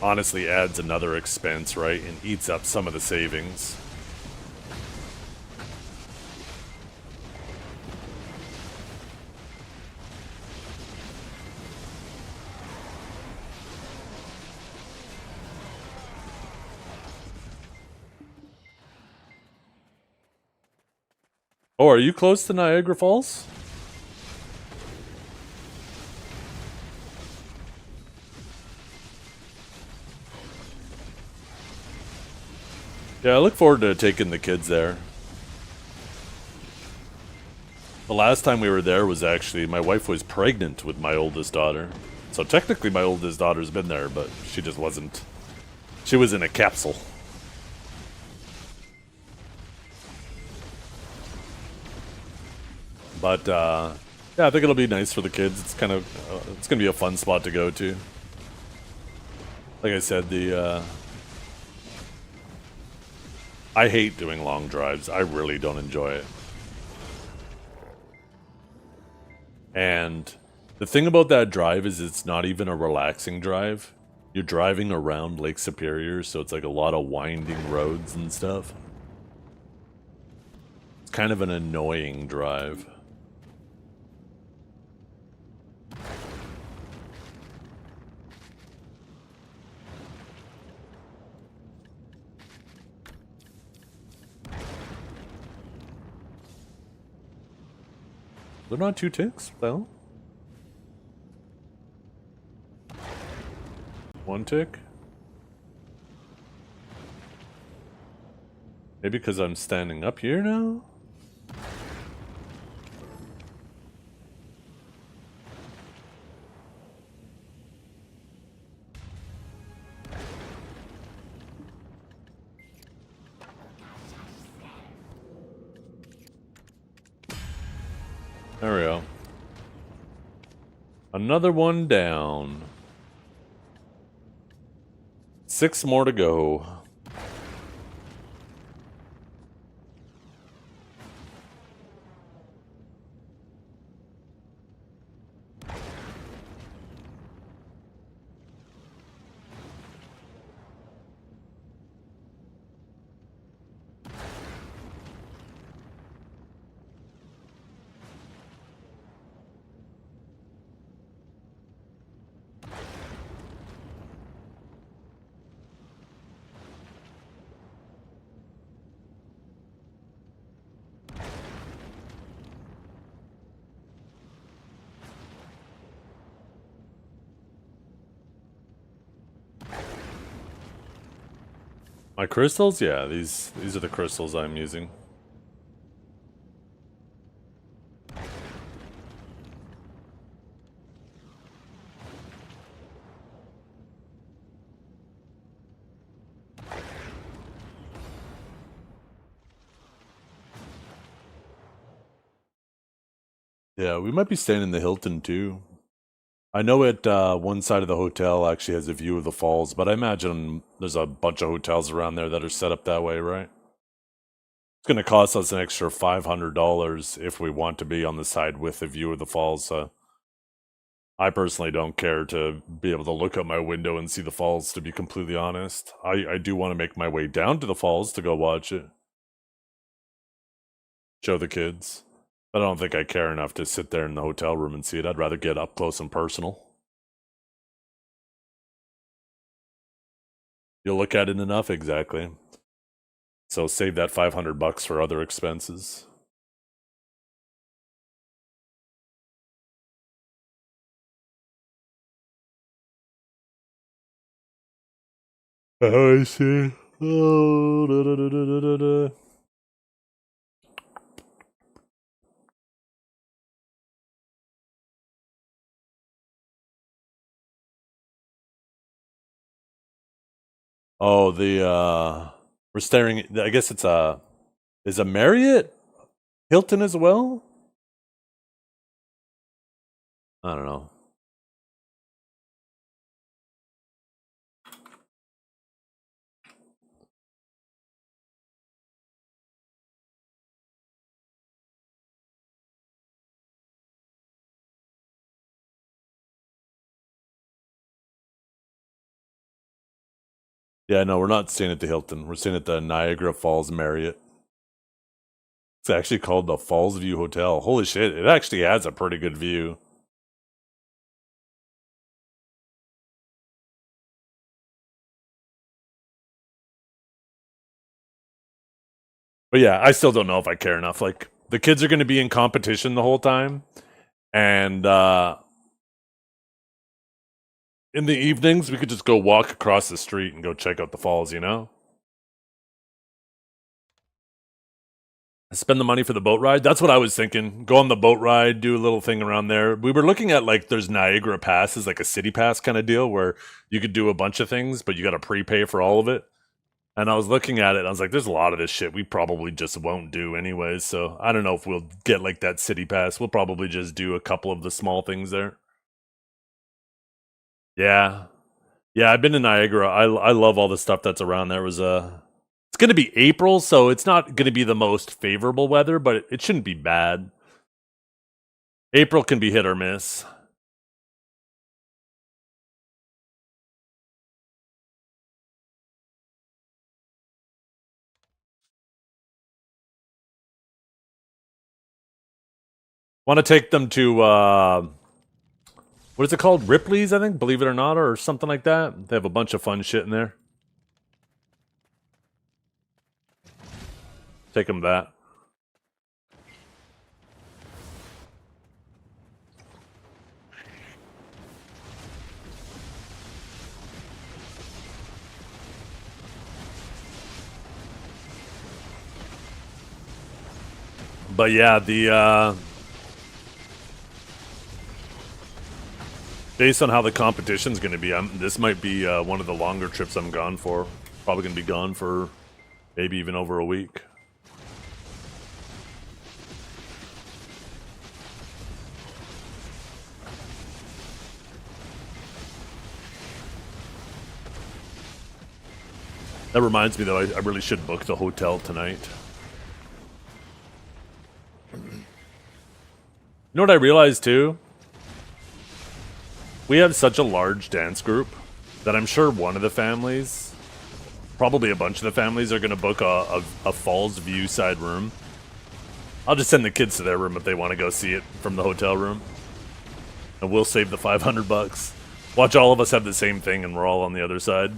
honestly adds another expense, right? And eats up some of the savings. Oh, are you close to Niagara Falls? Yeah, I look forward to taking the kids there. The last time we were there was actually, my wife was pregnant with my oldest daughter. So technically my oldest daughter's been there, but she just wasn't. She was in a capsule. But, yeah, I think it'll be nice for the kids. It's kind of, it's gonna be a fun spot to go to. Like I said, I hate doing long drives. I really don't enjoy it. And the thing about that drive is it's not even a relaxing drive. You're driving around Lake Superior, so it's like a lot of winding roads and stuff. It's kind of an annoying drive. They're not 2 ticks, though. 1 tick. Maybe because I'm standing up here now? There we go. Another one down. 6 more to go. My crystals? Yeah, these are the crystals I'm using. Yeah, we might be staying in the Hilton too. I know it. One side of the hotel actually has a view of the falls, but I imagine there's a bunch of hotels around there that are set up that way, right? It's going to cost us an extra $500 if we want to be on the side with a view of the falls. I personally don't care to be able to look out my window and see the falls, to be completely honest. I do want to make my way down to the falls to go watch it. Show the kids. But I don't think I care enough to sit there in the hotel room and see it. I'd rather get up close and personal. You'll look at it enough, exactly. So save that $500 for other expenses. I see. Oh, da, da, da, da, da, da. Oh, we're staring. I guess it's is a Marriott Hilton as well? I don't know. Yeah, no, we're not staying at the Hilton. We're staying at the Niagara Falls Marriott. It's actually called the Falls View Hotel. Holy shit, it actually has a pretty good view. But yeah, I still don't know if I care enough. Like, the kids are going to be in competition the whole time. And in the evenings, we could just go walk across the street and go check out the falls, you know? Spend the money for the boat ride. That's what I was thinking. Go on the boat ride, do a little thing around there. We were looking at, like, there's Niagara passes, like a city pass kind of deal where you could do a bunch of things, but you got to prepay for all of it. And I was looking at it, and I was like, there's a lot of this shit we probably just won't do anyways. So I don't know if we'll get, like, that city pass. We'll probably just do a couple of the small things there. Yeah. Yeah, I've been to Niagara. I love all the stuff that's around there. It's going to be April, so it's not going to be the most favorable weather, but it shouldn't be bad. April can be hit or miss. Want to take them to what is it called? Ripley's, I think, believe it or not, or something like that. They have a bunch of fun shit in there. Take them that. But yeah, based on how the competition's going to be, this might be one of the longer trips I'm gone for. Probably going to be gone for maybe even over a week. That reminds me, though, I really should book the hotel tonight. You know what I realized, too? We have such a large dance group that I'm sure one of the families, probably a bunch of the families, are going to book a Falls View side room. I'll just send the kids to their room if they want to go see it from the hotel room. And we'll save the $500. Watch all of us have the same thing and we're all on the other side.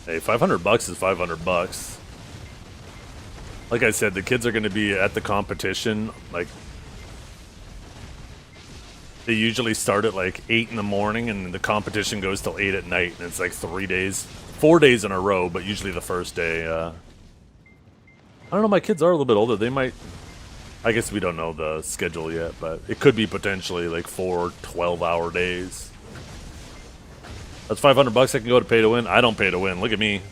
Hey, $500 is $500. Like I said, the kids are going to be at the competition. Like, they usually start at like 8 in the morning, and the competition goes till 8 at night, and it's like 4 days in a row. But usually the first day, I don't know. My kids are a little bit older. They might. I guess we don't know the schedule yet, but it could be potentially like 4 12-hour days. That's $500 I can go to pay to win. I don't pay to win. Look at me.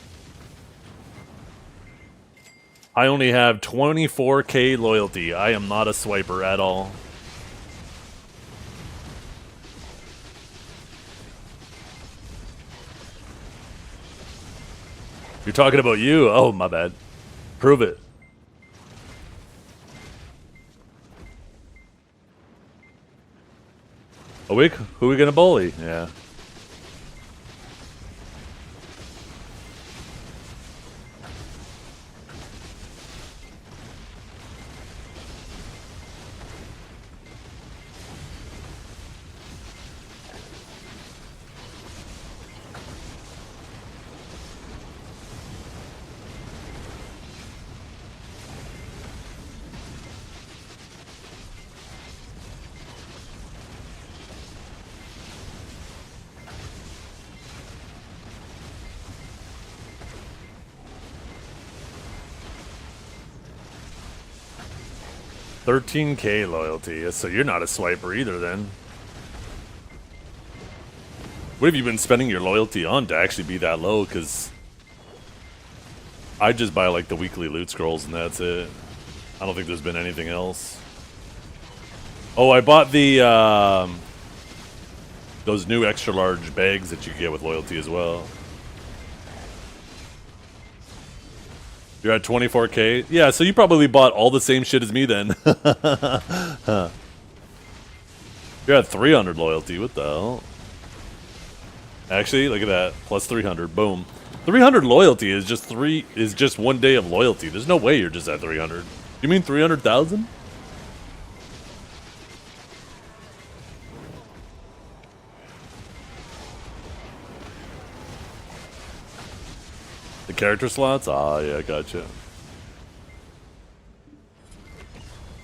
I only have 24K loyalty. I am not a swiper at all. You're talking about you? Oh, my bad. Prove it. A week? Who are we gonna bully? Yeah. $13K loyalty. So you're not a swiper either, then. What have you been spending your loyalty on to actually be that low? Because I just buy like the weekly loot scrolls and that's it. I don't think there's been anything else. Oh, I bought the those new extra large bags that you get with loyalty as well. You're at 24K? Yeah, so you probably bought all the same shit as me then. You're at 300 loyalty. What the hell? Actually, look at that. Plus 300. Boom. 300 loyalty is just 1 day of loyalty. There's no way you're just at 300. You mean 300,000? The character slots? Ah, yeah, gotcha.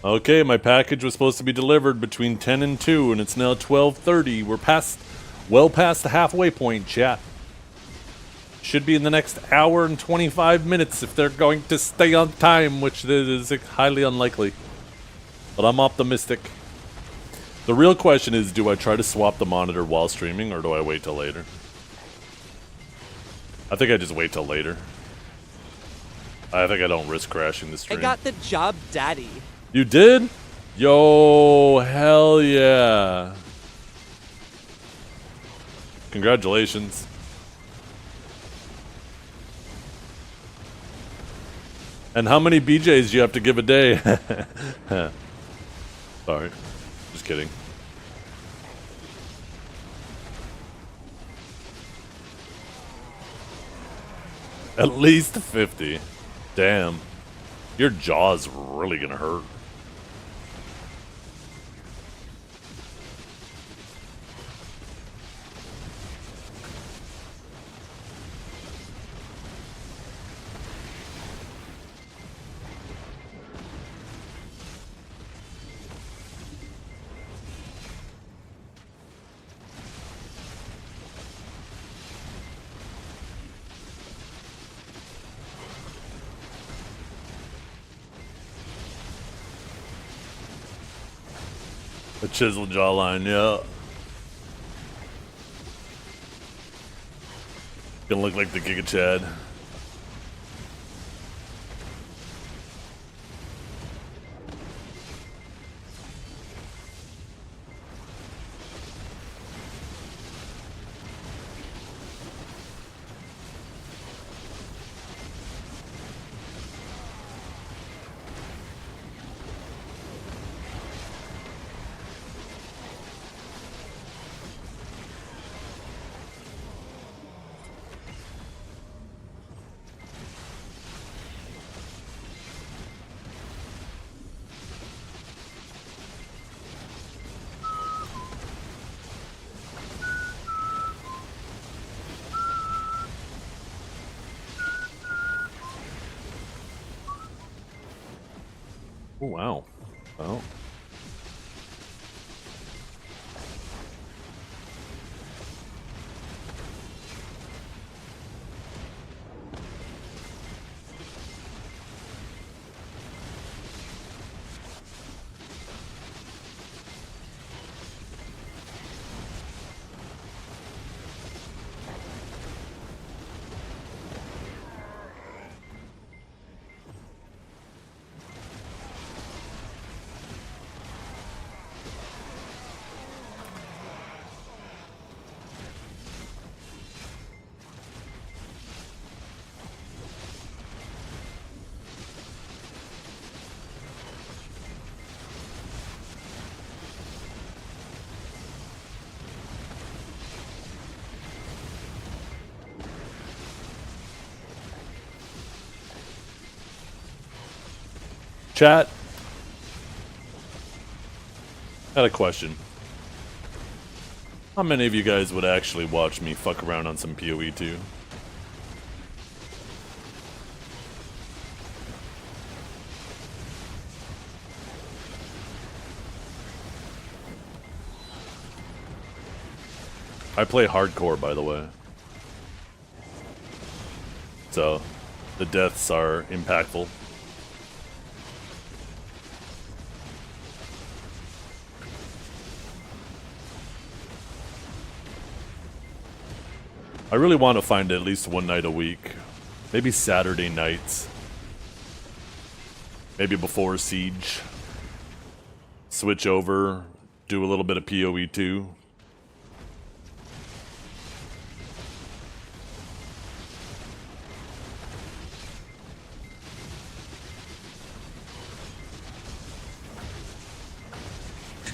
Okay, my package was supposed to be delivered between 10 and 2, and it's now 12:30. We're well past the halfway point, chat. Should be in the next hour and 25 minutes if they're going to stay on time, which is highly unlikely. But I'm optimistic. The real question is, do I try to swap the monitor while streaming, or do I wait till later? I think I just wait till later. I think I don't risk crashing the stream. I got the job, daddy. You did? Yo, hell yeah. Congratulations. And how many BJs do you have to give a day? Sorry. Just kidding. At least 50. Damn. Your jaw's really gonna hurt. A chiseled jawline, yeah. Gonna look like the Giga Chad. Oh, wow. Oh. Chat. I had a question. How many of you guys would actually watch me fuck around on some PoE 2? I play hardcore, by the way. So, the deaths are impactful. I really want to find at least one night a week. Maybe Saturday nights. Maybe before Siege. Switch over, do a little bit of PoE 2.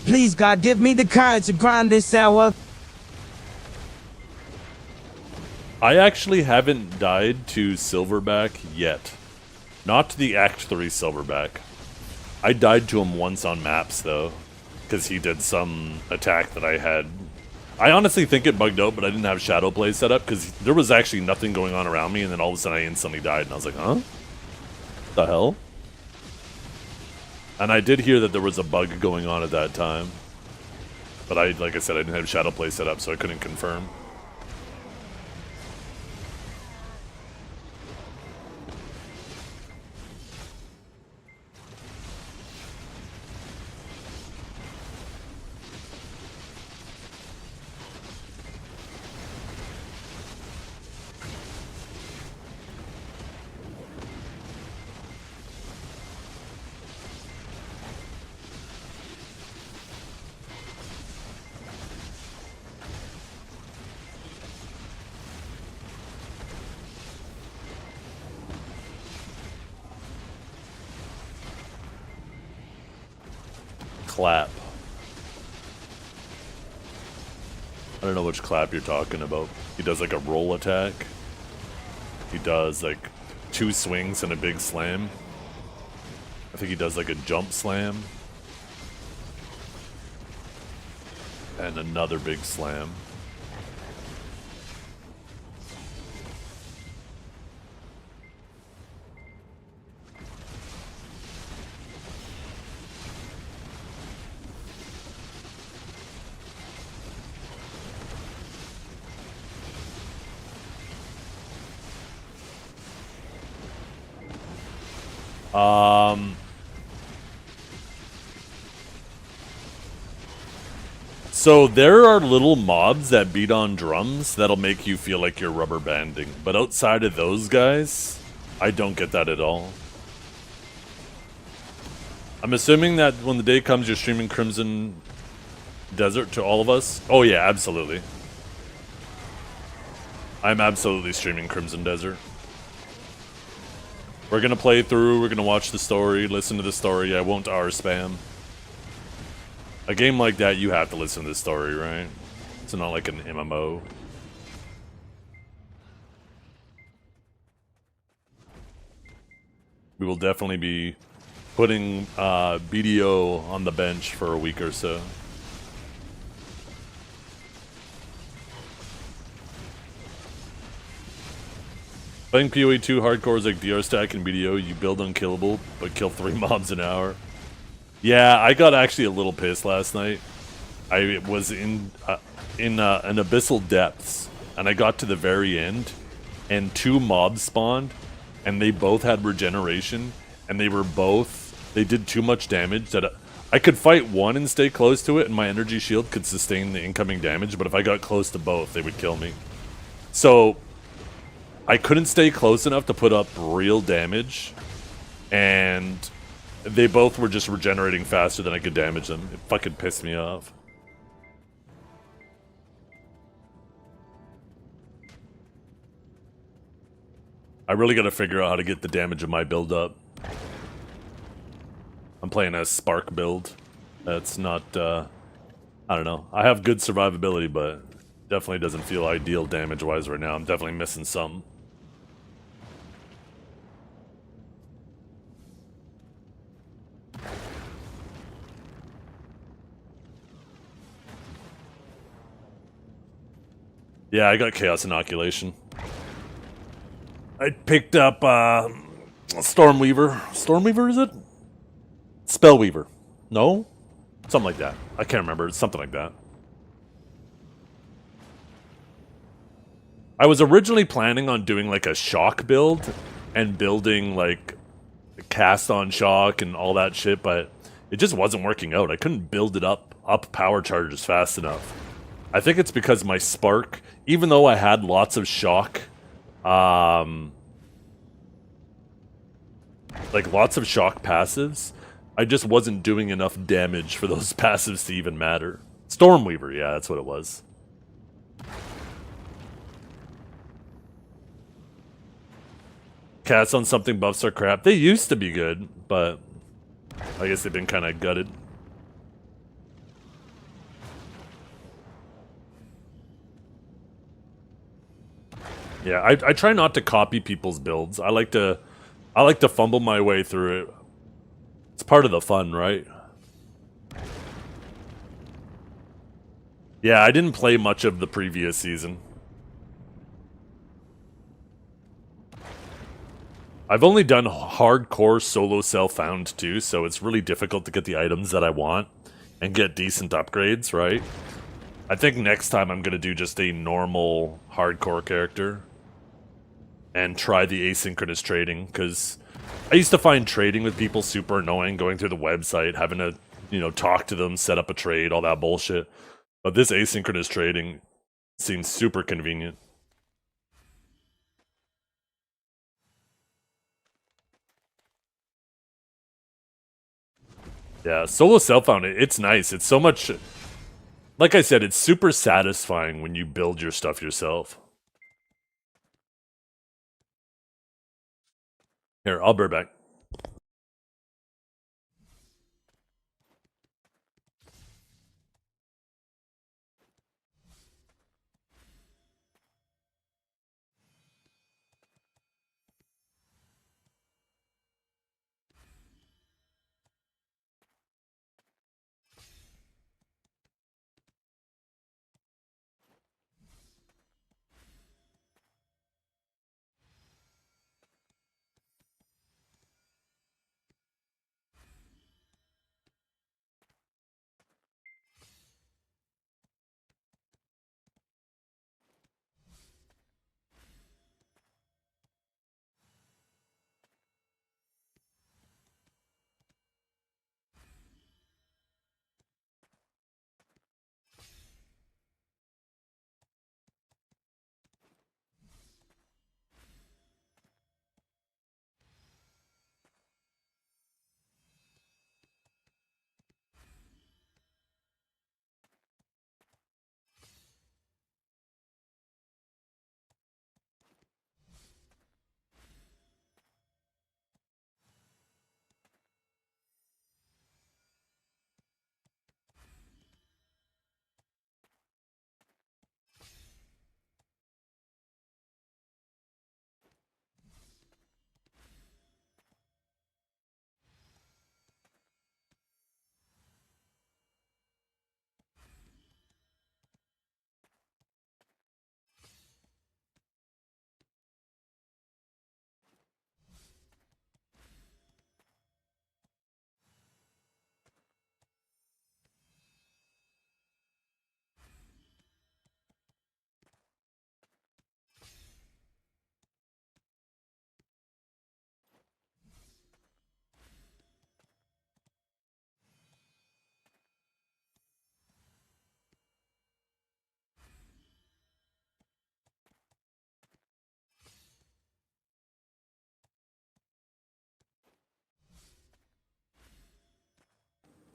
Please, God, give me the courage to grind this hour. I actually haven't died to Silverback yet. Not to the Act 3 Silverback. I died to him once on maps, though. Because he did some attack that I had. I honestly think it bugged out, but I didn't have Shadow Play set up. Because there was actually nothing going on around me, and then all of a sudden I instantly died. And I was like, huh? The hell? And I did hear that there was a bug going on at that time. But like I said, I didn't have Shadow Play set up, so I couldn't confirm. Clap. I don't know which clap you're talking about. He does like a roll attack. He does like 2 swings and a big slam. I think he does like a jump slam. And another big slam. So there are little mobs that beat on drums that'll make you feel like you're rubber banding. But outside of those guys, I don't get that at all. I'm assuming that when the day comes, you're streaming Crimson Desert to all of us? Oh yeah, absolutely. I'm absolutely streaming Crimson Desert. We're gonna play through, we're gonna watch the story, listen to the story. I won't R spam. A game like that, you have to listen to the story, right? It's not like an MMO. We will definitely be putting BDO on the bench for a week or so. Playing PoE 2 hardcore is like DR stack and BDO. You build unkillable, but kill 3 mobs an hour. Yeah, I got actually a little pissed last night. I was in an abyssal depths, and I got to the very end, and 2 mobs spawned, and they both had regeneration, and they did too much damage that I could fight one and stay close to it, and my energy shield could sustain the incoming damage, but if I got close to both, they would kill me. So I couldn't stay close enough to put up real damage, and they both were just regenerating faster than I could damage them. It fucking pissed me off. I really gotta figure out how to get the damage of my build up. I'm playing a Spark build. That's not, I don't know. I have good survivability, but definitely doesn't feel ideal damage-wise right now. I'm definitely missing some. Yeah, I got Chaos Inoculation. I picked up Stormweaver. Stormweaver, is it? Spellweaver. No? Something like that. I can't remember. It's something like that. I was originally planning on doing like a shock build and building like cast on shock and all that shit, but it just wasn't working out. I couldn't build it up power charges fast enough. I think it's because my spark, even though I had lots of shock, like lots of shock passives, I just wasn't doing enough damage for those passives to even matter. Stormweaver, yeah, that's what it was. Cats on something buffs are crap. They used to be good, but I guess they've been kind of gutted. Yeah, I try not to copy people's builds. I like to fumble my way through it. It's part of the fun, right? Yeah, I didn't play much of the previous season. I've only done hardcore solo self-found too, so it's really difficult to get the items that I want and get decent upgrades, right? I think next time I'm gonna do just a normal hardcore character and try the asynchronous trading, because I used to find trading with people super annoying, going through the website, having to, you know, talk to them, set up a trade, all that bullshit. But this asynchronous trading seems super convenient. Yeah, solo self-found, it's nice. It's so much... Like I said, it's super satisfying when you build your stuff yourself. Here, I'll be right back.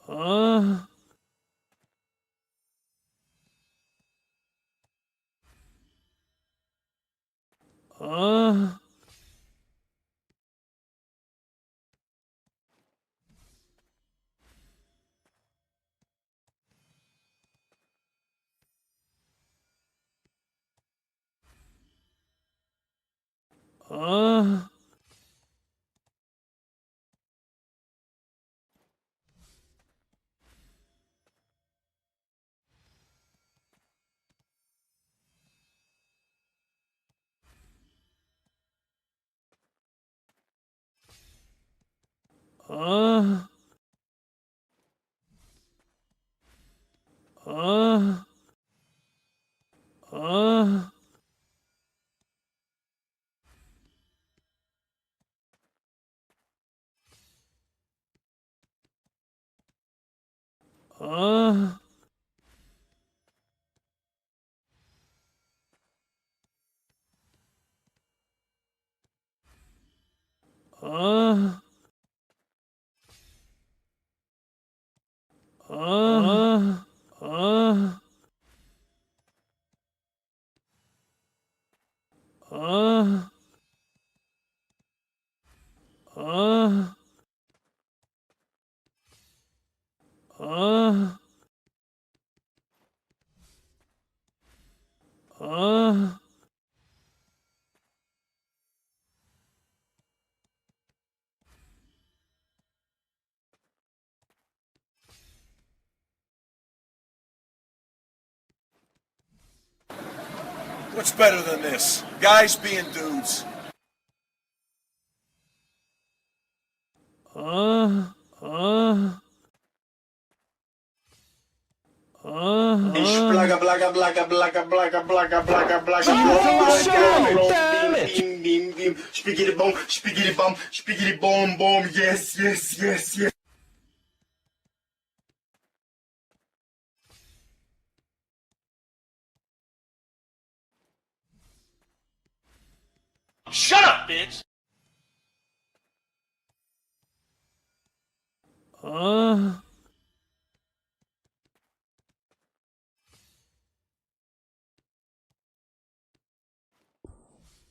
Uh... Uh... Uh... Uh. Uh. Uh. Uh. Uh. Uh. Uh. Uh. Uh. Uh. What's better than this? Guys being dudes. Uh. Uh. Blaga blaga blaga blaga blaga blaga blaga blaga. Damn it! Beam beam beam. Spiggity boom, spiggity boom boom. Yes yes yes yes. Shut up, bitch.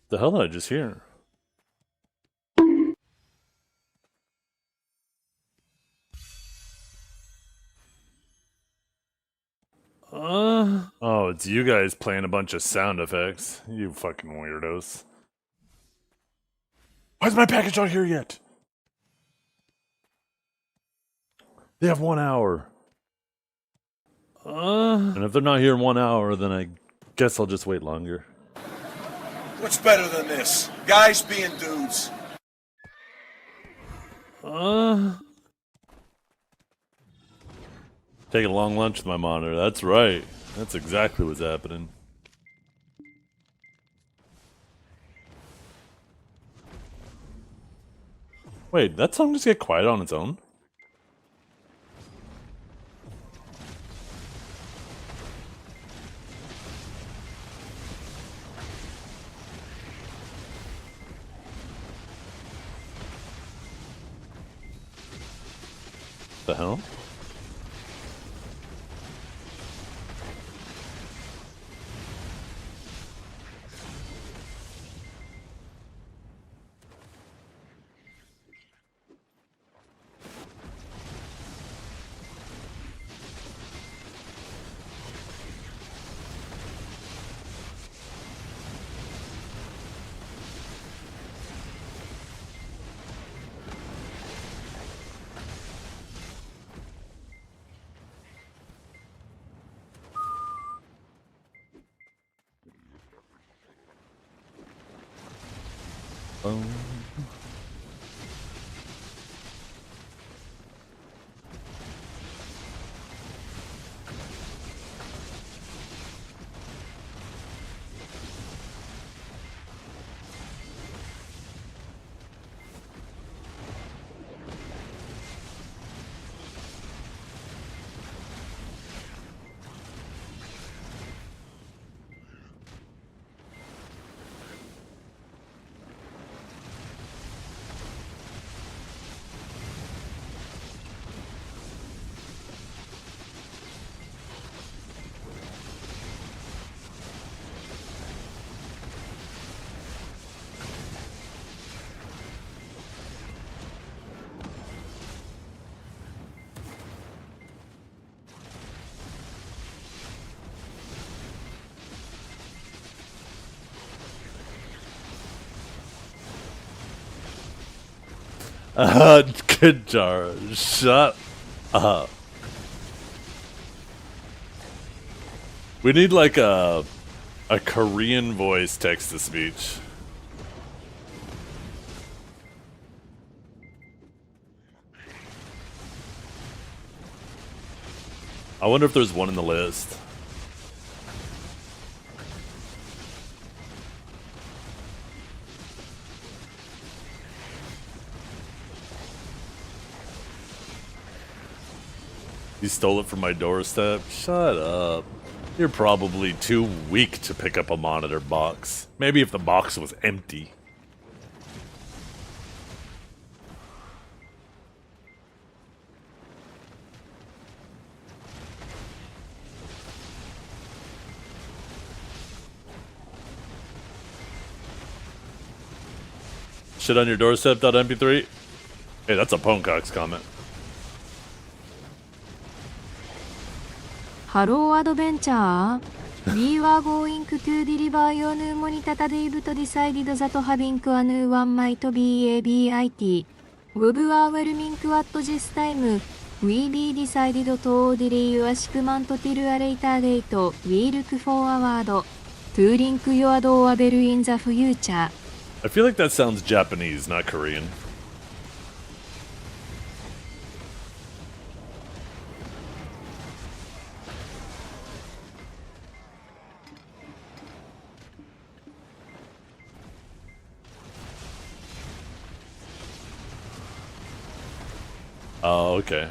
The hell did I just hear? Oh, it's you guys playing a bunch of sound effects. You fucking weirdos. Why's my package not here yet? They have 1 hour. And if they're not here in 1 hour, then I guess I'll just wait longer. What's better than this? Guys being dudes. Taking a long lunch with my monitor. That's right. That's exactly what's happening. Wait, that song just get quiet on its own? The hell? Kajara, shut up. We need like a Korean voice text to speech. I wonder if there's one in the list. You stole it from my doorstep? Shut up. You're probably too weak to pick up a monitor box. Maybe if the box was empty. Shit on your doorstep.mp3? Hey, that's a Ponecox comment. ハローアドベンチャー We were going to deliver your new monitor Dave to decided that having a new one might be a bit overwhelming at this time. We decided to delay your shipment till a later date. We look forward to link your doorbell in the future. I feel like that sounds Japanese, not Korean. Oh, okay.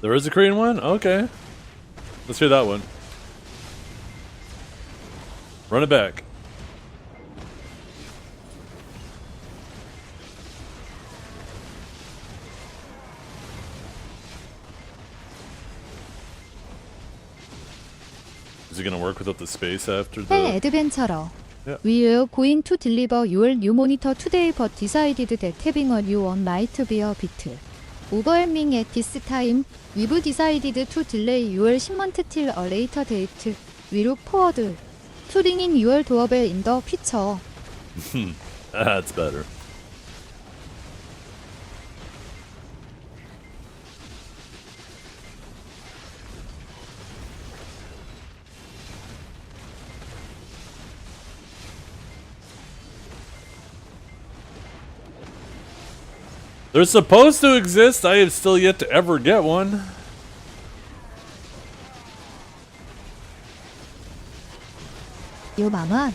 There is a Korean one? Okay. Let's hear that one. Run it back. Is it gonna work without the space after the... Hey adventurer. Yeah. We are going to deliver your new monitor today but decided that having a new one might be a bit overwhelming at this time. We've decided to delay your shipment till a later date. We look forward to ringing your doorbell in the future. That's better. They're supposed to exist. I have still yet to ever get one. 요 만원.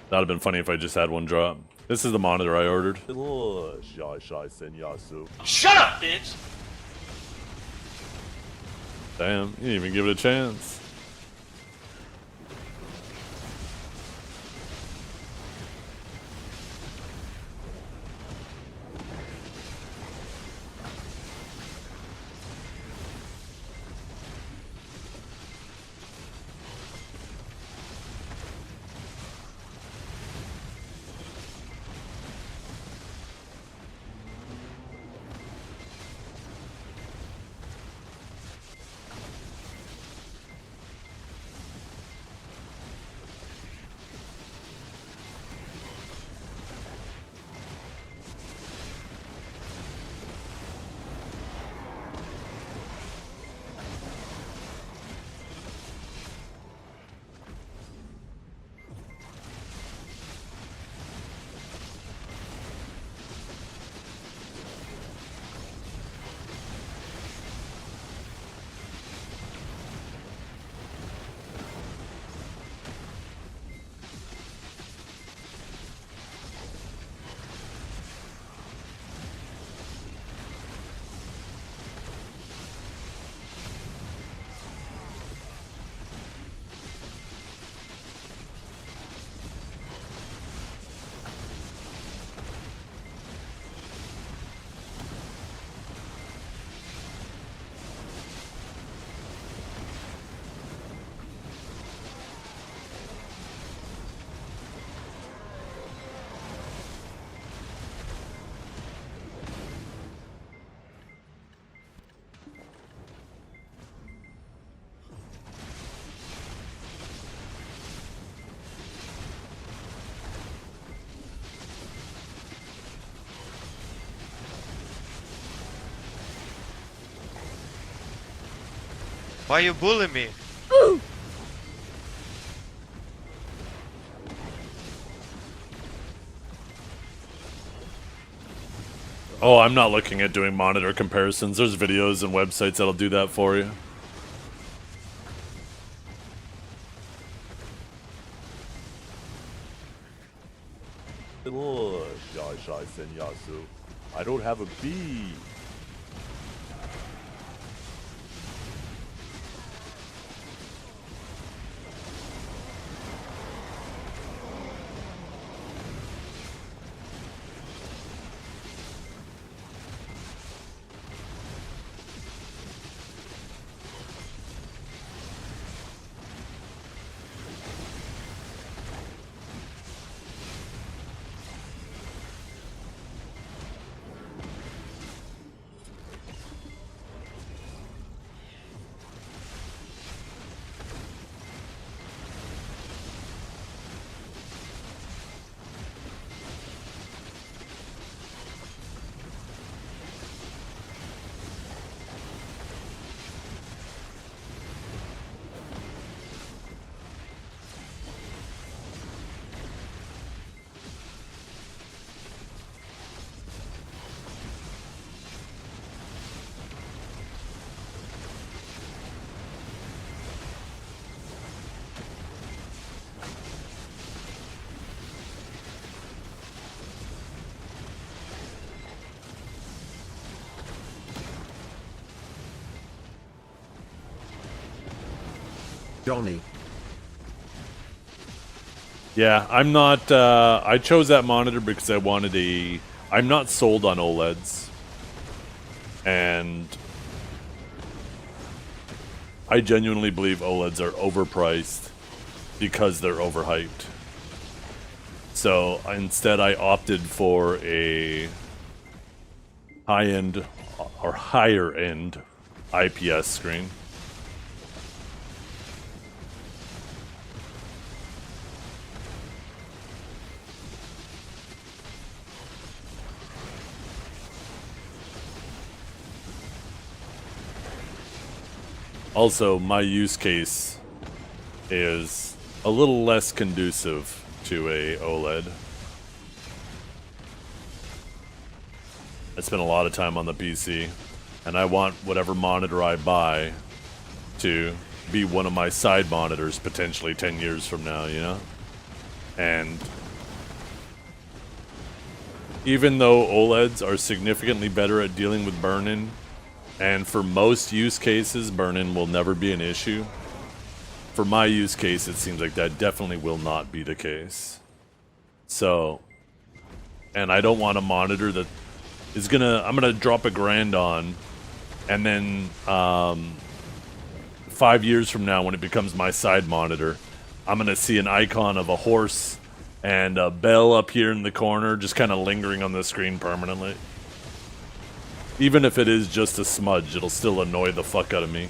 That'd have been funny if I just had one drop. This is the monitor I ordered. Shut up, bitch! Damn, you didn't even give it a chance. Why you bully me? Oh, I'm not looking at doing monitor comparisons. There's videos and websites that'll do that for you. I don't have a B. Johnny. Yeah, I'm not, I chose that monitor because I wanted I'm not sold on OLEDs. And I genuinely believe OLEDs are overpriced because they're overhyped. So instead I opted for a high-end or higher-end IPS screen. Also, my use case is a little less conducive to a OLED. I spend a lot of time on the PC, and I want whatever monitor I buy to be one of my side monitors potentially 10 years from now, you know? And even though OLEDs are significantly better at dealing with burn-in, and for most use cases, burn-in will never be an issue. For my use case, it seems like that definitely will not be the case. So, and I don't want a monitor that is I'm gonna drop $1,000 on, and then 5 years from now, when it becomes my side monitor, I'm gonna see an icon of a horse and a bell up here in the corner, just kind of lingering on the screen permanently. Even if it is just a smudge, it'll still annoy the fuck out of me.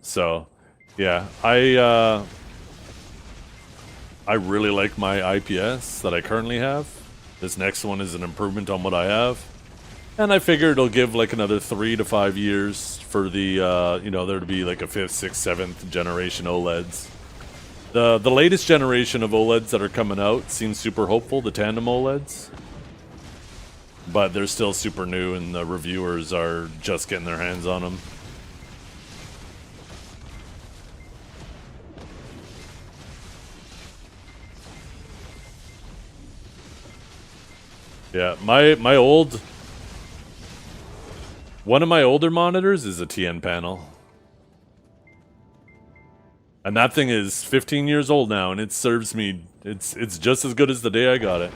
So, yeah, I really like my IPS that I currently have. This next one is an improvement on what I have. And I figure it'll give like another 3 to 5 years for the, you know, there to be like a 5th, 6th, 7th generation OLEDs. The latest generation of OLEDs that are coming out seems super hopeful, the tandem OLEDs. But they're still super new and the reviewers are just getting their hands on them. Yeah, one of my older monitors is a TN panel. And that thing is 15 years old now, and it serves me, it's just as good as the day I got it.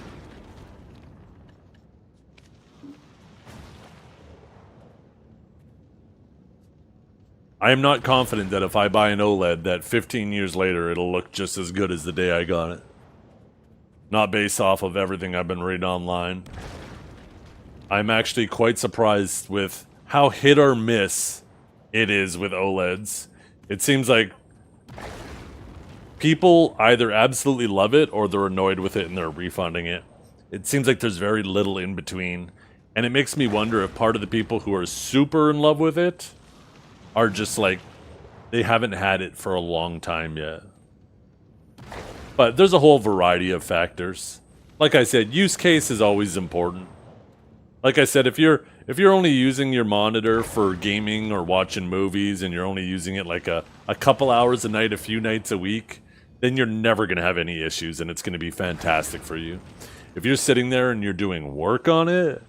I am not confident that if I buy an OLED, that 15 years later it'll look just as good as the day I got it. Not based off of everything I've been reading online. I'm actually quite surprised with how hit or miss it is with OLEDs. It seems like people either absolutely love it or they're annoyed with it and they're refunding it. It seems like there's very little in between. And it makes me wonder if part of the people who are super in love with it are just like, they haven't had it for a long time yet. But there's a whole variety of factors. Like I said, use case is always important. Like I said, if you're only using your monitor for gaming or watching movies and you're only using it like a couple hours a night, a few nights a week, then you're never going to have any issues and it's going to be fantastic for you. If you're sitting there and you're doing work on it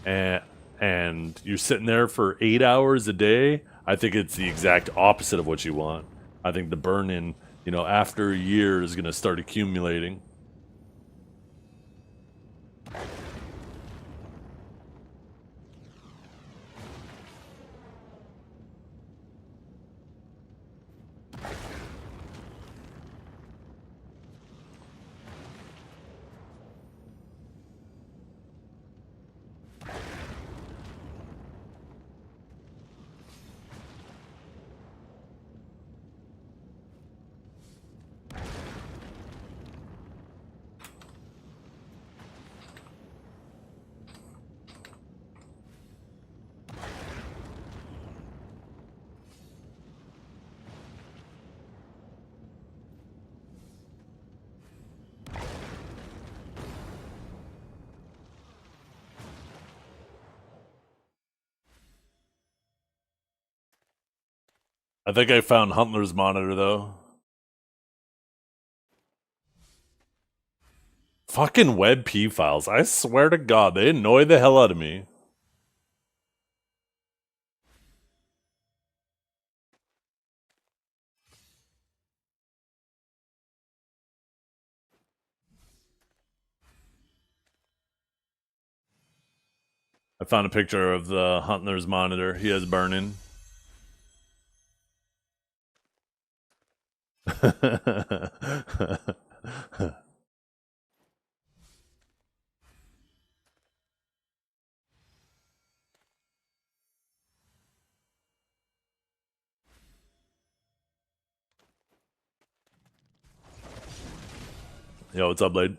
and you're sitting there for 8 hours a day, I think it's the exact opposite of what you want. I think the burn-in, you know, after a year is going to start accumulating. I think I found Huntler's monitor, though. Fucking WebP files. I swear to God, they annoy the hell out of me. I found a picture of the Huntler's monitor. He has burn-in. Yo, what's up, Blade?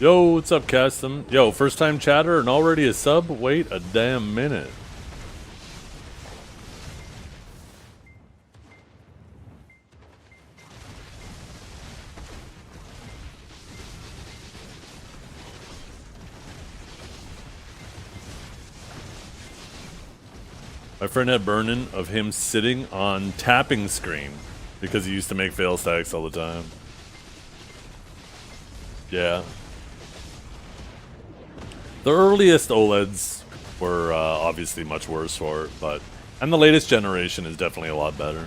Yo, what's up, Custom? Yo, first time chatter and already a sub? Wait a damn minute. My friend had burn-in of him sitting on tapping screen because he used to make fail stacks all the time. Yeah. The earliest OLEDs were obviously much worse for it, and the latest generation is definitely a lot better.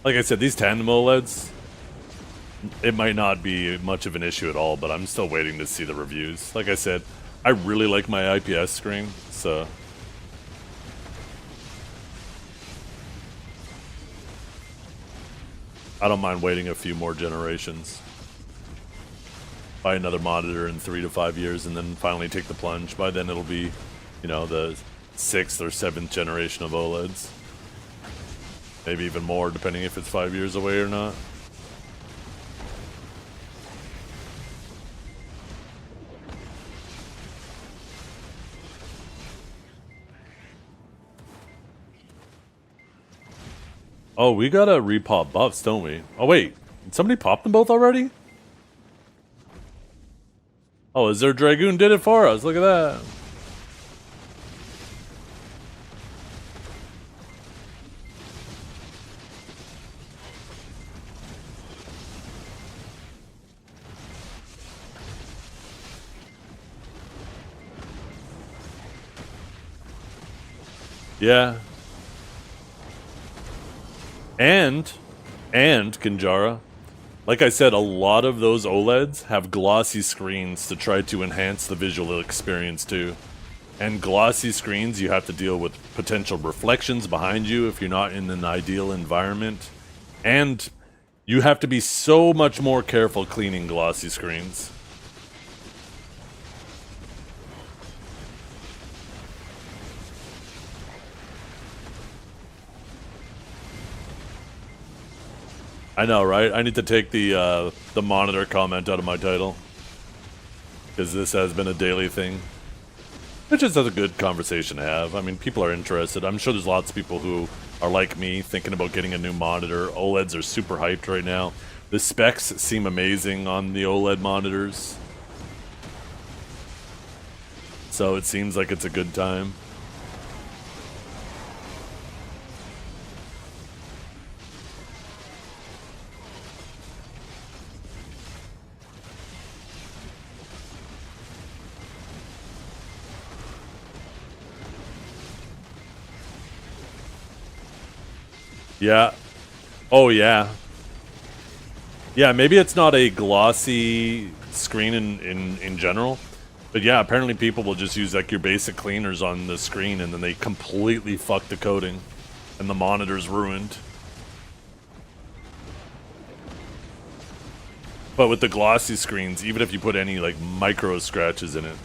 Like I said, these tandem OLEDs, it might not be much of an issue at all, but I'm still waiting to see the reviews. Like I said, I really like my IPS screen, so... I don't mind waiting a few more generations. Buy another monitor in 3 to 5 years and then finally take the plunge. By then it'll be, you know, the 6th or 7th generation of OLEDs. Maybe even more, depending if it's 5 years away or not. Oh, we gotta repop buffs, don't we? Oh wait, did somebody pop them both already? Oh, is there Dragoon did it for us? Look at that. Yeah. And Kinjara, like I said, a lot of those OLEDs have glossy screens to try to enhance the visual experience too. And glossy screens, you have to deal with potential reflections behind you if you're not in an ideal environment. And you have to be so much more careful cleaning glossy screens. I know, right? I need to take the monitor comment out of my title. Because this has been a daily thing. Which is a good conversation to have. I mean, people are interested. I'm sure there's lots of people who are like me, thinking about getting a new monitor. OLEDs are super hyped right now. The specs seem amazing on the OLED monitors. So it seems like it's a good time. Yeah. Oh, yeah. Yeah, maybe it's not a glossy screen in general. But yeah, apparently people will just use like your basic cleaners on the screen and then they completely fuck the coating. And the monitor's ruined. But with the glossy screens, even if you put any like micro scratches in it.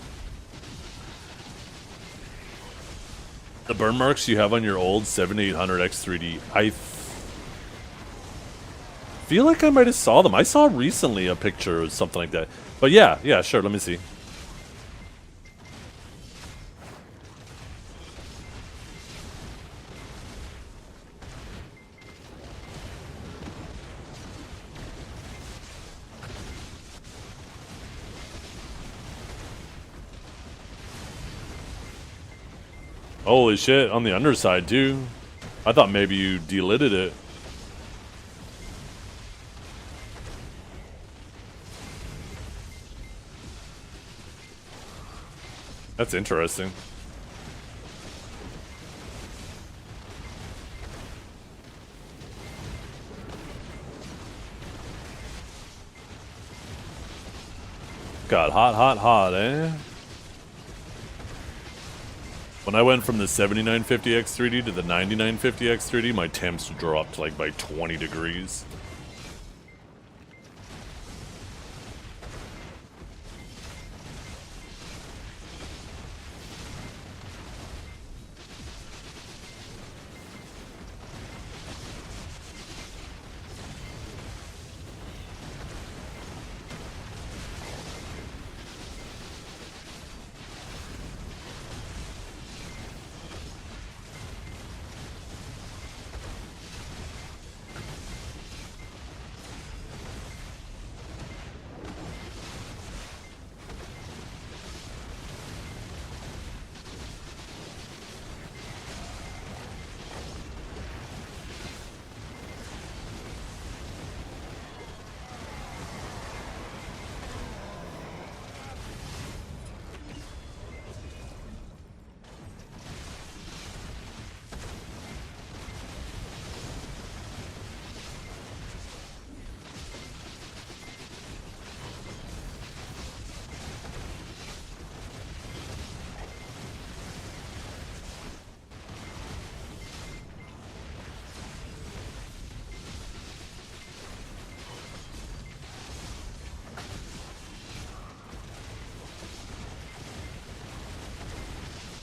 The burn marks you have on your old 7800X3D, I feel like I might have saw them. I saw recently a picture or something like that. But yeah, sure, let me see. Holy shit, on the underside too. I thought maybe you delidded it. That's interesting. Got hot, eh? When I went from the 7950X3D to the 9950X3D, my temps dropped like by 20 degrees.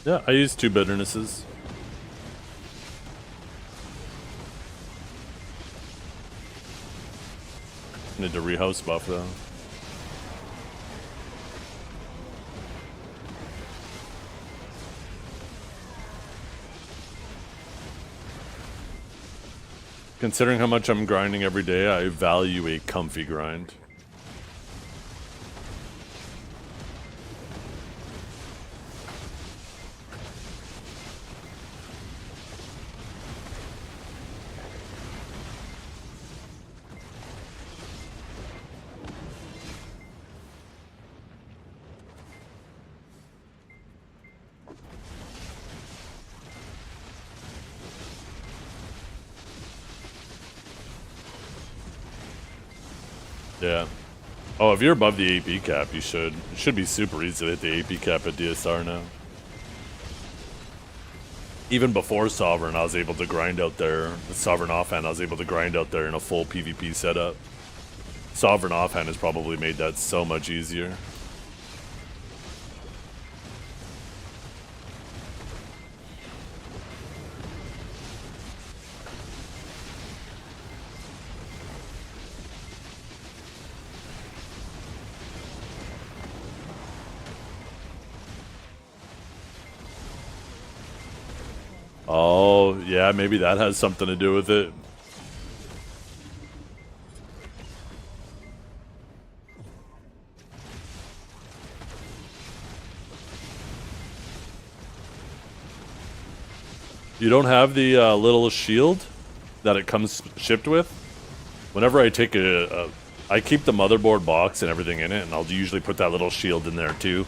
Yeah, I use 2 bitternesses. Need to rehouse buff though. Considering how much I'm grinding every day, I value a comfy grind. Yeah. Oh, if you're above the AP cap, you should. It should be super easy to hit the AP cap at DSR now. Even before Sovereign, I was able to grind out there. The Sovereign offhand, I was able to grind out there in a full PvP setup. Sovereign offhand has probably made that so much easier. Oh, yeah, maybe that has something to do with it. You don't have the little shield that it comes shipped with? Whenever I take I keep the motherboard box and everything in it, and I'll usually put that little shield in there too.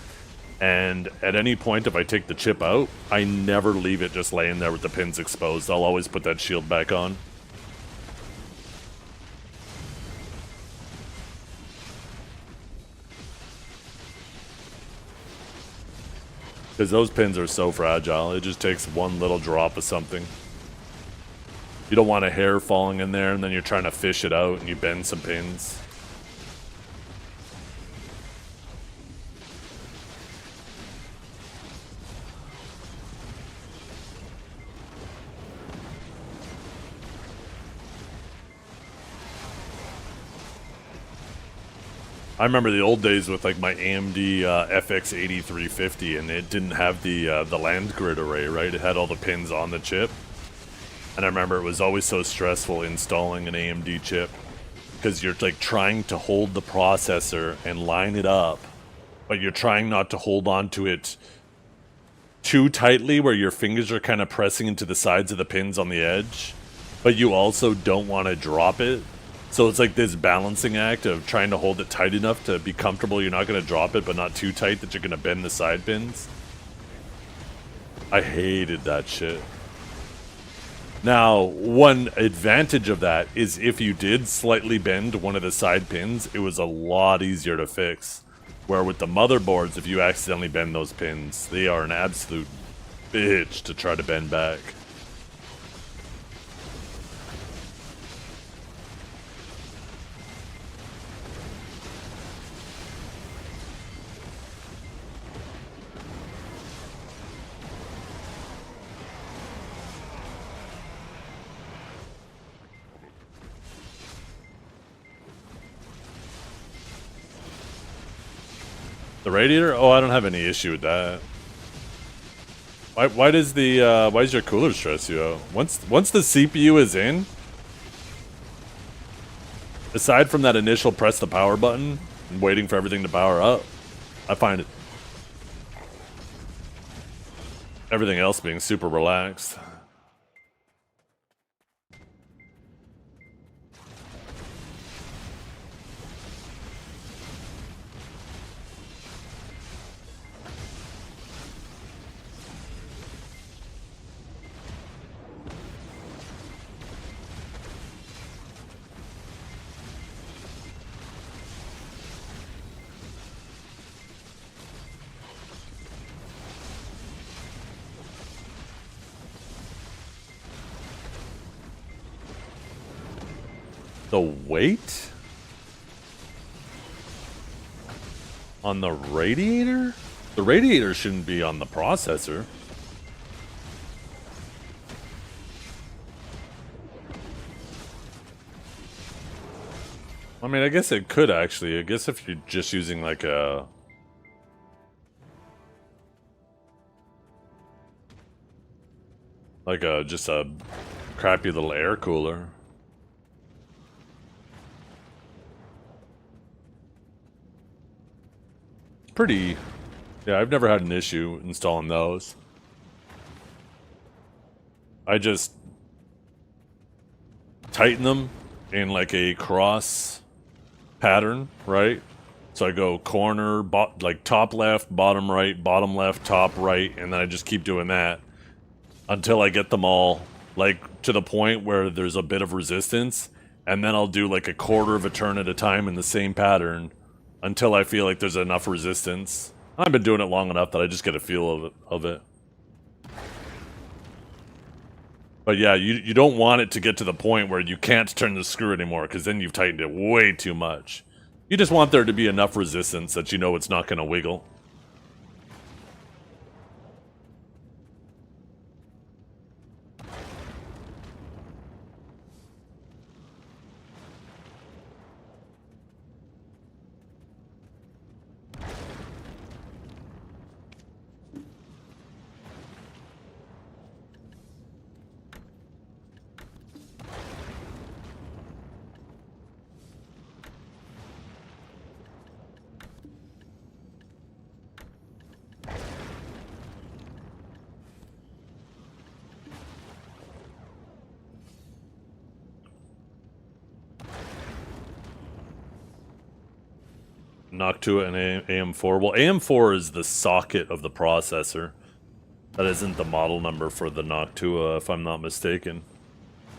And at any point, if I take the chip out, I never leave it just laying there with the pins exposed. I'll always put that shield back on. Because those pins are so fragile. It just takes one little drop of something. You don't want a hair falling in there, and then you're trying to fish it out, and you bend some pins. I remember the old days with like my AMD FX 8350, and it didn't have the land grid array, right? It had all the pins on the chip, and I remember it was always so stressful installing an AMD chip because you're like trying to hold the processor and line it up, but you're trying not to hold on to it too tightly where your fingers are kind of pressing into the sides of the pins on the edge, but you also don't want to drop it. So it's like this balancing act of trying to hold it tight enough to be comfortable you're not going to drop it, but not too tight that you're going to bend the side pins. I hated that shit. Now, one advantage of that is if you did slightly bend one of the side pins, it was a lot easier to fix. Where with the motherboards, if you accidentally bend those pins, they are an absolute bitch to try to bend back. The radiator? Oh, I don't have any issue with that. Why does the why does your cooler stress you out? Once the CPU is in, aside from that initial press the power button and waiting for everything to power up, I find everything else being super relaxed. The weight on the radiator? The radiator shouldn't be on the processor. I mean, I guess it could actually. I guess if you're just using like a just a crappy little air cooler. Pretty, yeah, I've never had an issue installing those. I just tighten them in like a cross pattern, right? So I go corner, like top left, bottom right, bottom left, top right, and then I just keep doing that until I get them all like to the point where there's a bit of resistance, and then I'll do like a quarter of a turn at a time in the same pattern until I feel like there's enough resistance. I've been doing it long enough that I just get a feel of it. But yeah, you don't want it to get to the point where you can't turn the screw anymore, because then you've tightened it way too much. You just want there to be enough resistance that you know it's not going to wiggle. Noctua and AM4. Well, AM4 is the socket of the processor. That isn't the model number for the Noctua, if I'm not mistaken.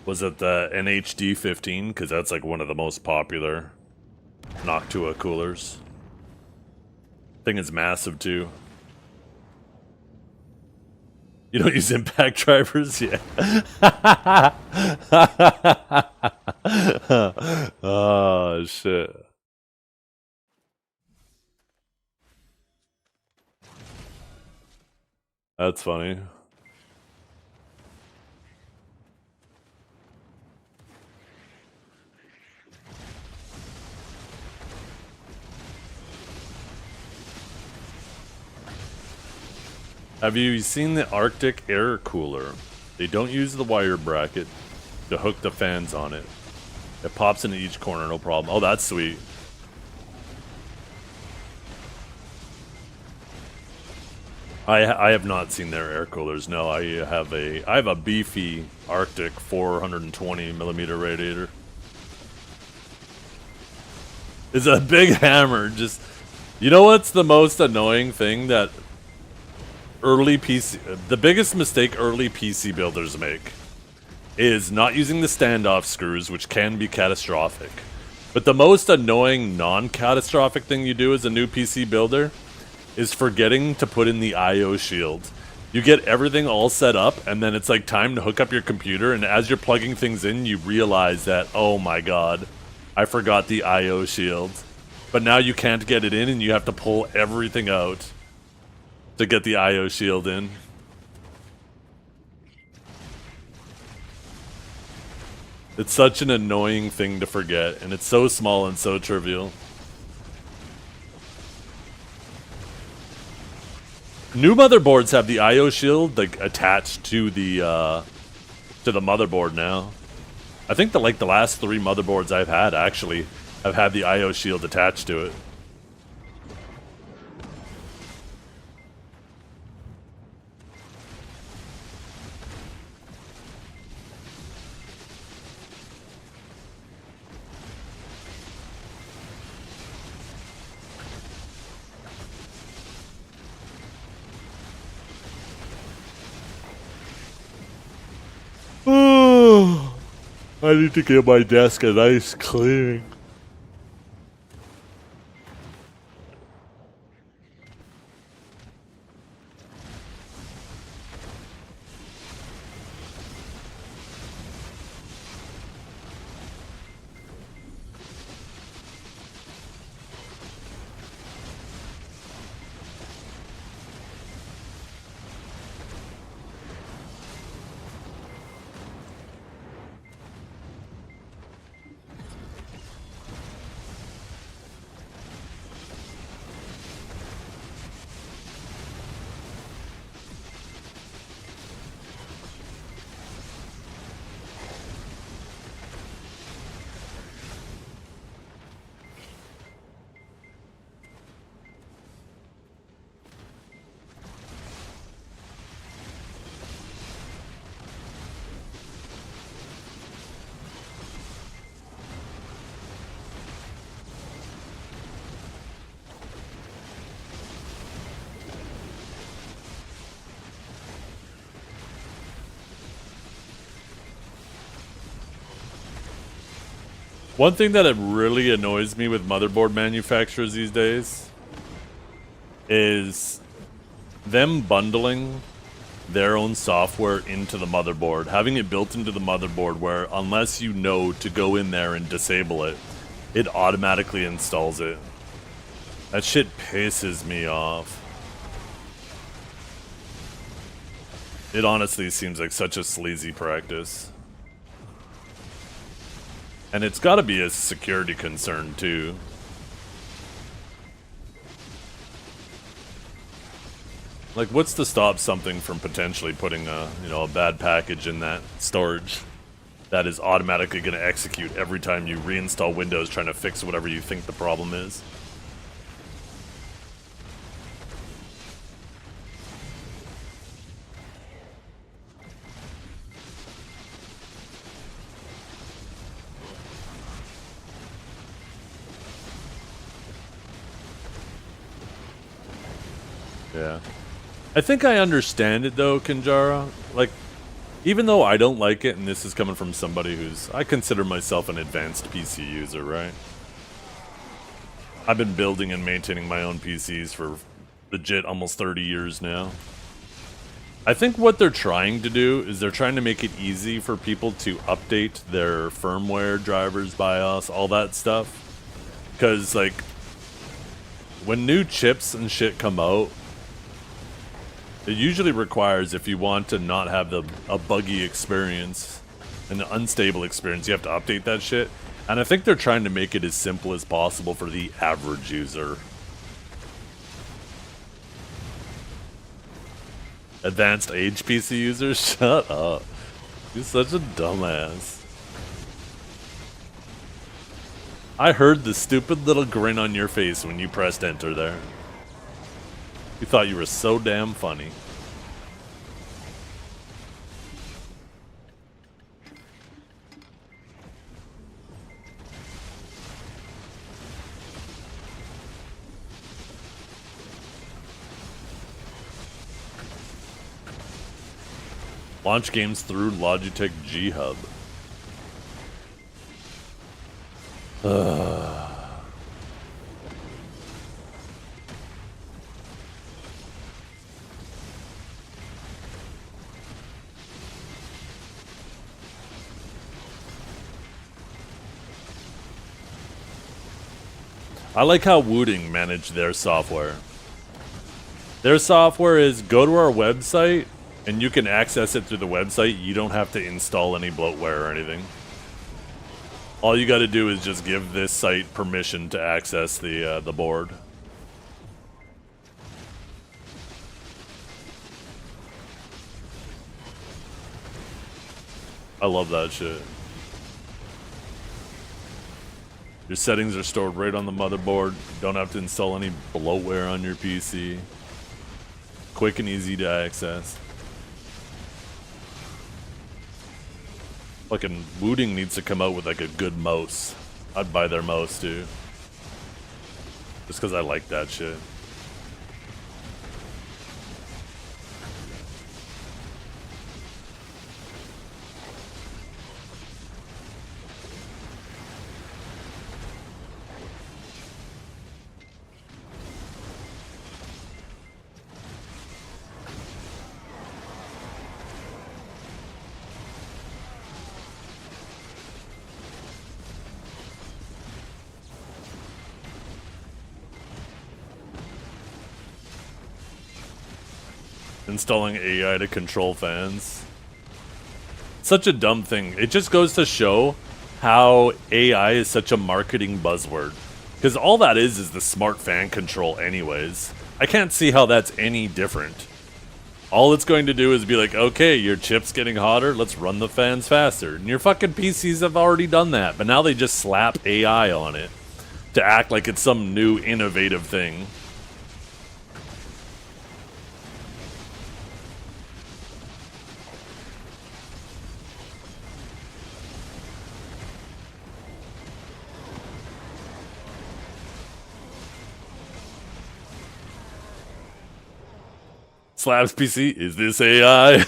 Was it the NHD15? Because that's like one of the most popular Noctua coolers. Thing is massive too. You don't use impact drivers? Yeah. Oh, shit. That's funny. Have you seen the Arctic air cooler? They don't use the wire bracket to hook the fans on it. It pops into each corner, no problem. Oh, that's sweet. I have not seen their air coolers. No, I have a beefy Arctic 420 millimeter radiator. It's a big hammer. Just, you know what's the most annoying thing that the biggest mistake early PC builders make is not using the standoff screws, which can be catastrophic. But the most annoying non-catastrophic thing you do as a new PC builder is forgetting to put in the IO shield. You get everything all set up, and then it's like time to hook up your computer, and as you're plugging things in, you realize that, oh my god, I forgot the IO shield. But now you can't get it in, and you have to pull everything out to get the IO shield in. It's such an annoying thing to forget, and it's so small and so trivial. New motherboards have the IO shield like attached to the motherboard now. I think that like the last 3 motherboards I've had actually have had the IO shield attached to it. I need to give my desk a nice cleaning. One thing that really annoys me with motherboard manufacturers these days is them bundling their own software into the motherboard, having it built into the motherboard where unless you know to go in there and disable it, it automatically installs it. That shit pisses me off. It honestly seems like such a sleazy practice. And it's gotta be a security concern too. Like, what's to stop something from potentially putting a bad package in that storage that is automatically going to execute every time you reinstall Windows trying to fix whatever you think the problem is? Yeah. I think I understand it though, Kinjara. Like, even though I don't like it, and this is coming from somebody who's... I consider myself an advanced PC user, right? I've been building and maintaining my own PCs for legit almost 30 years now. I think what they're trying to do is they're trying to make it easy for people to update their firmware, drivers, BIOS, all that stuff. Because, like, when new chips and shit come out, it usually requires, if you want to not have a buggy experience, an unstable experience, you have to update that shit. And I think they're trying to make it as simple as possible for the average user. Advanced age PC users? Shut up. You're such a dumbass. I heard the stupid little grin on your face when you pressed enter there. You thought you were so damn funny. Launch games through Logitech G Hub. I like how Wooting managed their software. Their software is go to our website and you can access it through the website. You don't have to install any bloatware or anything. All you got to do is just give this site permission to access the board. I love that shit. Your settings are stored right on the motherboard. You don't have to install any bloatware on your PC. Quick and easy to access. Fucking Wooting needs to come out with like a good mouse. I'd buy their mouse too. Just because I like that shit. Installing AI to control fans. Such a dumb thing. It just goes to show how AI is such a marketing buzzword. Because all that is the smart fan control anyways. I can't see how that's any different. All it's going to do is be like, okay, your chip's getting hotter, let's run the fans faster. And your fucking PCs have already done that, but now they just slap AI on it to act like it's some new innovative thing. Slabs PC, is this AI?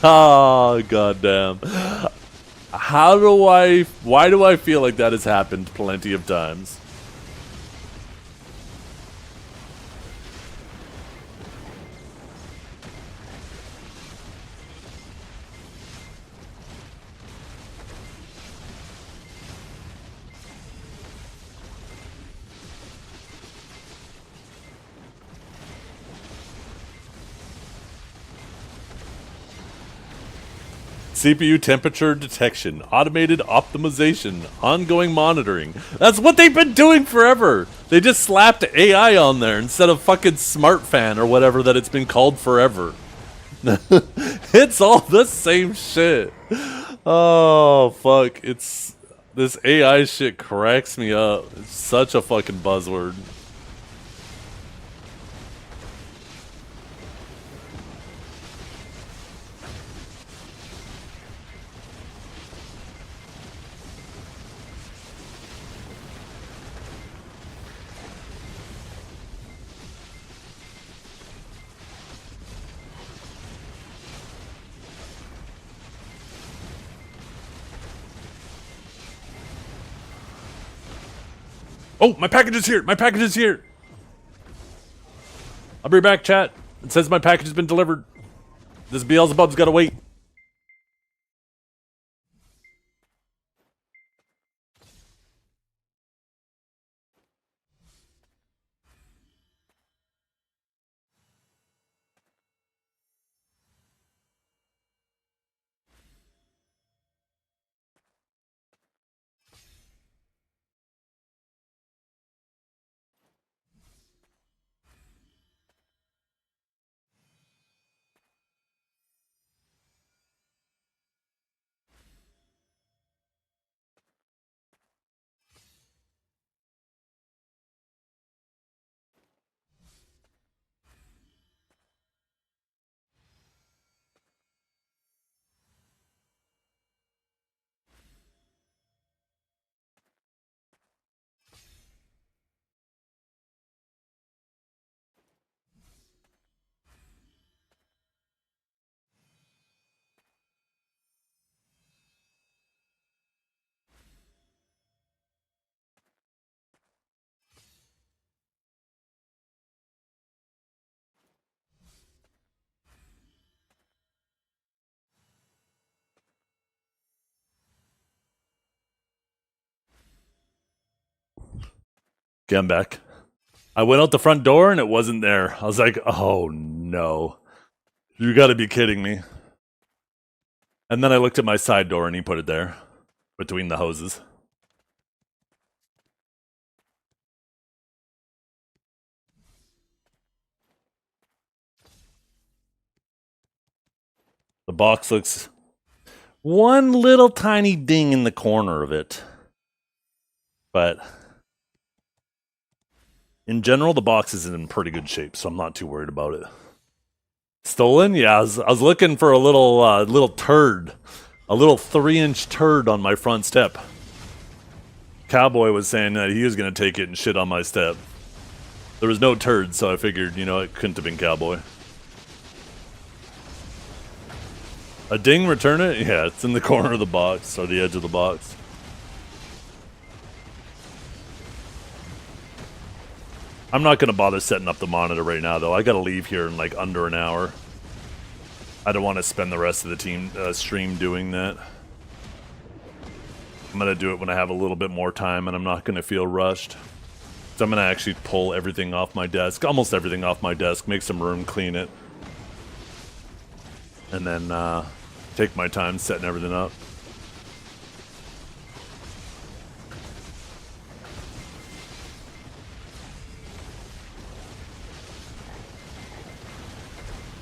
Oh, goddamn. why do I feel like that has happened plenty of times? CPU temperature detection, automated optimization, ongoing monitoring. That's what they've been doing forever. They just slapped AI on there instead of fucking smart fan or whatever that it's been called forever. It's all the same shit. Oh, fuck. This AI shit cracks me up. It's such a fucking buzzword. Oh, my package is here! My package is here! I'll be back, chat. It says my package has been delivered. This Beelzebub's gotta wait. Okay, I'm back. I went out the front door and it wasn't there. I was like, oh no. You gotta be kidding me. And then I looked at my side door and he put it there. Between the hoses. The box looks... one little tiny ding in the corner of it. But... in general, the box is in pretty good shape, so I'm not too worried about it. Stolen? Yeah, I was looking for a little turd. A little 3-inch turd on my front step. Cowboy was saying that he was going to take it and shit on my step. There was no turd, so I figured, you know, it couldn't have been Cowboy. A ding, return it? Yeah, it's in the corner of the box, or the edge of the box. I'm not going to bother setting up the monitor right now, though. I got to leave here in like under an hour. I don't want to spend the rest of the team stream doing that. I'm going to do it when I have a little bit more time and I'm not going to feel rushed. So I'm going to actually pull everything off my desk, almost everything off my desk, make some room, clean it. And then take my time setting everything up.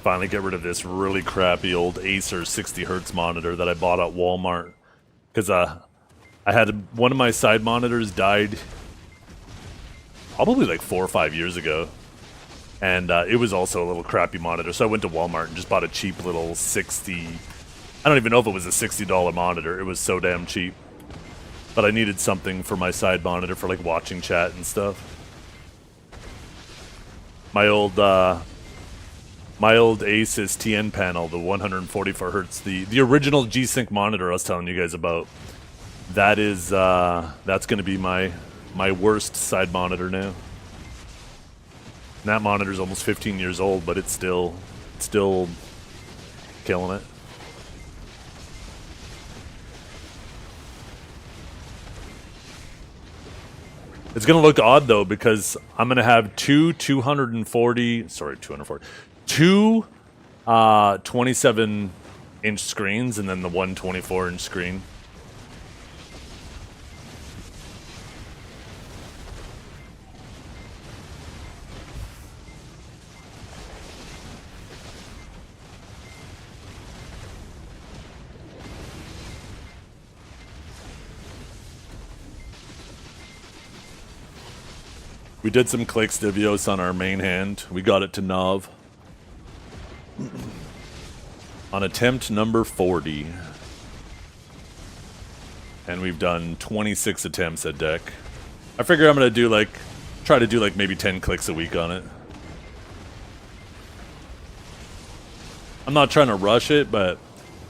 Finally get rid of this really crappy old Acer 60 hertz monitor that I bought at Walmart. Because I had one of my side monitors died probably like 4 or 5 years ago. And it was also a little crappy monitor. So I went to Walmart and just bought a cheap little 60... I don't even know if it was a $60 monitor. It was so damn cheap. But I needed something for my side monitor for like watching chat and stuff. My old... My old Asus TN panel, the 144 hertz, the original G-Sync monitor I was telling you guys about. That is that's going to be my worst side monitor now. And that monitor's almost 15 years old, but it's still killing it. It's going to look odd though because I'm going to have two 27-inch screens and then the one 24-inch screen. We did some clicks Divios on our main hand. We got it to Nav. On attempt number 40. And we've done 26 attempts at deck. I figure I'm gonna try to do maybe 10 clicks a week on it. I'm not trying to rush it, but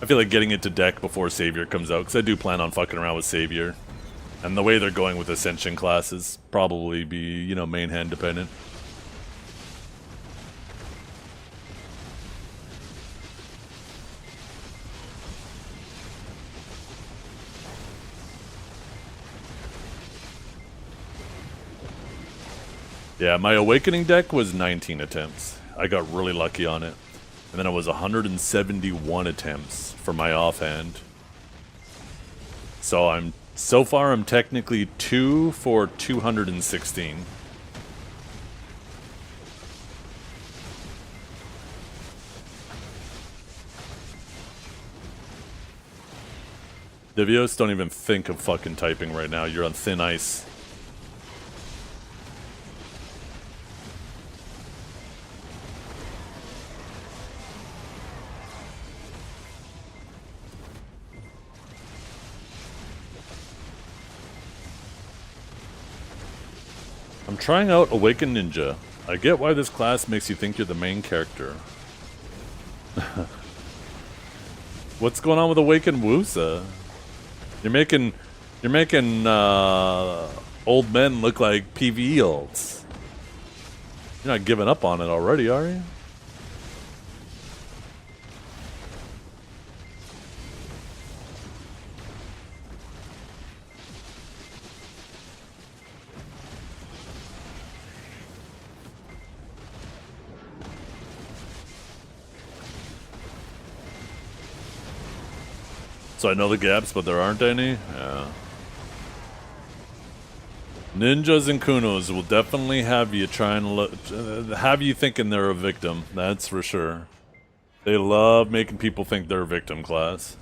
I feel like getting it to deck before Savior comes out, because I do plan on fucking around with Savior. And the way they're going with Ascension classes, probably be, you know, main hand dependent. Yeah, my Awakening deck was 19 attempts. I got really lucky on it. And then it was 171 attempts for my offhand. So far I'm technically 2 for 216. Divios, don't even think of fucking typing right now. You're on thin ice. I'm trying out Awakened Ninja. I get why this class makes you think you're the main character. What's going on with Awakened Wusa? You're making old men look like PvE ults. You're not giving up on it already, are you? So I know the gaps, but there aren't any? Yeah. Ninjas and Kunos will definitely have you have you thinking they're a victim. That's for sure. They love making people think they're a victim class.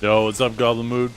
Yo, what's up, Goblin Mood?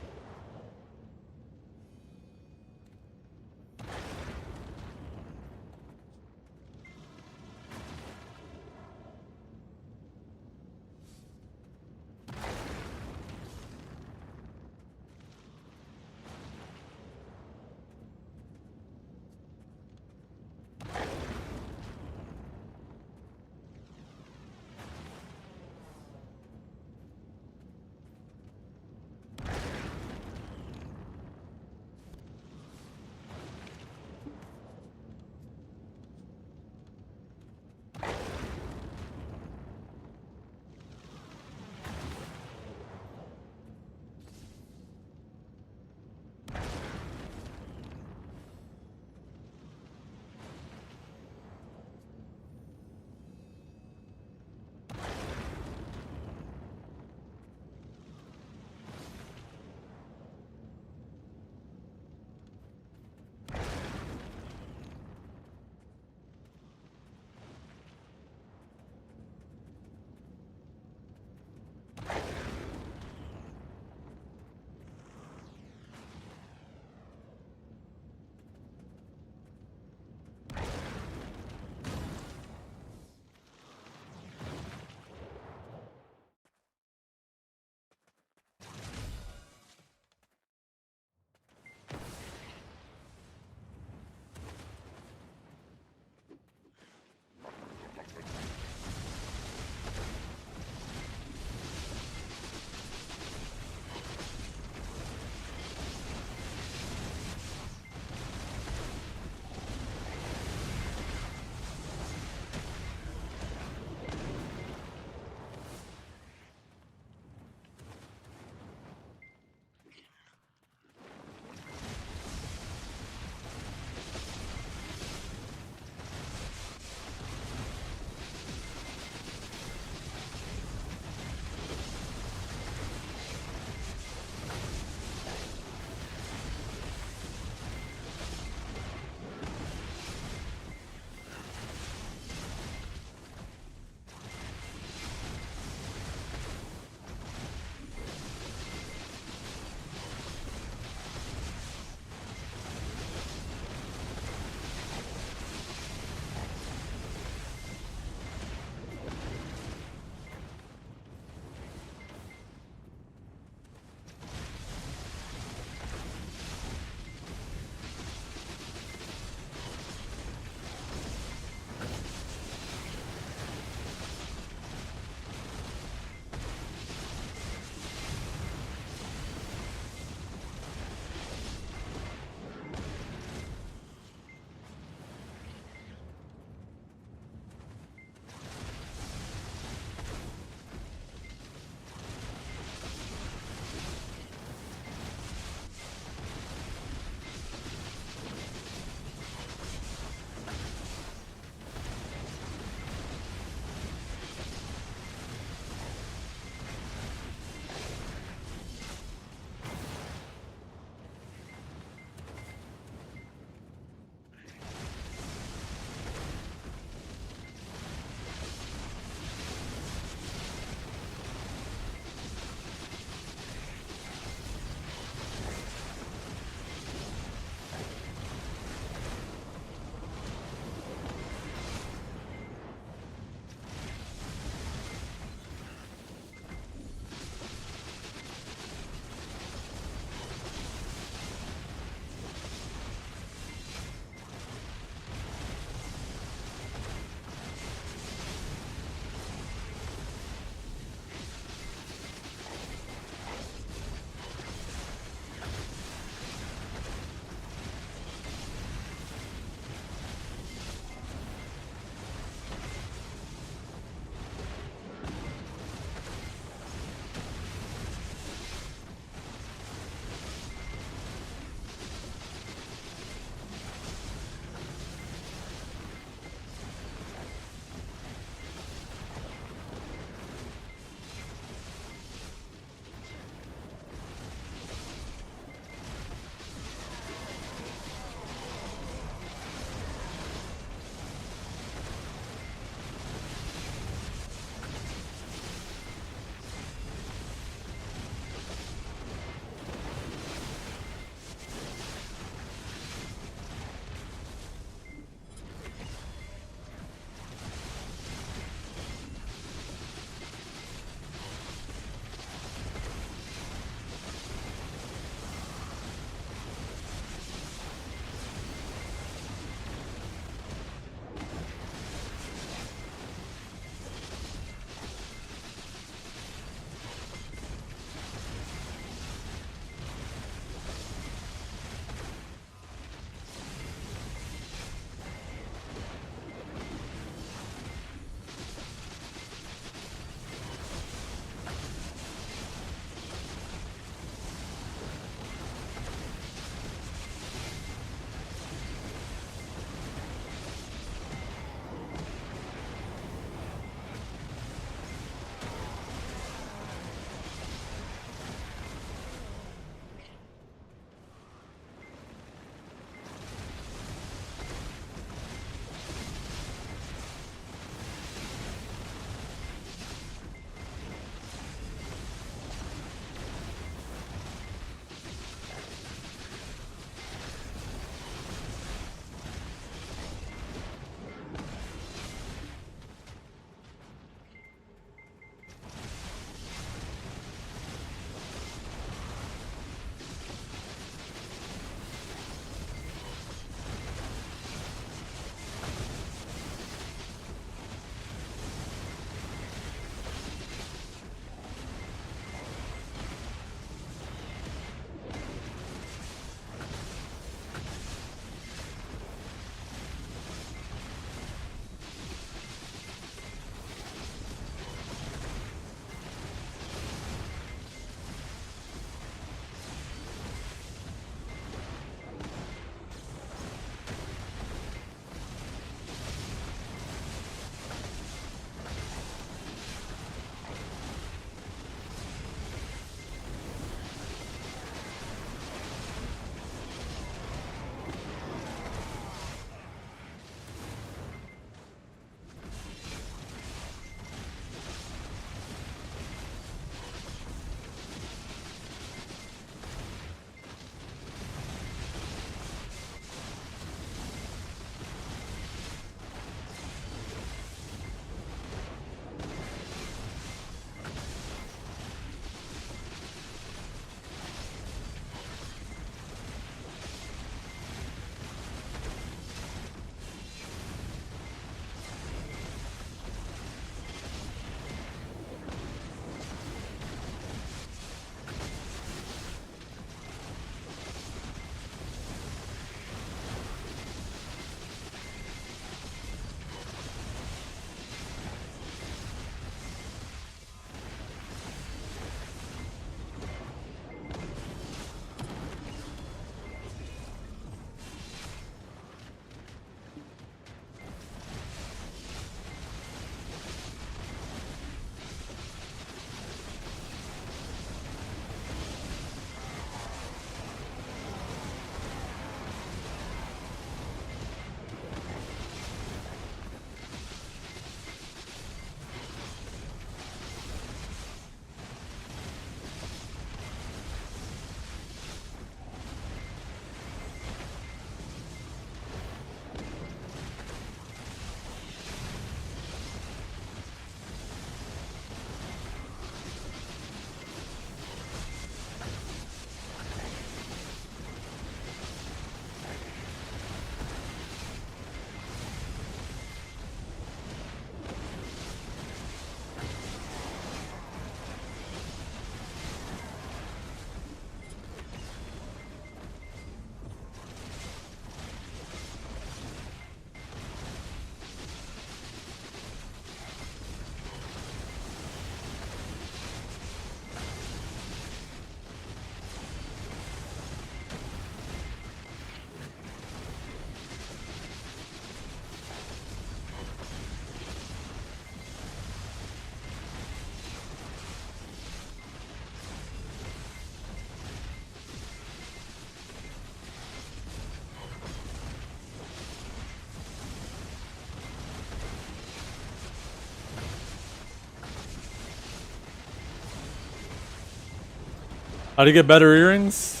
How do you get better earrings?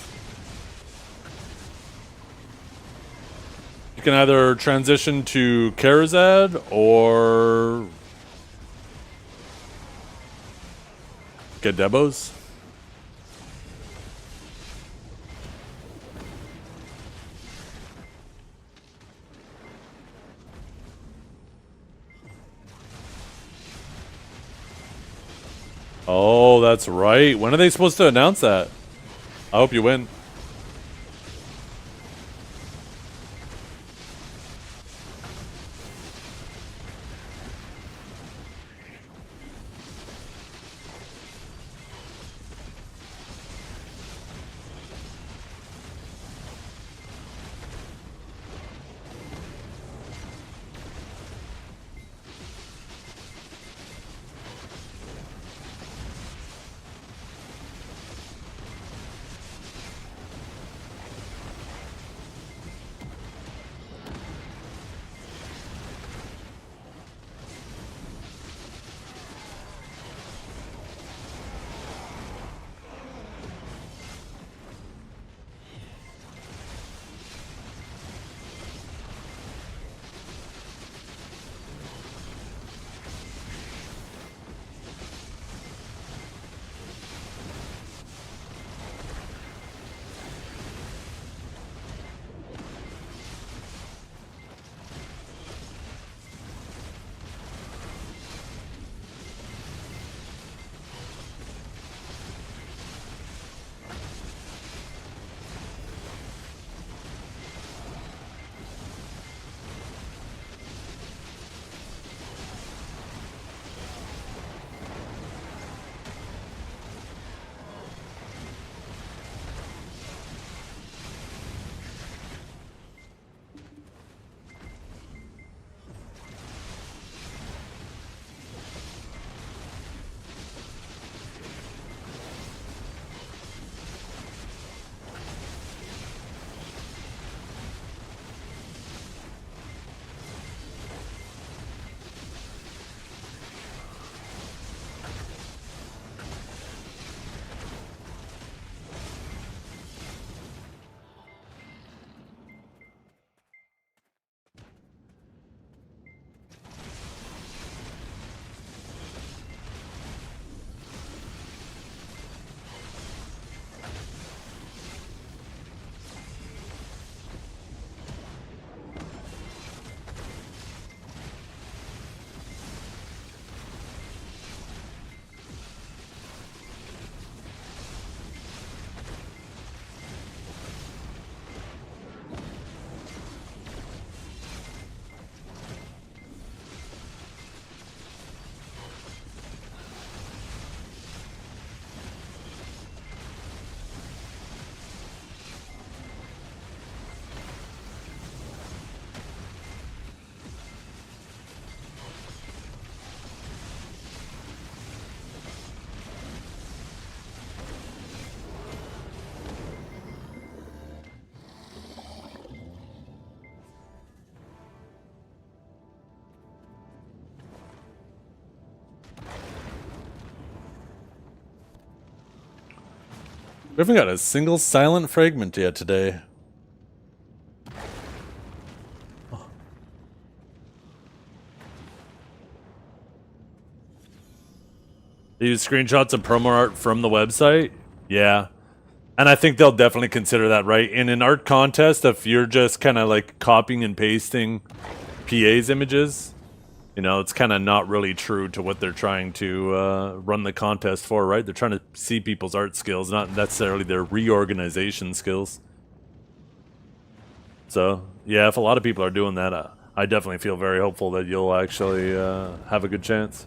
You can either transition to Karazad or get Debos. Oh, that's right. When are they supposed to announce that? I hope you win. We haven't got a single silent fragment yet today. They use screenshots of promo art from the website? Yeah. And I think they'll definitely consider that, right? In an art contest, if you're just kind of like copying and pasting PA's images, you know, it's kind of not really true to what they're trying to run the contest for, right? They're trying to see people's art skills, not necessarily their reorganization skills. So, yeah, if a lot of people are doing that, I definitely feel very hopeful that you'll actually have a good chance.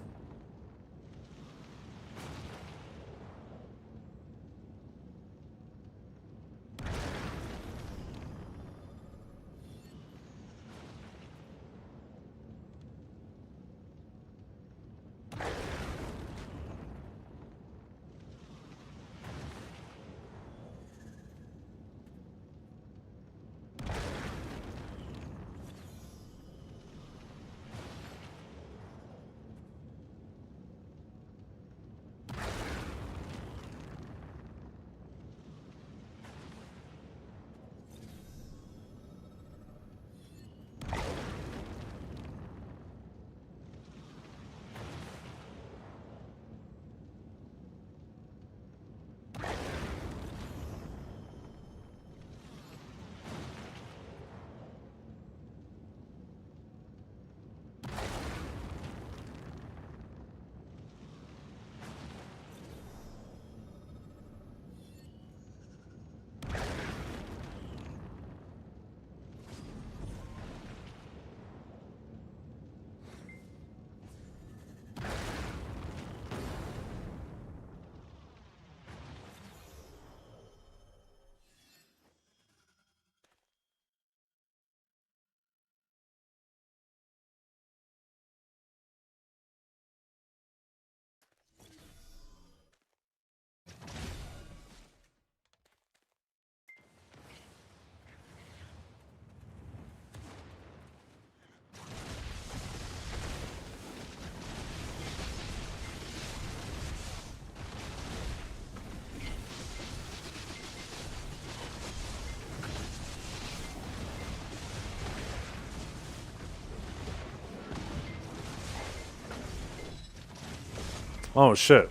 Oh shit.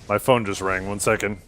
My phone just rang. 1 second.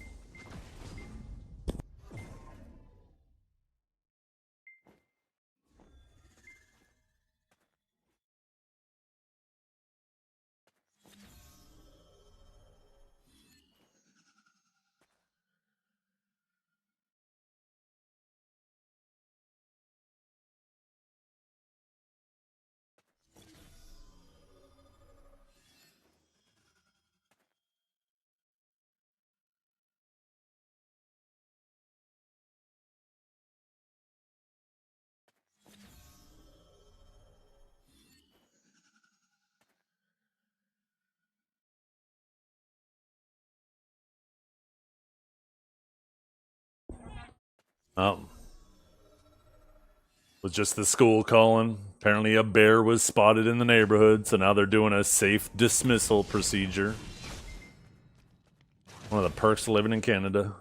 Oh. Was just the school calling. Apparently a bear was spotted in the neighborhood, so now they're doing a safe dismissal procedure. One of the perks of living in Canada.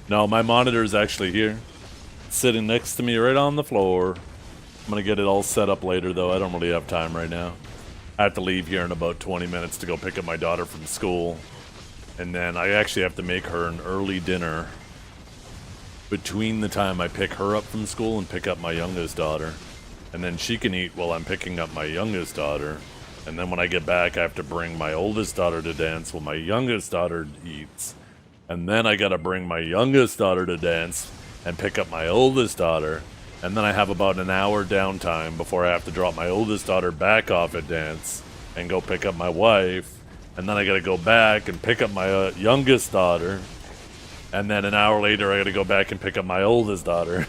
No, my monitor is actually here. It's sitting next to me right on the floor. I'm gonna get it all set up later though. I don't really have time right now. I have to leave here in about 20 minutes to go pick up my daughter from school. And then I actually have to make her an early dinner between the time I pick her up from school and pick up my youngest daughter. And then she can eat while I'm picking up my youngest daughter. And then when I get back, I have to bring my oldest daughter to dance while my youngest daughter eats. And then I gotta bring my youngest daughter to dance and pick up my oldest daughter. And then I have about an hour downtime before I have to drop my oldest daughter back off at dance and go pick up my wife. And then I gotta go back and pick up my youngest daughter. And then an hour later, I gotta go back and pick up my oldest daughter.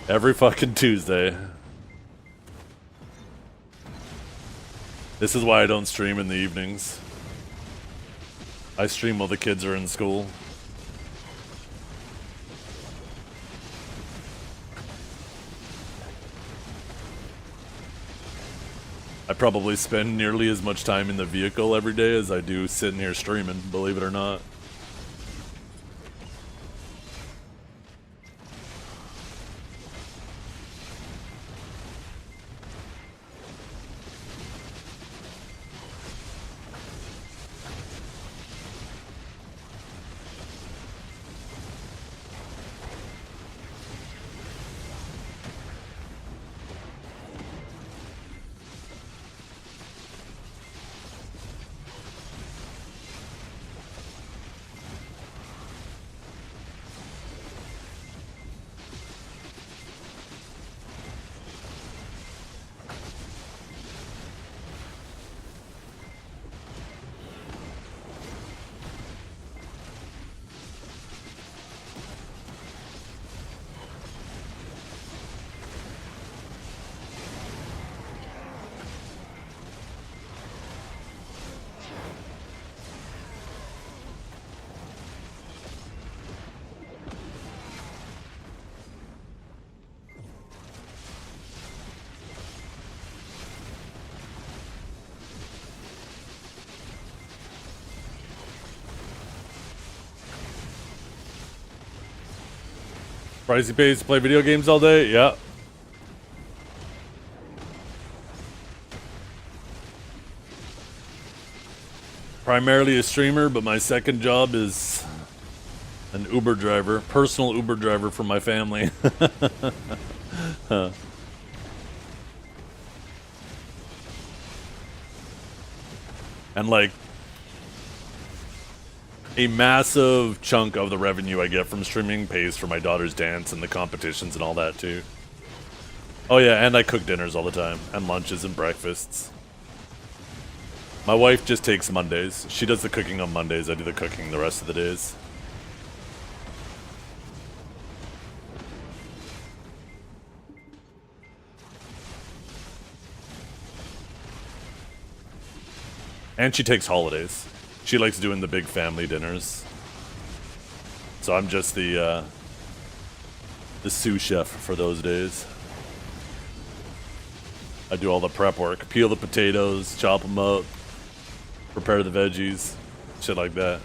Every fucking Tuesday. This is why I don't stream in the evenings. I stream while the kids are in school. I probably spend nearly as much time in the vehicle every day as I do sitting here streaming, believe it or not. Pricey pays to play video games all day? Yeah. Primarily a streamer, but my second job is an Uber driver, personal Uber driver for my family. And like a massive chunk of the revenue I get from streaming pays for my daughter's dance and the competitions and all that too. Oh yeah, and I cook dinners all the time, and lunches and breakfasts. My wife just takes Mondays. She does the cooking on Mondays, I do the cooking the rest of the days. And she takes holidays. She likes doing the big family dinners. So I'm just the sous chef for those days. I do all the prep work. Peel the potatoes, chop them up, prepare the veggies, shit like that.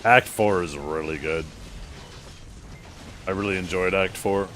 Act 4 is really good. I really enjoyed Act 4.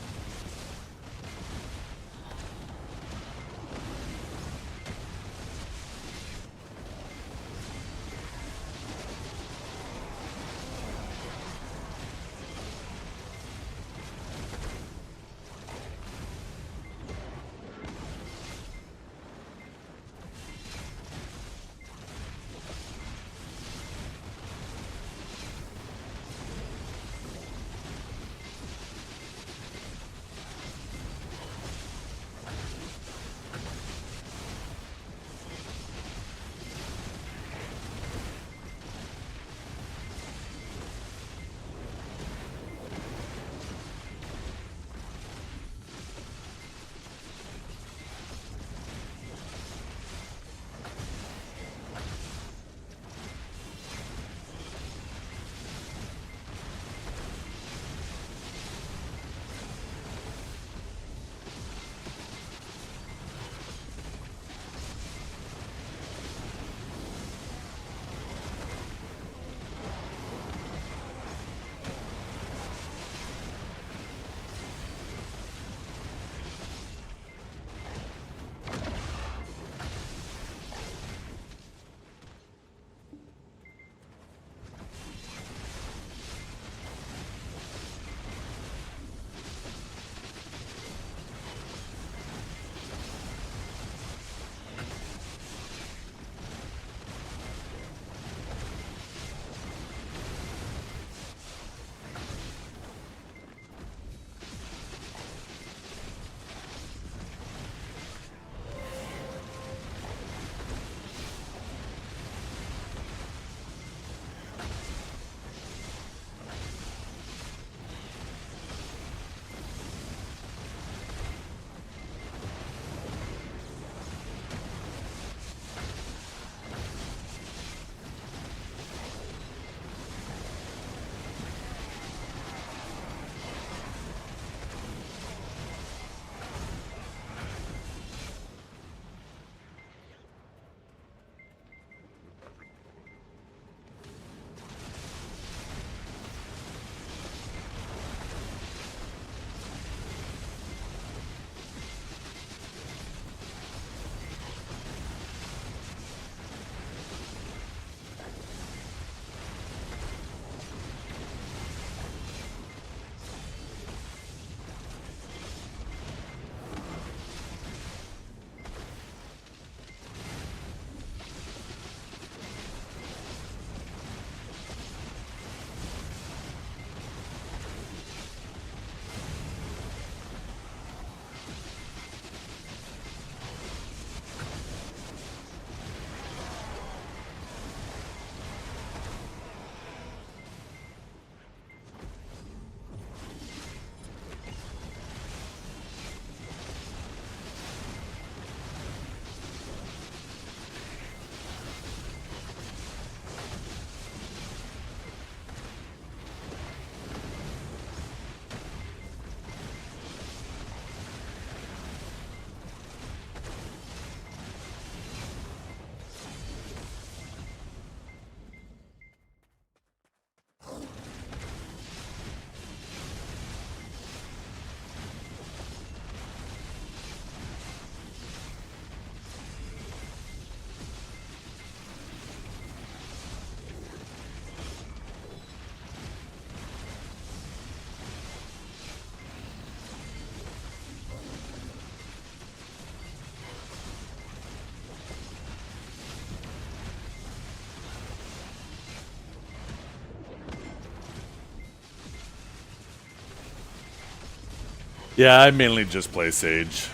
Yeah, I mainly just play Sage.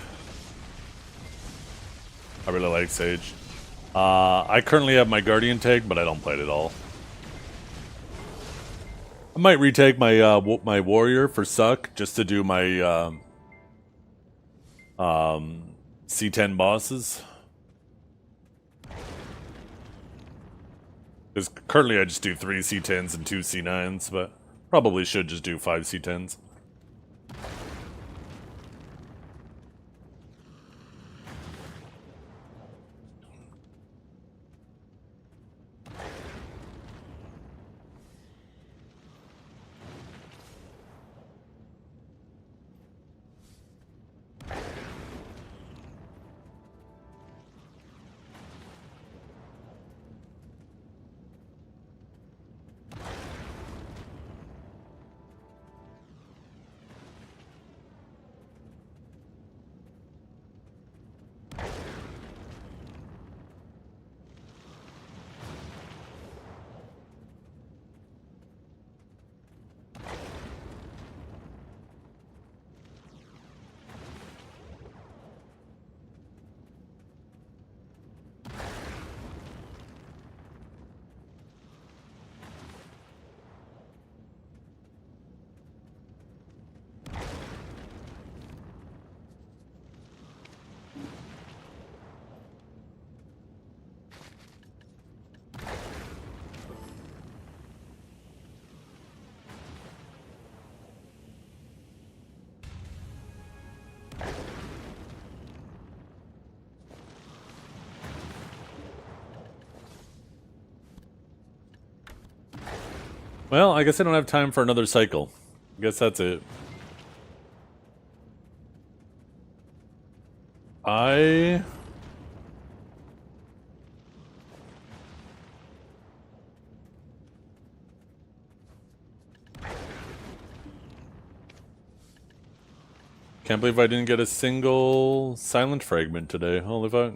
I really like Sage. I currently have my Guardian tag, but I don't play it at all. I might retake my my Warrior for Suck just to do my C10 bosses. Because currently I just do 3 C10s and 2 C9s, but probably should just do 5 C10s. Well, I guess I don't have time for another cycle. I guess that's it. I... Can't believe I didn't get a single silent fragment today. Holy fuck.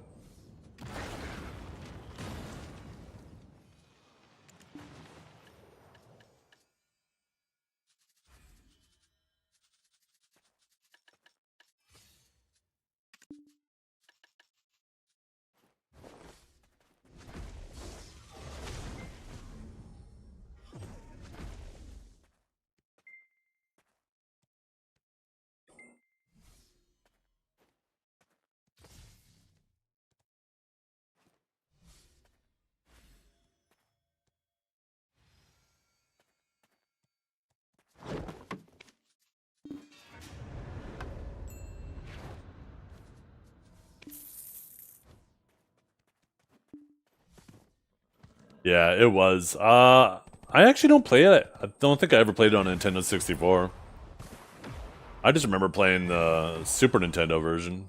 Yeah, it was. I actually don't play it. I don't think I ever played it on Nintendo 64. I just remember playing the Super Nintendo version.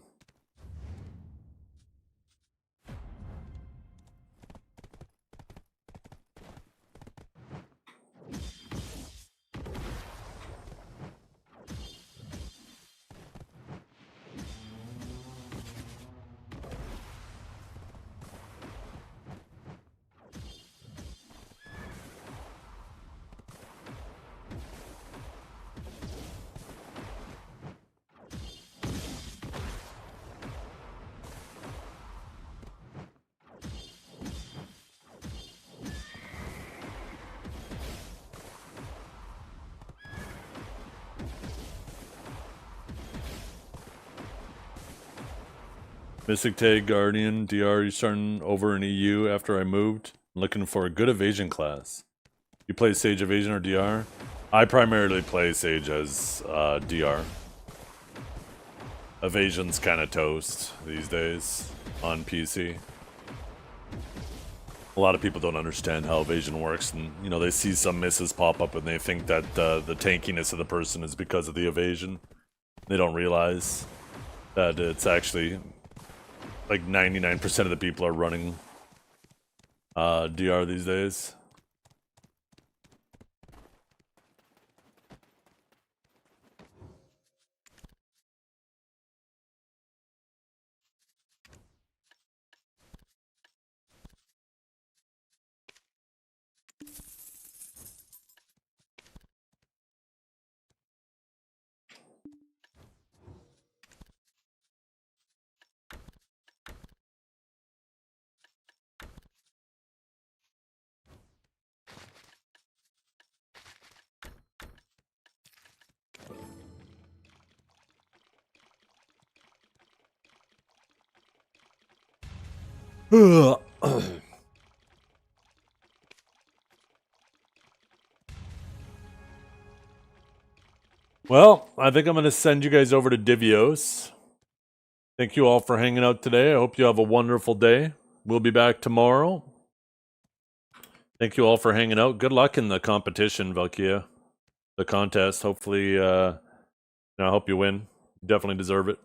Mystic Tag, Guardian, DR, you starting over in EU after I moved? I'm looking for a good evasion class. You play Sage Evasion or DR? I primarily play Sage as DR. Evasion's kind of toast these days on PC. A lot of people don't understand how evasion works, and you know, they see some misses pop up and they think that the tankiness of the person is because of the evasion. They don't realize that it's actually like 99% of the people are running DR these days. Well, I think I'm going to send you guys over to Divios. Thank you all for hanging out today. I hope you have a wonderful day. We'll be back tomorrow. Thank you all for hanging out. Good luck in the competition, Valkia. The contest. Hopefully, I hope you win. You definitely deserve it.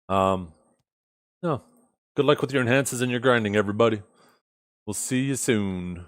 No. Good luck with your enhances and your grinding, everybody. We'll see you soon.